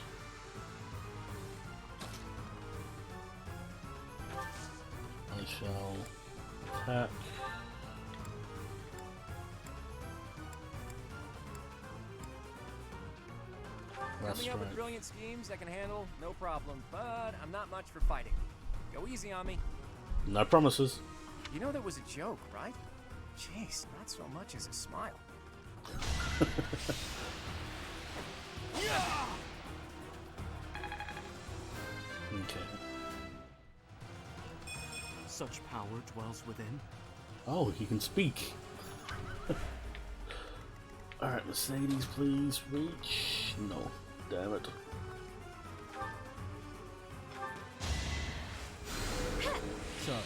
I shall attack. Coming up with brilliant schemes I can handle, no problem. But I'm not much for fighting. Go easy on me. No promises. You know that was a joke, right? Jeez, not so much as a smile. Okay. Such power dwells within. Oh, he can speak. Alright, Mercedes, please reach. No, damn it. Sorry.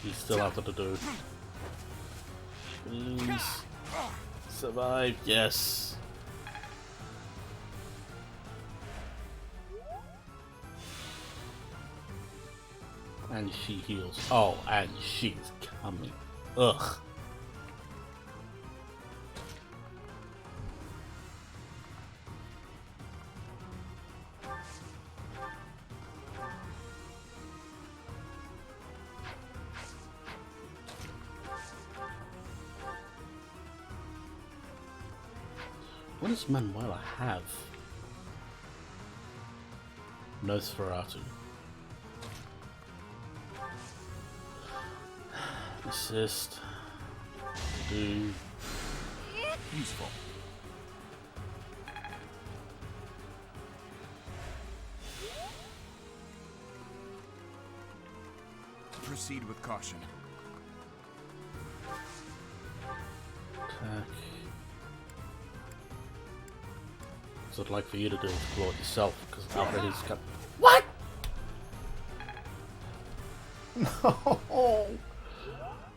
He's still after the dude. Please. Survive, yes. And she heals. Oh, and she's coming. Ugh. What does Manuela have? Nosferatu. Assist. Do. Useful. Proceed with caution. Attack. So I'd like for you to do explore it yourself, because Alfred is got. What? No!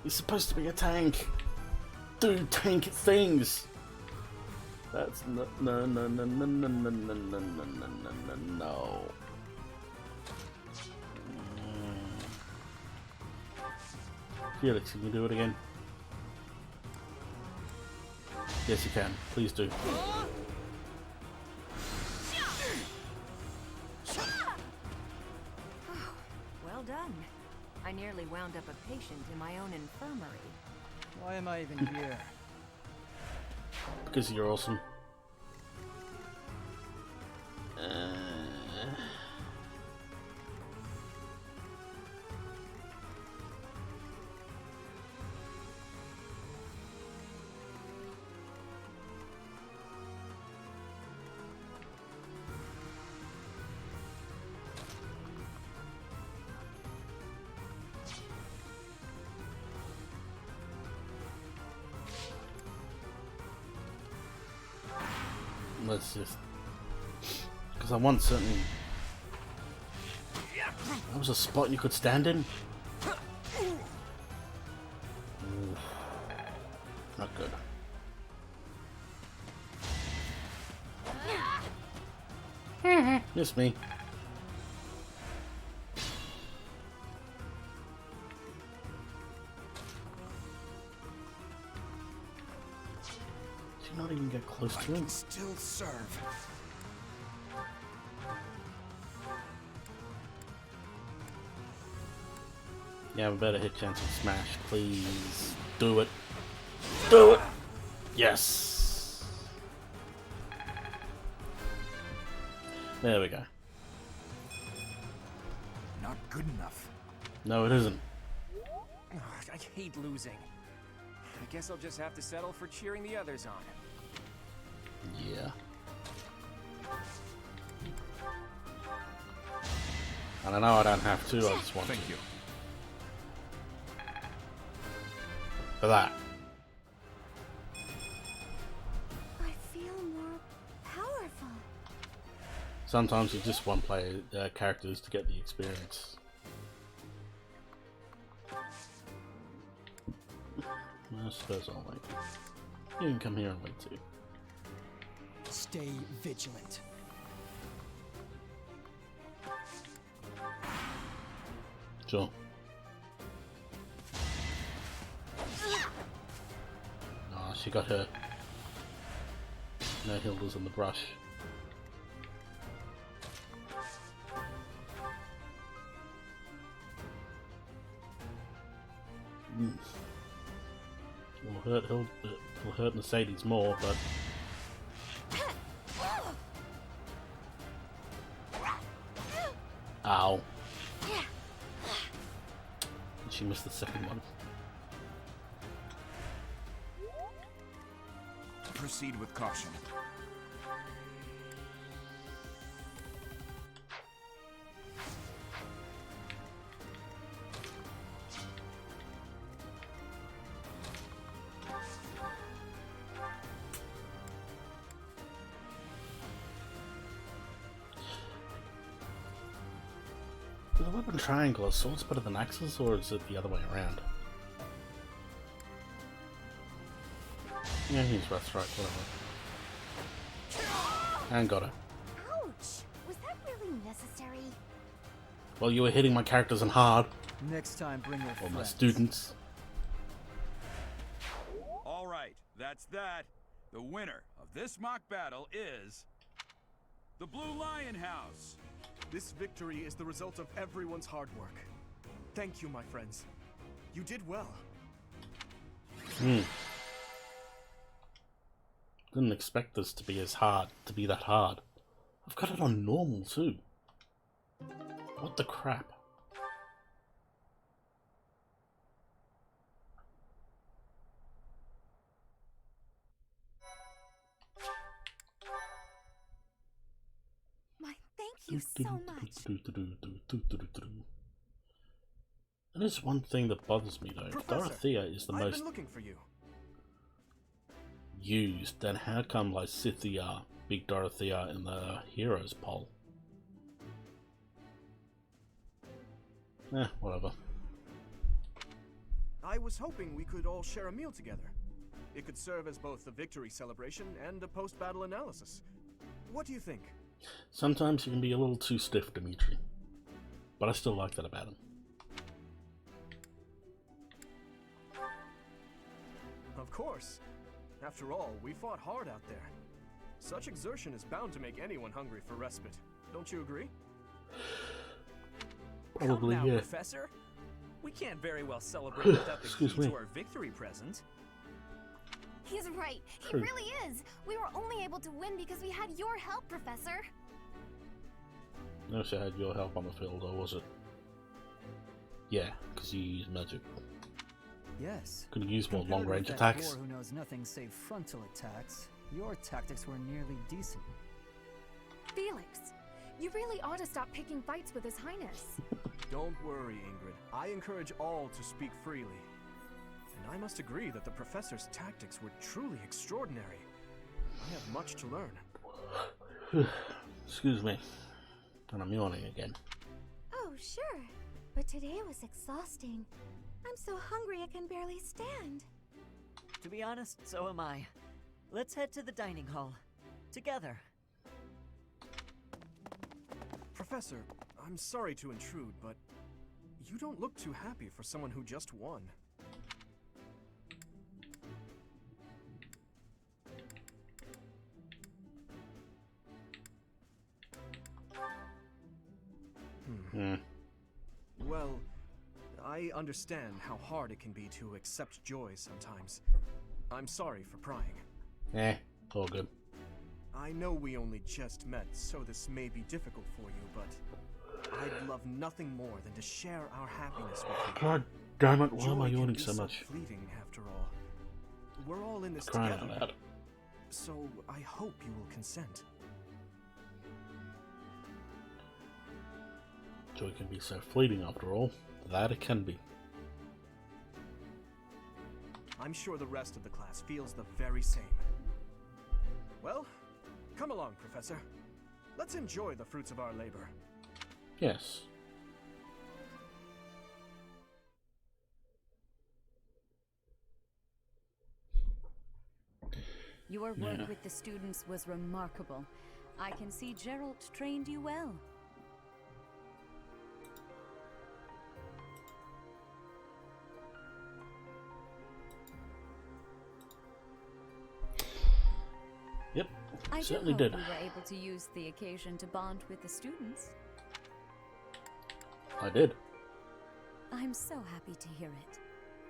He's supposed to be a tank. Do tank things. That's no. Felix, can you do it again? Yes, you can. Please do. Well done. I nearly wound up a patient in my own infirmary. Why am I even here? Because you're awesome. Let's just, because I want certain. That was a spot you could stand in. Ooh, not good. Miss me. Not even get close to him. Still serve. Yeah, we better hit chance and smash, please. Do it. Do it. Yes. There we go. Not good enough. No, it isn't. Ugh, I hate losing. I guess I'll just have to settle for cheering the others on. Yeah. And I know I don't have to, I just want Thank to. you. For that. I feel more powerful. Sometimes you just want player characters to get the experience. I suppose I'll wait. You can come here and wait too. Stay vigilant. Sure. Oh, she got her. No Hilda's in the brush. It'll hurt Mercedes more, but ow. She missed the second one. Proceed with caution. Is the weapon triangle, are swords better than axes, or is it the other way around? Yeah, he's that's right, whatever. And got her. Ouch! Was that really necessary? Well, you were hitting my characters and hard. Next time, bring your Or friends. my students. All right, that's that. The winner of this mock battle is the Blue Lion House. This victory is the result of everyone's hard work. Thank you, my friends. You did well. Didn't expect this to be that hard. I've got it on normal too. What the crap? My thank you so much. There is one thing that bothers me though. If Dorothea is the I've most been looking for you. used, then how come Lysithea beat Dorothea in the Heroes poll? Whatever. I was hoping we could all share a meal together. It could serve as both a victory celebration and a post-battle analysis. What do you think? Sometimes he can be a little too stiff, Dimitri. But I still like that about him. Of course. After all, we fought hard out there. Such exertion is bound to make anyone hungry for respite. Don't you agree? Probably, Come now, yeah. Professor. We can't very well celebrate without the Excuse key me. to our victory present. He's right. He True. really is. We were only able to win because we had your help, Professor. No, she had your help on the field, or was it? Yeah, because you used magic. Yes. Could have used more Compared with long-range that attacks. boar who knows nothing save frontal attacks, your tactics were nearly decent. Felix, you really ought to stop picking fights with His Highness. Don't worry, Ingrid. I encourage all to speak freely. And I must agree that the professor's tactics were truly extraordinary. I have much to learn. Excuse me. And I'm yawning again. Oh, sure. But today was exhausting. I'm so hungry I can barely stand. To be honest, so am I. Let's head to the dining hall. Together. Professor, I'm sorry to intrude, but you don't look too happy for someone who just won. Well, I understand how hard it can be to accept joy sometimes. I'm sorry for prying. All good. I know we only just met, so this may be difficult for you, but I'd love nothing more than to share our happiness with you. God damn it, why am I Joy can yawning be so much? Fleeting, after all. We're all in this Crying out together. loud. So I hope you will consent. Joy can be so fleeting after all. That it can be. I'm sure the rest of the class feels the very same. Well, come along, Professor. Let's enjoy the fruits of our labor. Yes. Your work with the students was remarkable. I can see Gerald trained you well. Yep, I certainly hope did. we were able to use the occasion to bond with the students. I did. I'm so happy to hear it.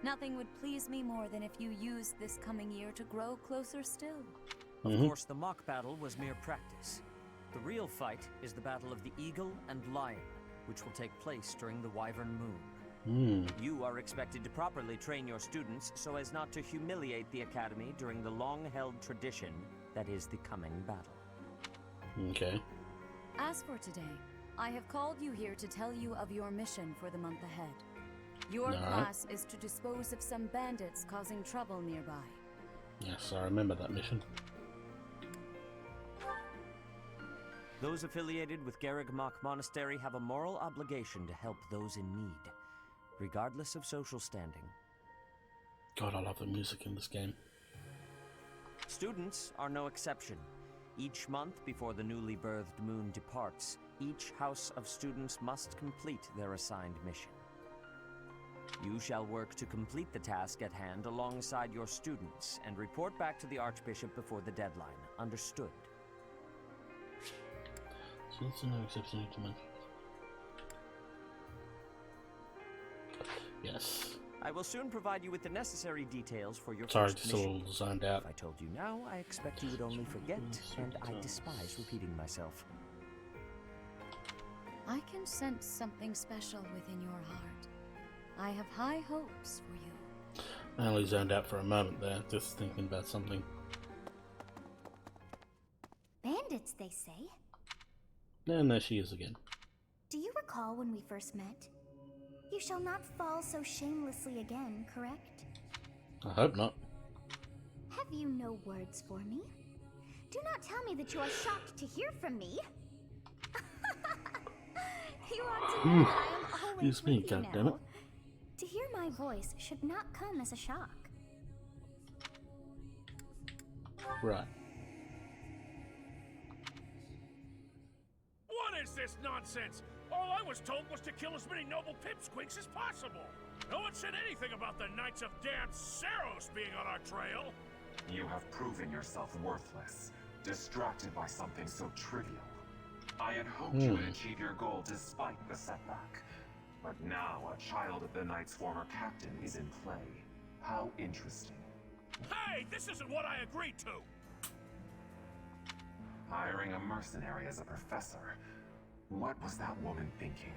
Nothing would please me more than if you used this coming year to grow closer still. Of course, the mock battle was mere practice. The real fight is the battle of the Eagle and Lion, which will take place during the Wyvern Moon. You are expected to properly train your students so as not to humiliate the Academy during the long-held tradition that is the coming battle. Okay. As for today, I have called you here to tell you of your mission for the month ahead. Your class is to dispose of some bandits causing trouble nearby. Yes, I remember that mission. Those affiliated with Garreg Mach Monastery have a moral obligation to help those in need, regardless of social standing. God, I love the music in this game. Students are no exception. Each month before the newly birthed moon departs, each house of students must complete their assigned mission. You shall work to complete the task at hand alongside your students and report back to the Archbishop before the deadline. Understood? Students are no exception to mention. Yes. I will soon provide you with the necessary details for your Sorry, first just a mission. little zoned out. If I told you now, I expect you would only forget, and I despise repeating myself. I can sense something special within your heart. I have high hopes for you. I only zoned out for a moment there, just thinking about something. Bandits, they say. And there she is again. Do you recall when we first met? You shall not fall so shamelessly again, correct? I hope not. Have you no words for me? Do not tell me that you are shocked to hear from me. You ought to know that I am always Excuse me, with you goddammit. now. To hear my voice should not come as a shock. Right. What is this nonsense? All I was told was to kill as many noble pipsqueaks as possible. No one said anything about the Knights of Damn Saros being on our trail. You have proven yourself worthless, distracted by something so trivial. I had hoped you would achieve your goal despite the setback. But now a child of the Knight's former captain is in play. How interesting. Hey, this isn't what I agreed to! Hiring a mercenary as a professor. What was that woman thinking?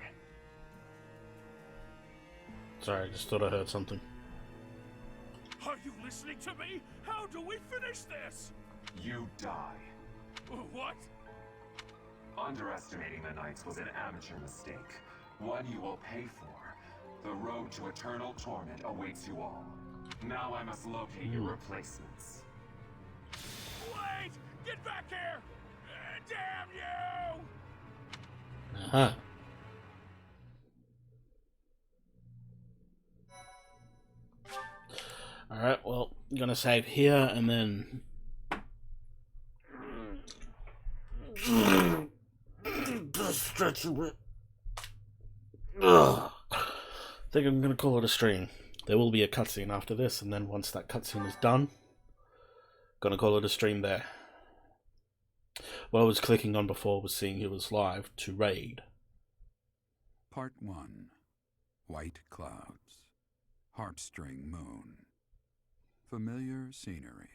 Sorry, I just thought I heard something. Are you listening to me? How do we finish this? You die. What? Underestimating the Knights was an amateur mistake. One you will pay for. The road to eternal torment awaits you all. Now I must locate your replacements. Wait! Get back here! Damn you! Uh-huh. Alright, well, I'm gonna save here and then... Stretch a bit. I think I'm gonna call it a stream. There will be a cutscene after this, and then once that cutscene is done, gonna call it a stream there. What I was clicking on before was seeing who was live to raid. Part 1. White Clouds. Heartstring Moon. Familiar scenery.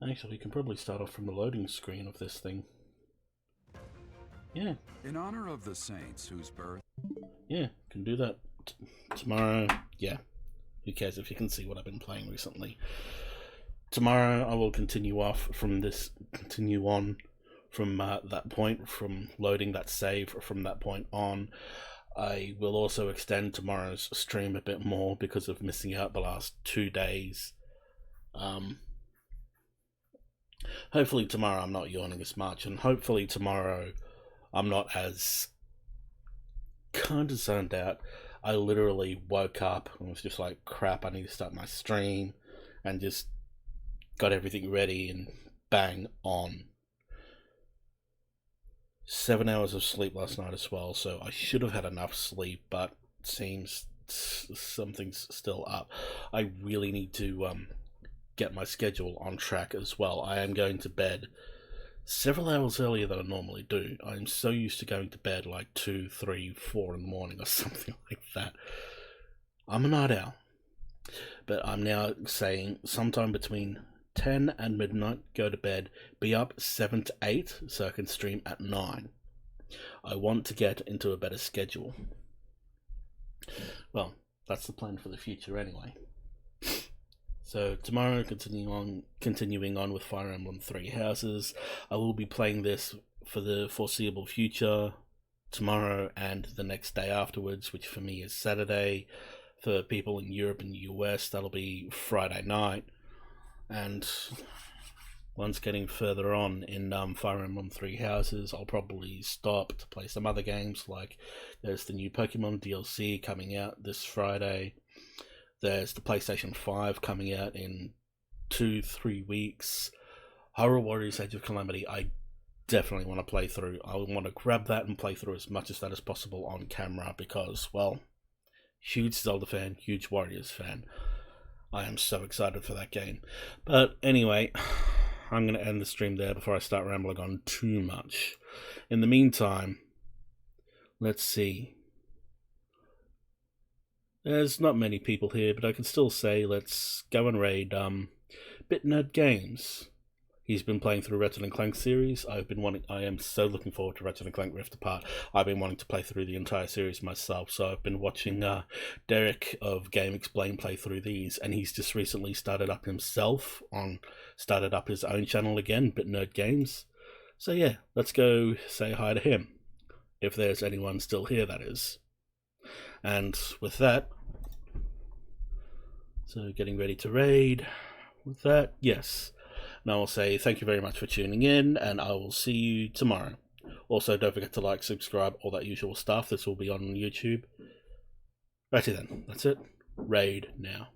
Actually, we can probably start off from the loading screen of this thing. Yeah. In honor of the saints whose birth... Yeah, can do that tomorrow. Yeah. Who cares if you can see what I've been playing recently. Tomorrow I will continue on from that point, from loading that save from that point on. I will also extend tomorrow's stream a bit more because of missing out the last 2 days. Hopefully tomorrow I'm not yawning as much, and hopefully tomorrow I'm not as kind of zoned out. I literally woke up and was just like, crap, I need to start my stream, and just got everything ready and bang on. 7 hours of sleep last night as well, so I should have had enough sleep, but it seems something's still up. I really need to get my schedule on track as well. I am going to bed several hours earlier than I normally do. I'm so used to going to bed like 2, 3, 4 in the morning or something like that. I'm a night owl. But I'm now saying sometime between 10 and midnight, go to bed, be up 7 to 8 so I can stream at 9. I want to get into a better schedule. Well, that's the plan for the future anyway. So tomorrow, continuing on with Fire Emblem 3 Houses. I will be playing this for the foreseeable future, tomorrow and the next day afterwards, which for me is Saturday. For people in Europe and the US, that'll be Friday night. And once getting further on in Fire Emblem 3 Houses, I'll probably stop to play some other games, like there's the new Pokemon DLC coming out this Friday. There's the PlayStation 5 coming out in 2-3 weeks. Horror Warriors Age of Calamity, I definitely want to play through. I want to grab that and play through as much as that as possible on camera because, well, huge Zelda fan, huge Warriors fan. I am so excited for that game. But anyway, I'm going to end the stream there before I start rambling on too much. In the meantime, let's see. There's not many people here, but I can still say let's go and raid BitNerd Games. He's been playing through Ratchet & Clank series. I am so looking forward to Ratchet & Clank Rift Apart. I've been wanting to play through the entire series myself, so I've been watching Derek of Game Explain play through these, and he's just recently started up his own channel again, BitNerd Games. So yeah, let's go say hi to him. If there's anyone still here, that is. And with that, so getting ready to raid. With that, yes. And I will say thank you very much for tuning in, and I will see you tomorrow. Also, don't forget to like, subscribe, all that usual stuff. This will be on YouTube. Righty then, that's it. Raid now.